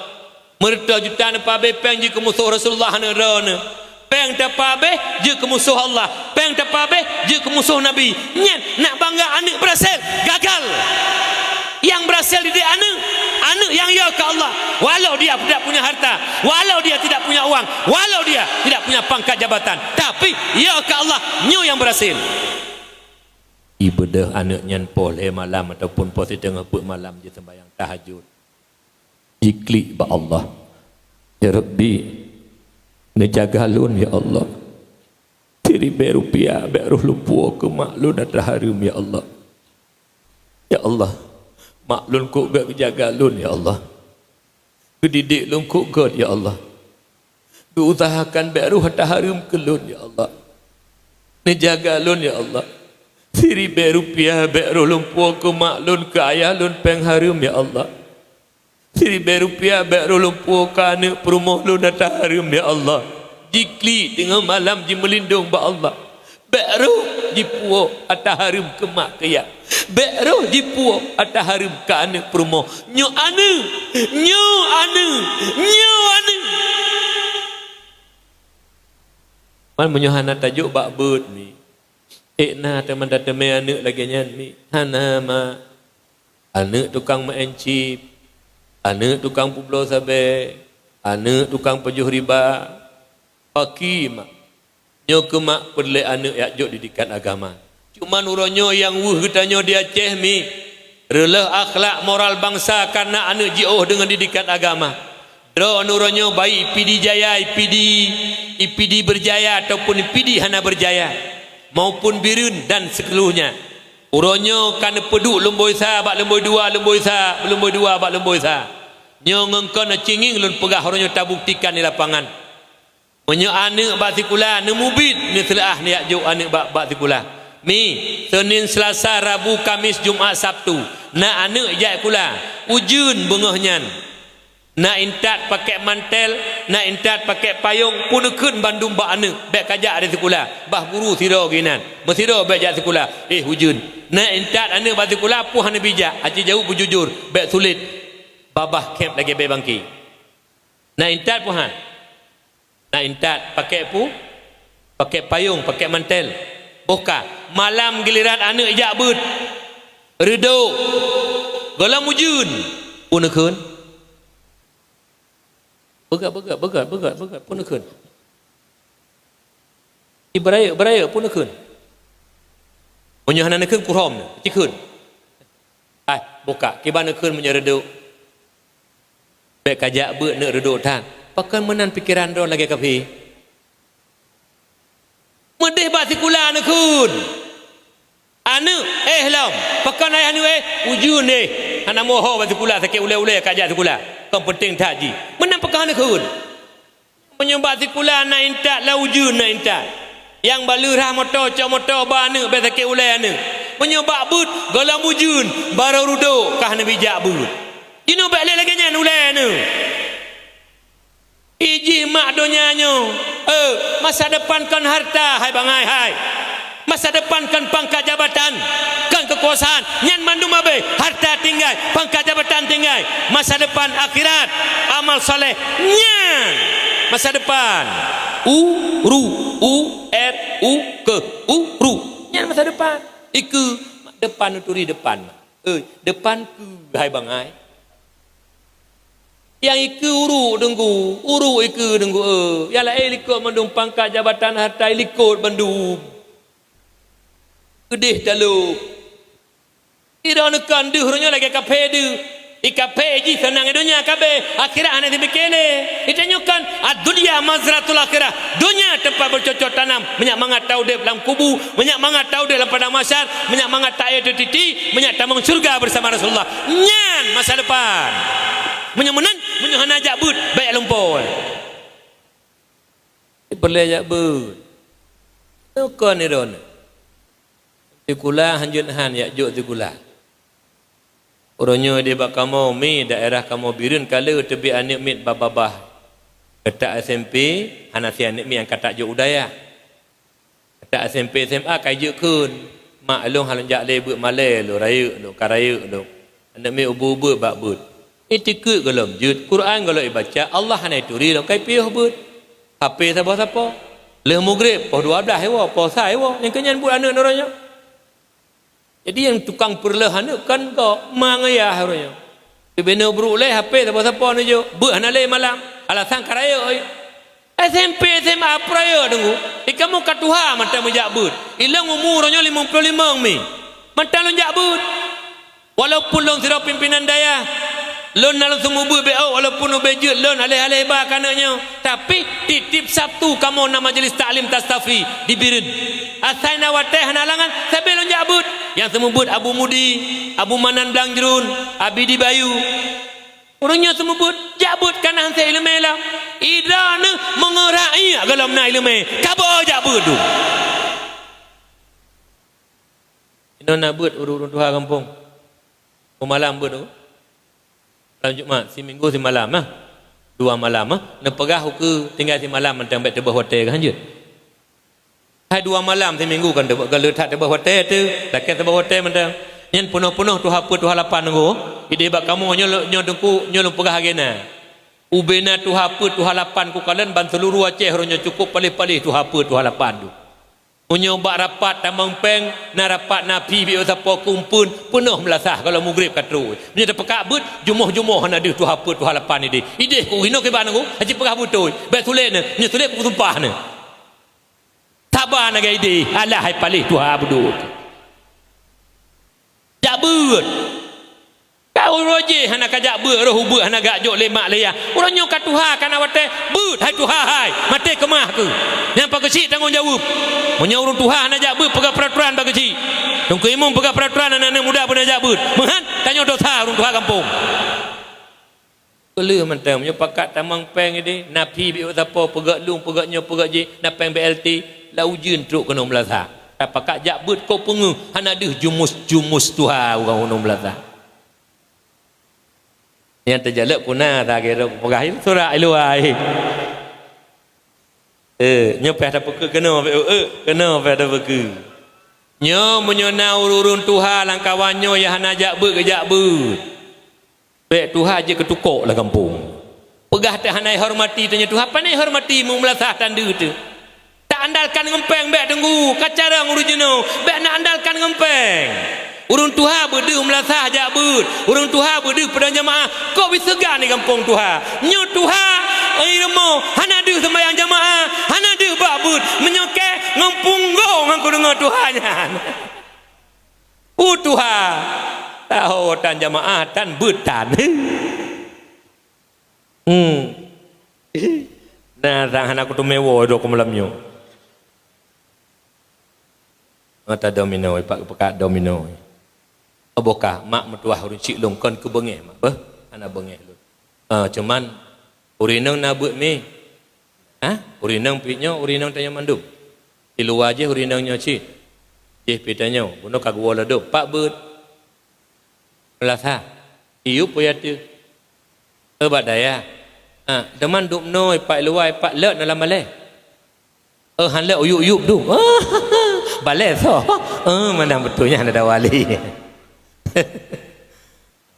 Mertuh juta nepabe peng je ke musuh Rasulullah anak drone. Peng tapabe je ke musuh Allah, peng tapabe je ke musuh Nabi. Nyet nak bangga anak berhasil, gagal. Yang berhasil didik anak yang ya ke Allah, walau dia tidak punya harta, walau dia tidak punya uang, walau dia tidak punya pangkat jabatan, tapi ya ke Allah nyu yang berhasil. Ibadah anak nyan poleh malam ataupun puasa tengah put malam je sembahyang tahajud. Iklik ba Allah. Ya Rabbi, nejaga lun ya Allah. Tiri berupiah beruh lupu ke maklun dan harum ya Allah. Ya Allah, maklun ku gak jaga lun ya Allah. Kedidik lun ku god ya Allah. Usahakan beruh harum ke lun ya Allah. Nejaga lun ya Allah. Tiri berupiah beruh lupu ke maklun ke ayah lun peng harum ya Allah. Tiri berupiah beruh lupu ke anak perumah lun dan harum ya Allah. Jikli tengah malam ji melindung ba Allah. Beruh ji puo atah harum ke mak kaya. Beruh ji puo atah harum ke anak perumah. Nyu anu. Man menyohana tajuk bak beut mi. Ekna teman dateme anak lagi nyan mi. Hana ma anak tukang maencip, anak tukang publo sabe, anak tukang pejuh riba. Hakim nyo kemak perle anak yak jok didikan agama. Cuma nuronyo yang wuh getanyo dia Aceh mi. Relah akhlak moral bangsa karena anak jioh dengan didikan agama. Dro nuronyo baik IPD Jaya, IPD berjaya ataupun IPD hana berjaya maupun birun dan sekeluruhnya. Uronyo kan peduk lemboi sa bak lemboi dua lemboi sa lemboi dua bak lemboi sa. Nyo ngengkon cinging lun pegah uronyo tak buktikan di lapangan. Menyo anak bak sikula nemu bit ni selaah ni akjuk anak bak sikula. Mi Senin Selasa Rabu Kamis Jumaat Sabtu na anak jak kula ujun bengahnya. Nak intat pakai mantel, nak intat pakai payung, punekun Bandung bak anak, bek kajak di sekolah. Bah guru siro ginan, mesiro bek jak sekolah. Hujun. Nak intat anak bak sekolah, puh hana bijak, aji jauh bujujur, bek sulit. Babah camp lagi bek bangki. Nak intat puhan. Nak intat pakai pakai payung, pakai mantel. Boka, malam giliran anak jak beut. Reduk. Golam ujun, punekun. Begat pun nekun. Beraya pun nekun. Menyohana nekun kurom cikun. Ai buka kiban nekun menyereduk. Bek kajak beut nek reduk tang. Pakan menan pikiran ron lagi kapi. Medeh bak sikula nekun. Anu lam pakan ayah anu ujun anak moho bak sikula sakit ule-ule kajak sikula. Kau penting taji. Menang pekan nekun. Menyembah sikula nak intat la ujun nak intat. Yang balurah motor cok motor ba anu be sakit ulai anu. Menyembah but golam ujun baru ruduk kah na bijak but. Inu balik lagi nyan ulai anu. Iji mak donyanya. Masa depan kan harta hai bangai hai. Masa depan kan pangkat jabatan, kan kekuasaan. Nyan mandum abe, harta tinggal, pangkat jabatan tinggal. Masa depan akhirat, amal soleh. Nyan masa depan. Ru. Nyan masa depan. Iku depan uturi depan. Depan ke hai bangai. Yang iku uru iku denggu. Yang lain likut mandum pangkat jabatan harta likut mandum. Gedih dalu. Ira nekan duh ronyo lagi kafe du. Ikape ji senang dunia kabe akhirat ane dibekele. Itanyokan ad-dunya mazratul akhirah. Dunia tempat bercocok tanam. Banyak mangat tahu dia dalam kubu, banyak mangat tahu dia dalam padang mahsyar, banyak mangat tak ada titik, banyak tamang surga bersama Rasulullah. Nyan masa depan. Menyemenan menyohana jabut baik lumpur. Perlu jabut. Nekan iron. Sikula hanjun han ya juk sikula. Orangnya dia bak kamu mi daerah kamu birun kala tebi anik mit bababah. Ketak SMP hanasi anik mi yang katak juk udaya. Ketak SMP SMA kai juk kun. Mak long halon jak le but malai lo raya lo karaya lo. Anak mi ubu-ubu bak but. Itikut golom jut Quran kalau ibaca Allah hanai turi lo kai piuh but. HP siapa-siapa. Leh maghrib poh 12 ewa poh sai ewa yang kenyan but anak orangnya. Jadi yang tukang perlahan kan kau mangaya harusnya. Bina berulai HP siapa-siapa ni jo. Buat nak malam. Alasan karaya oi. SMP SMA praya tunggu. Kamu katuha mata menjak but. Ilang umurnya 55 mi. Mata lu jak but. Walaupun long sira pimpinan daya. Lon nalo semua but BO walaupun ubejut lon alih-alih bah kananya. Tapi titip Sabtu kamu nak majlis taklim tastafi di Birin. Asai nawateh hanalangan sampai lon jak but. Yang semua but Abu Mudi, Abu Manan Blangjerun, Abidi Bayu. Orangnya semua but jabut kanan saya ilmu lah. Ida ne mengerai dalam na ilmu. Kabo jabut tu. Ino nak but urut dua kampung. Malam but tu. Malam Jumaat, si minggu si malam ah. 2 malam ah. Ne pegah ke tinggal si malam mentang bet tebah hotel kan je. Hai 2 malam si minggu kan kalau letak tebah hotel tu, takkan tebah hotel mentang. Nyen penuh-penuh tu apa tu halapan nunggu. Ide bak kamu nyo dengku nyo pegah agena. ubena tu apa tu halapan ku kalian ban seluruh Aceh ronyo cukup palih-palih tu apa tu halapan tu unyo bak rapat tamang peng na rapat napi bi siapa kumpul penuh melasah kalau maghrib katru nya dak pekak but jumuh-jumuh na ada tu apa tu halapan ni ideh ku hino ke bana ku haji pegah butoi bet tulen nya tulen ku tumpah ne sabar na ide alah hai palih tu ha budut jak but kau roje hana kajak ber roh ber hana gak jok lemak leya urang nyo kat tuha kana wate but hai tuha hai mate kemah ke yang pak kecil tanggungjawab munyo urang tuha hana jak ber pegak peraturan pak kecil tungku imam pegak peraturan anak-anak muda pun jak ber mehan tanyo dosa urang tuha kampung kele mantam nyo pakat tamang peng ide napi bi siapa pegak lung pegak nyo pegak je napeng BLT la ujun truk kena melasa pakat jak ber ko pengu hana deh jumus tuha urang ono melasa yang terjalak punah tak kira pegah surah iluai nyopeh dah peke kena kena pada peke nyo menyona urun tuha langkawannya ya hana jak ber kejak ber baik tuha je ketukok lah kampung pegah tak hanai hormati tanya tuha pandai hormati mu melasah tanda tu tak andalkan ngempeng baik tunggu kacara ngurujeno baik nak andalkan ngempeng urang tuha berdeh melasah jak ber urang tuha berdeh pada jamaah kok bisa segan ni kampung tuha nyo tuha irmo hana deh sembahyang jamaah hana deh bak ber menyoke ngempunggo ngangku dengar tuhanya tuha tahu tan jamaah tan betan nah sang hana ku tu mewo do ku malamnyo mata domino pak pekat domino bokah mak mertua urang cik long kon ke bengeh mak ana bengeh lu cuman urinang na beut mi urinang pinyo urinang tanya mandum di luar je urinangnya cik je pitanyo buno kagua lado pak beut melasa iu poyatu bat daya deman duk noi pak luai pak le dalam malai han le uyup du balai so mana betulnya ada wali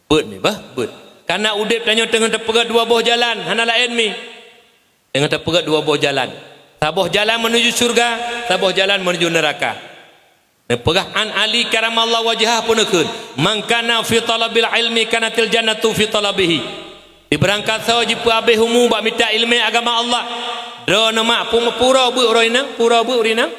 beut ni beut karena udip tanya tengah terpegat dua buah jalan hana lain mi tengah terpegat dua buah jalan sabuh jalan menuju surga sabuh jalan menuju neraka pegah an Ali karamallahu wajhah punekeun man kana fi talabil ilmi kanatil jannatu fi talabihi diberangkat sahaja abih humu bak minta ilmu agama Allah do nama pura beut roinang pura beut rinang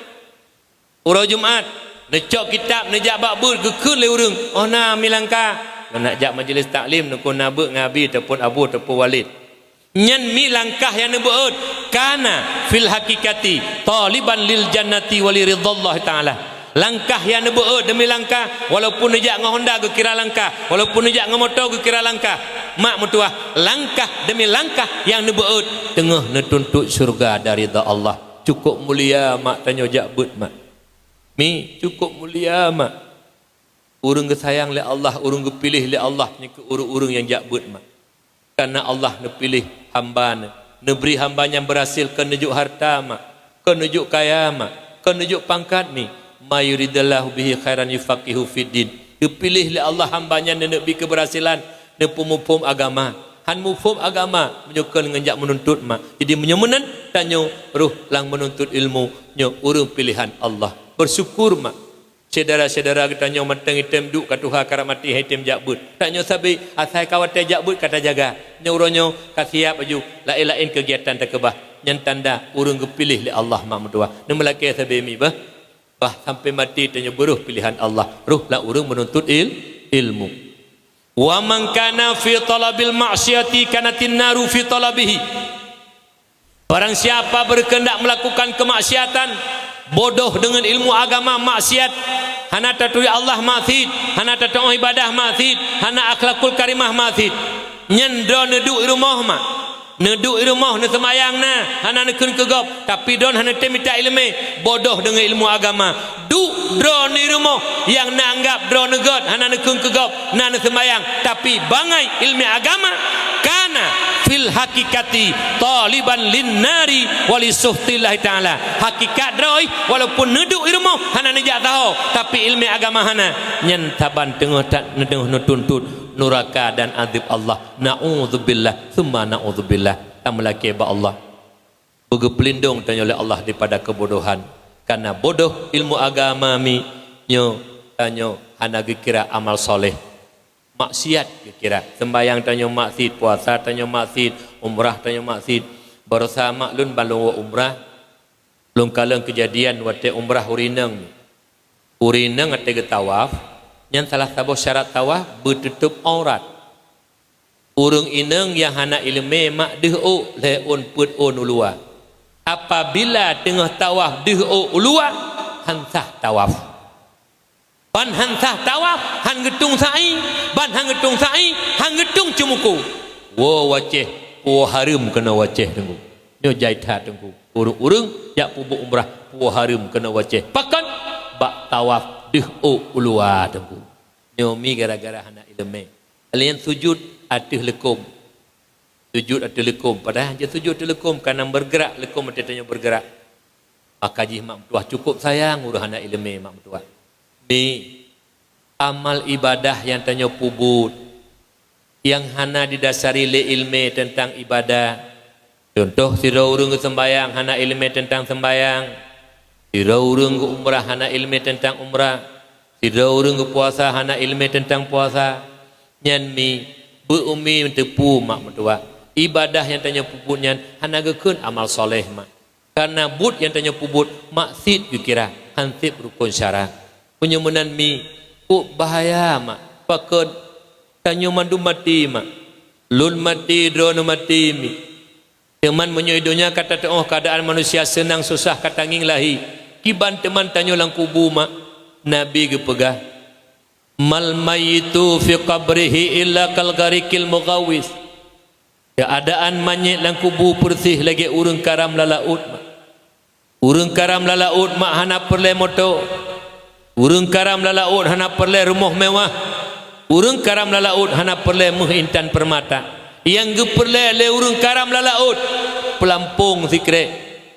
pura Jumaat necok kitab nejak bak ber gekeun le urang oh na milangka nak jak majlis taklim nak nabe ngabi ataupun abu ataupun walid nyen milangkah yang nebeut kana fil hakikati taliban lil jannati wali ridallah taala langkah yang nebeut demi langkah walaupun nejak ngah Honda ke kira langkah walaupun nejak ngah motor ke kira langkah mak mertua langkah demi langkah yang nebeut tengah netuntut surga dari ridha Allah cukup mulia mak tanya jak beut mak mi cukup mulia mak urang kesayang le Allah urang kepilih le Allah ni ke urang-urang yang jak beut mak karena Allah nepilih hamba neberi hamba yang berhasil ke nejuk harta mak ke nejuk kaya mak ke nejuk pangkat mi mayuridallahu bihi khairan yufaqihu fiddin dipilih le Allah hambanya nebi keberhasilan nepum agama han mufhum agama menyukan ngenjak menuntut mak jadi menyemenan tanyo ruh lang menuntut ilmu nyo urang pilihan Allah bersyukur mak saudara-saudara kita nyo menteng item duk katuha karamati item jakbut tak nyo sabi asai kawate jakbut kata jaga nyo uronyo kasiap aju lain-lain kegiatan takebah nyen tanda urang kepilih li Allah mak mertua ne melaki sabi mi bah sampai mati tanyo beruh pilihan Allah ruh la urang menuntut ilmu wa man kana fi talabil ma'siyati kanatin naru fi talabihi barang siapa berkehendak melakukan kemaksiatan bodoh dengan ilmu agama maksiat hana tatui Allah masid hana tatui ibadah masid hana akhlakul karimah masid nyendro neduk rumah mak neduk rumah ne semayang na hana nekun kegop tapi don hana temita ilmu bodoh dengan ilmu agama duk dro ni rumah yang nanggap dro negot hana nekun kegop na semayang tapi bangai ilmu agama kana fil hakikati taliban linnari walisuhtillahi ta'ala hakikat droi walaupun neduk ilmu hana nejak tahu tapi ilmu agama hana nyen taban tengah tak nedeng nutuntut neraka dan azab Allah. Na'udzubillah thumma na'udzubillah. Tamlaki ba Allah. Berpelindung tanya oleh Allah daripada kebodohan. Karena bodoh ilmu agama mi nyo tanyo hana kira amal soleh. Maksiat kira sembayang tanyo maksiat, puasa tanyo maksiat, umrah tanyo maksiat. Bersama lun balung umrah lun kaleng kejadian wate umrah urineng. Urineng ate tawaf. Yang salah satu syarat tawaf bertutup aurat. Urung ineng yang hana ilme mak dehu leun put on ulua. Apabila tengah tawaf dehu ulua hansah tawaf. Ban hansah tawaf han getung sa'i, ban han getung sa'i, han getung cumuku. Wo waceh, wo harum kena waceh tengku. Nyo jaitha tengku. Urung-urung jak pubuk umrah wo harum kena waceh. Pakan bak tawaf dehu ulua tengku. Nyo mi gara-gara hana ilme. Kalian sujud atih lekum. Sujud atau lekum. Padahal hanya sujud atau lekum. Karena bergerak. Lekum atau tanya bergerak. Maka jih mak mentua cukup sayang. Udah anak ilmi mak mentua. Ni amal ibadah yang tanya pubut. Yang hana didasari le ilmi tentang ibadah. Contoh sira urung ke sembayang. Hana ilmi tentang sembayang. Sira urung ke umrah. Hana ilmi tentang umrah. Sira urung ke puasa. Hana ilmi tentang puasa. Nyan mi berumi mentepu mak mentua. Ibadah yang tanya puputnya hana gekun amal soleh mak. Karena but yang tanya puput maksud kira hansip rukun syarat. Penyemenan mi bahaya mak. Pakon tanya mandu mati mak. Lun mati drone mati mi. Teman menyoidonya kata oh keadaan manusia senang susah kata nging lahi. Kiban teman tanya lang kubu mak. Nabi gepegah. Mal mayitu fi qabrihi illa kal gharikil mughawis. Keadaan manyit lang kubu bersih lagi urang karam lalaut mak. Urang karam lalaut mak hana perle moto. Urang karam lalaut hana perle rumah mewah. Urang karam lalaut hana perle intan permata. Yang geperle le urang karam lalaut pelampung zikre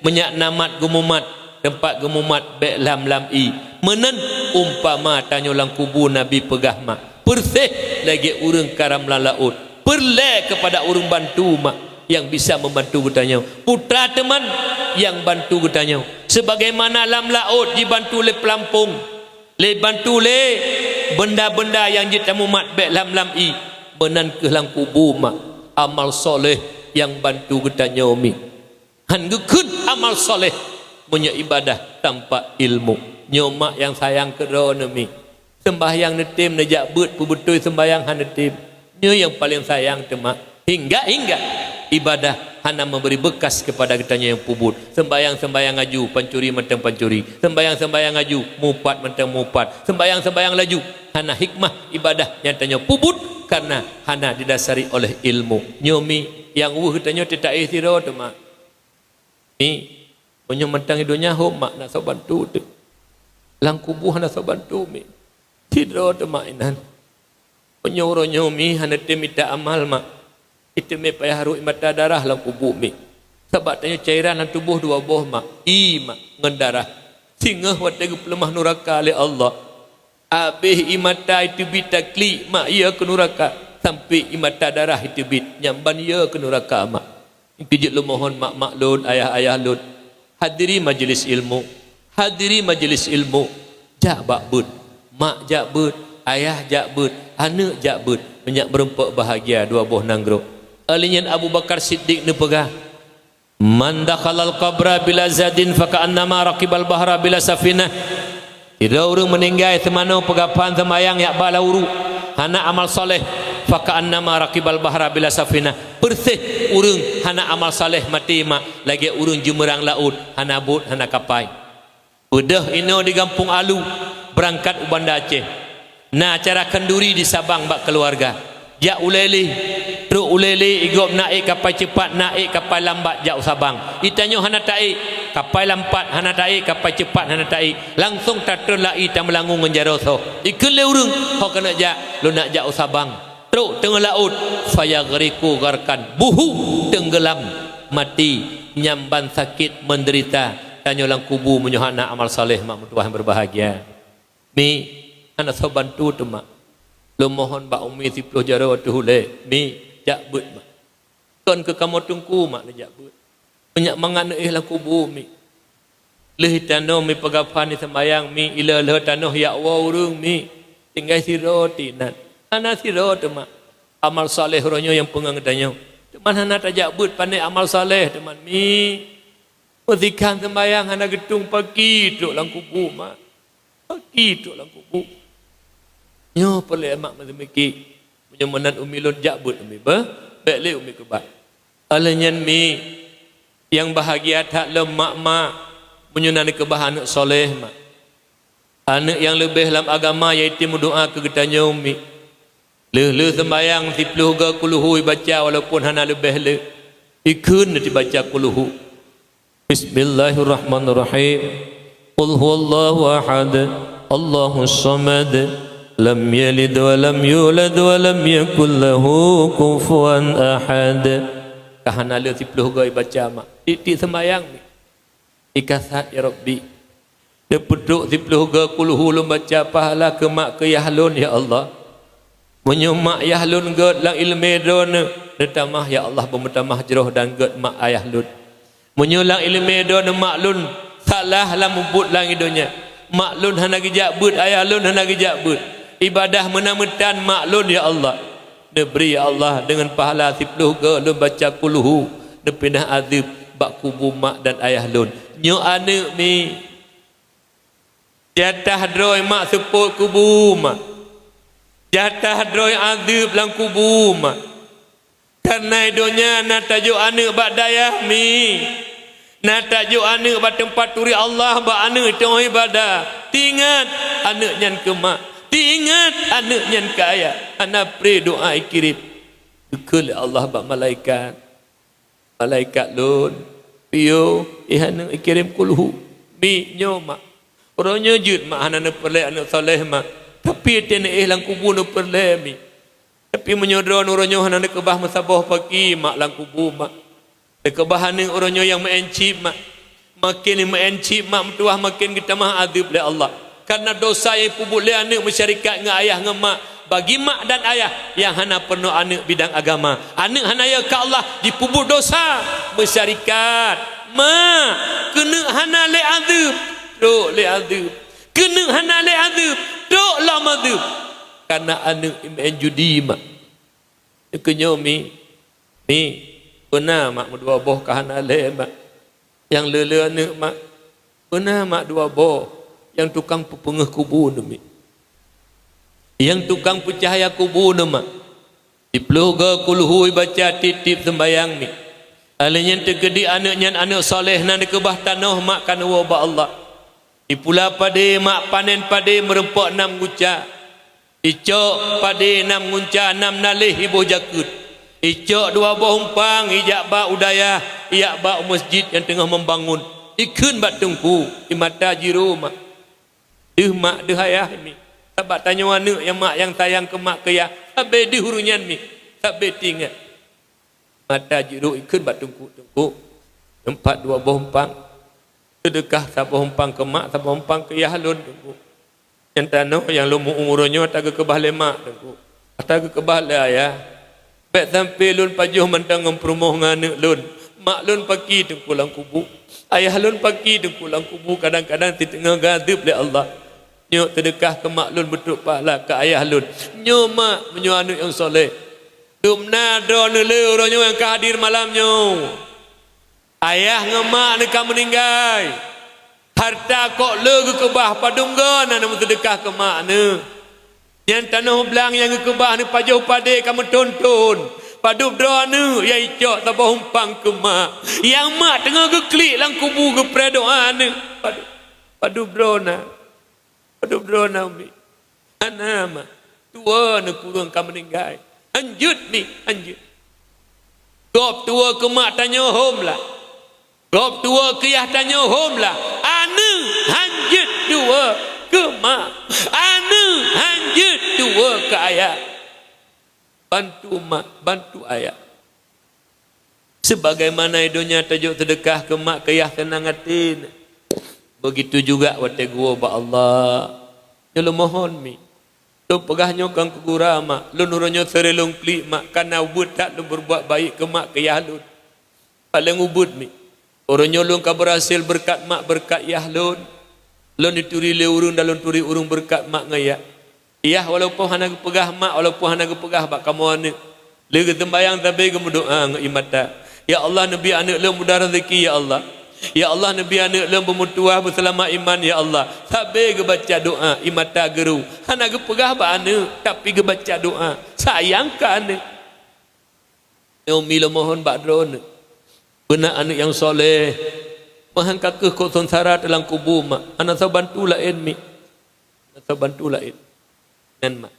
menyak namat gumumat tempat gumumat be lam i. Menen umpama tanyo lang kubu Nabi pegah mak. Bersih lagi urang karam lalaut. Perle kepada urang bantu mak yang bisa membantu getanya. Putra teman yang bantu getanya. Sebagaimana lam laut dibantu le pelampung, le bantu le benda-benda yang ditamu mat be lam i. Benan ke lang kubu mak amal soleh yang bantu getanya mi. Han gekun amal soleh punya ibadah tanpa ilmu. Nyomak yang sayang kerana mi. Sembahyang netim nejak bet betul sembahyang han netim. Nyo yang paling sayang temak. Hingga ibadah hana memberi bekas kepada kitanya yang pubut. Sembahyang aju pancuri mentang pancuri. Sembahyang aju mupat mentang mupat. Sembahyang laju hana hikmah ibadah yang tanya pubut karena hana didasari oleh ilmu. Nyomi yang kitanya tidak istirahat temak. Ni punya mentang hidupnya mak nak bantu tu. Lang kubuh hana bantu mi. Tidak temak inan. Penyuruhnya mi hana temita amal mak. Itu mi payah haru mata darah lang kubuh mi. Sebab tanya cairan dalam tubuh dua boh mak. Mak ngendarah. Singa wategu pelemah nuraka oleh Allah. Habis imata itu bita klik mak ia ke nuraka. Sampai imata darah itu bit. Nyamban ia ke nuraka mak. Kejut lu mohon mak lun, ayah lun. Hadiri majlis ilmu. Hadiri majlis ilmu. Jak bakbud. Mak jak bud. Ayah jak bud. Anak jak bud. Banyak berempak bahagia dua buah nanggro. Alinyan Abu Bakar Siddiq ni pegah. Man dakhalal qabra bila zadin faka'annama raqibal bahra bila safinah. Tidak orang meninggal semana pegapan semayang yak balauru. Hana amal soleh faka'annama raqibal bahra bila safinah. Bersih urang hana amal soleh mati mak lagi urang jumerang laut hana bot hana kapai. Udah ino di Kampung Alu berangkat u Banda Aceh. Nah acara kenduri di Sabang bak keluarga. Jak uleli, truk uleli igop naik kapal cepat, naik kapal lambat jak Sabang. Itanyo hana taik, kapal lambat hana taik, kapal cepat hana taik. Langsung tatun lai tam melangung ngejaroso. Ikun le urung, ho kena jak, lu nak jak Sabang. Truk tengah laut, fayaghriku garkan. Buhu tenggelam, mati, nyamban sakit menderita. Tanyo lang kubu menyohana amal saleh mak mutuah berbahagia. Mi anak so bantu tu mak. Lu mohon ba umi 10 jara tu le mi jak but mak. Kon ke kamu tungku mak le jak but. Banyak mangane lah kubur mi. Leh tanah mi pagapan ni sembayang mi ila leh tanah ya wa urung mi. Tinggal siro tinan. Ana siro tu mak. Amal soleh ronyo yang pengang tanya. Teman hana tajak but pandai amal soleh teman mi. Zikan sembayang hana getung pagi duk lang kubur mak. Pagi duk lang kubur. Nyo pelak mak mazmiki. Menyemenan umi lon jak but umi ba. Baik le umi kebat. Alanyan mi yang bahagia tak lemak mak. Menyunani kebahan anak soleh mak. Anak yang lebih dalam agama iaitu doa ke getanya umi. Le sembayang 10 ga kuluhu baca walaupun hana lebih le. Ikun nanti baca kuluhu. Bismillahirrahmanirrahim. Qul huwallahu ahad. Allahus samad. Lam yalid wa lam yulad wa lam yakul lahu kufuwan ahad. Kahana le 10 ga baca mak. Titik sembayang ni. Ikasat ya Rabbi. Dia peduk 10 ga kuluhu lum baca pahala ke mak ke yahlun ya Allah. Menyemak yahlun god lang ilmi don. Detamah ya Allah bermutamah jeroh dan god mak ayahlun. Menyulang ilmi don maklun salah lah mubut lang idonya. Maklun hana gijak but ayahlun hana gijak but. Ibadah menametan maklun ya Allah. Dia beri ya Allah dengan pahala 10 ga lum baca kuluhu. Dia pindah azib bak kubu mak dan ayahlun. Nyo anak mi jatah droi mak seput kubu mak. Jatah droi azib lang kubu mak. Karena idonya nak tajuk anak bak dayah mi. Nak tajuk anak bak tempat turi Allah bak anak tengah ibadah. Tingat anak nyan ke mak. Tingat anak nyan ke ayah. Anak pray doa ikirim. Kekal Allah bak malaikat. Malaikat lun. Piyo ihana ikirim kulhu mi nyo mak orangnya jut mak hana ne perle anak soleh mak tapi tene lang kubur ne perle mi tapi menyodron orangnya hana ne kebah masabah pagi mak lang kubur mak de kebah ne orangnya yang mencip mak makin mencip mak metuah makin kita mah azab le Allah karena dosa yang kubur le anak masyarakat dengan ayah dengan mak bagi mak dan ayah yang hana penuh anak bidang agama anak hana ya ke Allah dipubur dosa masyarakat mak kena hana le azab dok le azab kena hana le azab dok la mazab karena anak main judi mak kenyo mi pernah mak dua boh ke hana le mak yang lele anak mak pernah mak dua boh yang tukang pepengeh kubur mi yang tukang percahaya kubur nama dipluga kulhui baca titip sembayang ni alanya tergedi anaknya anak soleh nan dikebah tanah mak kana wa Allah dipula pade mak panen pade merempak 6 guca icok pade 6 gunca 6 nalih ibu jakut icok 2 buah umpang ijak ba udaya iyak ba masjid yang tengah membangun ikun bat tungku di mata jiru mak mak deh ayah ni sebab tanya anak yang mak yang sayang ke mak ke ya sampai di hurunyan mi sampai tinggal mata jeruk ikut bat tungku tempat 2 buah umpang sedekah sabah umpang ke mak sabah umpang ke ya halun tunggu yang tanah yang lumu umurnya tak ke bah lemak tunggu tak ke bah le ayah baik sampai lun pajuh mentang memperumuh anak lun mak lun pagi tunggu lang kubu ayah lun pagi tunggu lang kubu kadang-kadang di tengah gadib le Allah nyo sedekah ke mak lun betul pahala ke ayah lun nyo mak menyo anak yang soleh dumna do nele orangnya yang hadir malamnya ayah ngemak nak meninggal harta kok legu ke bah padungga nak sedekah ke mak ne yang tanah belang yang ke bah ni pajuh pade kamu tonton padu doa ne ya icok tabah umpang ke mak yang mak tengah ke klik lang kubu ke predoa ne padu drona aduh drona umi anak tua nak kurang kamu meninggal anjut ni anjut gop tua ke mak tanya home lah gop tua ke yah tanya home lah anak anjut tua ke mak anak anjut tua ke ayah bantu mak bantu ayah sebagaimana idonya tajuk sedekah ke mak ke yah tenang hati begitu juga wate gua ba Allah. Kalau mohon mi. Lu pegahnya kang kugura mak, lu nuronyo serelong klik mak, karena ubud tak lu berbuat baik ke mak ke yahlun. Paling ubud mi. Orangnya lu ka berhasil berkat mak berkat yahlun. Lu dituri le urung dalam turi urung berkat mak ngaya. Iya walaupun hana pegah mak, walaupun hana pegah bak kamu ane. Le tembayang tapi kamu doa ngimata. Ya Allah nabi anak lu mudah rezeki ya Allah. Ya Allah Nabi anak lem bermutuah berselamat iman ya Allah. Sabe ke baca doa imata geru. Hana ke pegah ba anak tapi ke baca doa. Sayang ka anak. Umi lo mohon bak drone. Benak anak yang soleh. Mahan kakek kau sengsara dalam kubur mak. Anak saya bantu lain mi. Anak saya bantu lain. Dan mak.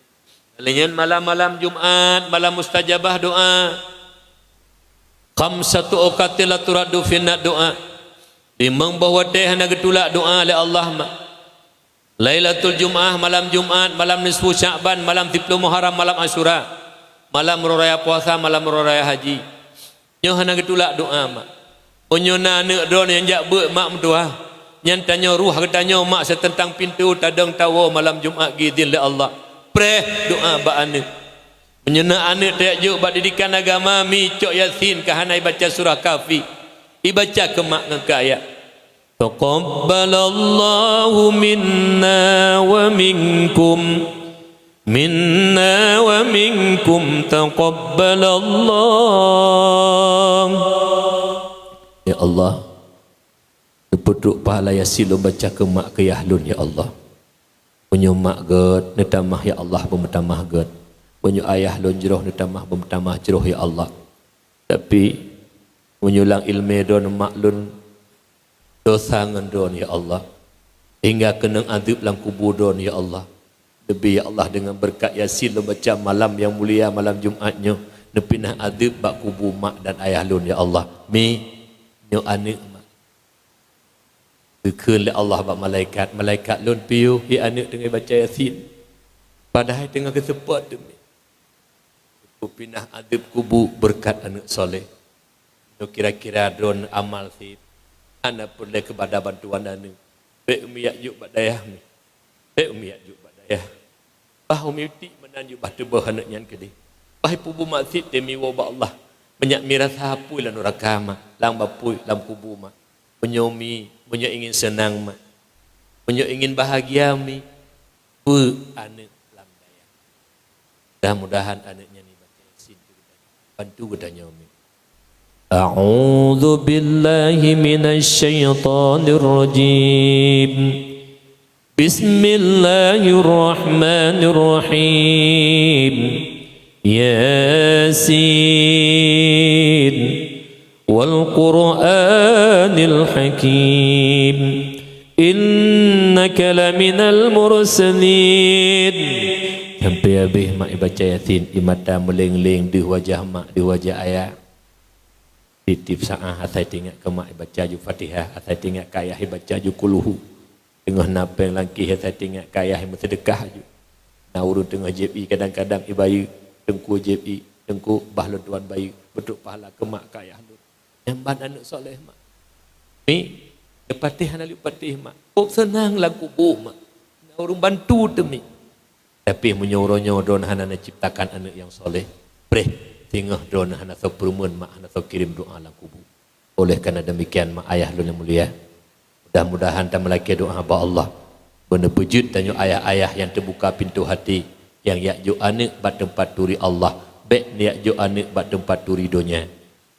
Lain malam-malam Jumaat, malam mustajabah doa. Khamsatu awqatil la turaddu finna doa. Imam bahawa teh hana getulak doa oleh Allah mak. Lailatul Jumaah, malam Jumaat, malam nisfu Sya'ban, malam 10 Muharram, malam Asyura, malam raya puasa, malam raya haji. Nyo hana getulak doa mak. Onyo na anak don yang jak ber mak mentua. Nyan tanya ruh katanya mak setentang pintu tadang tawa malam Jumaat gizin le Allah. Preh doa ba anak. Menyena anak tajuk bak didikan agama mi cok Yasin ka hanai baca surah Kafi. Dibaca ke mak dengan ayat. Taqabbalallahu minna wa minkum taqabbalallah. Ya Allah, peduk pahala Yasin lo baca ke mak ke yahlun ya Allah. Punya mak ged netamah ya Allah pemetamah ged. Punya ayah lo jeroh netamah pemetamah jeroh ya Allah. Tapi menyulang ilmu don maklun dosa ngendon ya Allah hingga kena adab dalam kubur don ya Allah. Lebih ya Allah dengan berkat Yasin lo baca malam yang mulia malam Jumatnya nepinah adab bak kubur mak dan ayah lun ya Allah. Mi nyo anak mak dikeun le Allah bak malaikat lun piu hi anak dengan baca Yasin padahal tengah kesempatan tu mi pinah adab kubur berkat anak soleh. No kira-kira drone amal si ana perlu kepada bantuan anu. Be umi yuk badayah mi. Be umi yuk badayah. Bah umi ti menanju bah tebah anak nyan kedi. Bah pubu masjid demi wa Allah. Banyak miras hapui lan rakama, lang bapui lam kubu ma. Penyomi, punya ingin senang ma. Punya ingin bahagia mi. Bu anak lam daya. Mudah-mudahan anaknya ni baca Yasin bantu gedanya umi. أعوذ بالله من الشيطان الرجيم بسم الله الرحمن الرحيم ياسين والقرآن الحكيم إنك لمن المرسلين. Sampai habis mak baca Yasin imata meleng-leng di wajah mak di wajah ayah. Titip sa'ah atai tinggal ke mak baca ju Fatihah, atai tinggal ke ayah baca ju kuluhu. Tengah napeng langkih atai tinggal ke ayah bersedekah ju. Nauru tengah JPI kadang-kadang ibayu tengku JPI, tengku bahlun tuan bayu betul pahala ke mak ke ayah lu. Yang ban anak soleh mak. Ni Fatihah nak patih mak. Oh senang lah kubur mak. Nauru bantu tu mi. Tapi menyuruh-nyuruh hana ciptakan anak yang soleh. Preh tengah drone hana so perumun mak hana so kirim doa dalam kubur. Oleh kerana demikian mak ayah lu yang mulia, mudah-mudahan tak melaki doa ba Allah benar pujud tanya ayah-ayah yang terbuka pintu hati yang yakju anak bat tempat turi Allah baik yakju anak bat tempat turi donya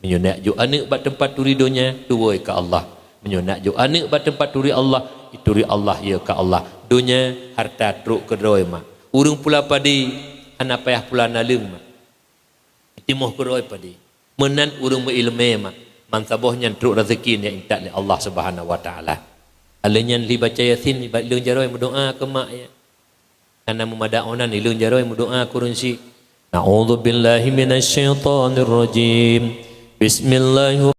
menyonak ju anak bat tempat turi donya tuwoi ke Allah menyonak ju anak bat tempat turi Allah ituri Allah ya ke Allah donya harta truk kedroi mak urung pula padi hana payah pula nalung mak timuh keroi padi menan urung berilme mak mansabohnya truk rezeki yang intak oleh Allah Subhanahu wa taala. Alanya li baca Yasin li lung jaroi berdoa ke mak ya. Karena memadaonan li lung jaroi berdoa kurunsi. A'udzubillahi minasyaitonir rajim. Bismillahirrahmanirrahim.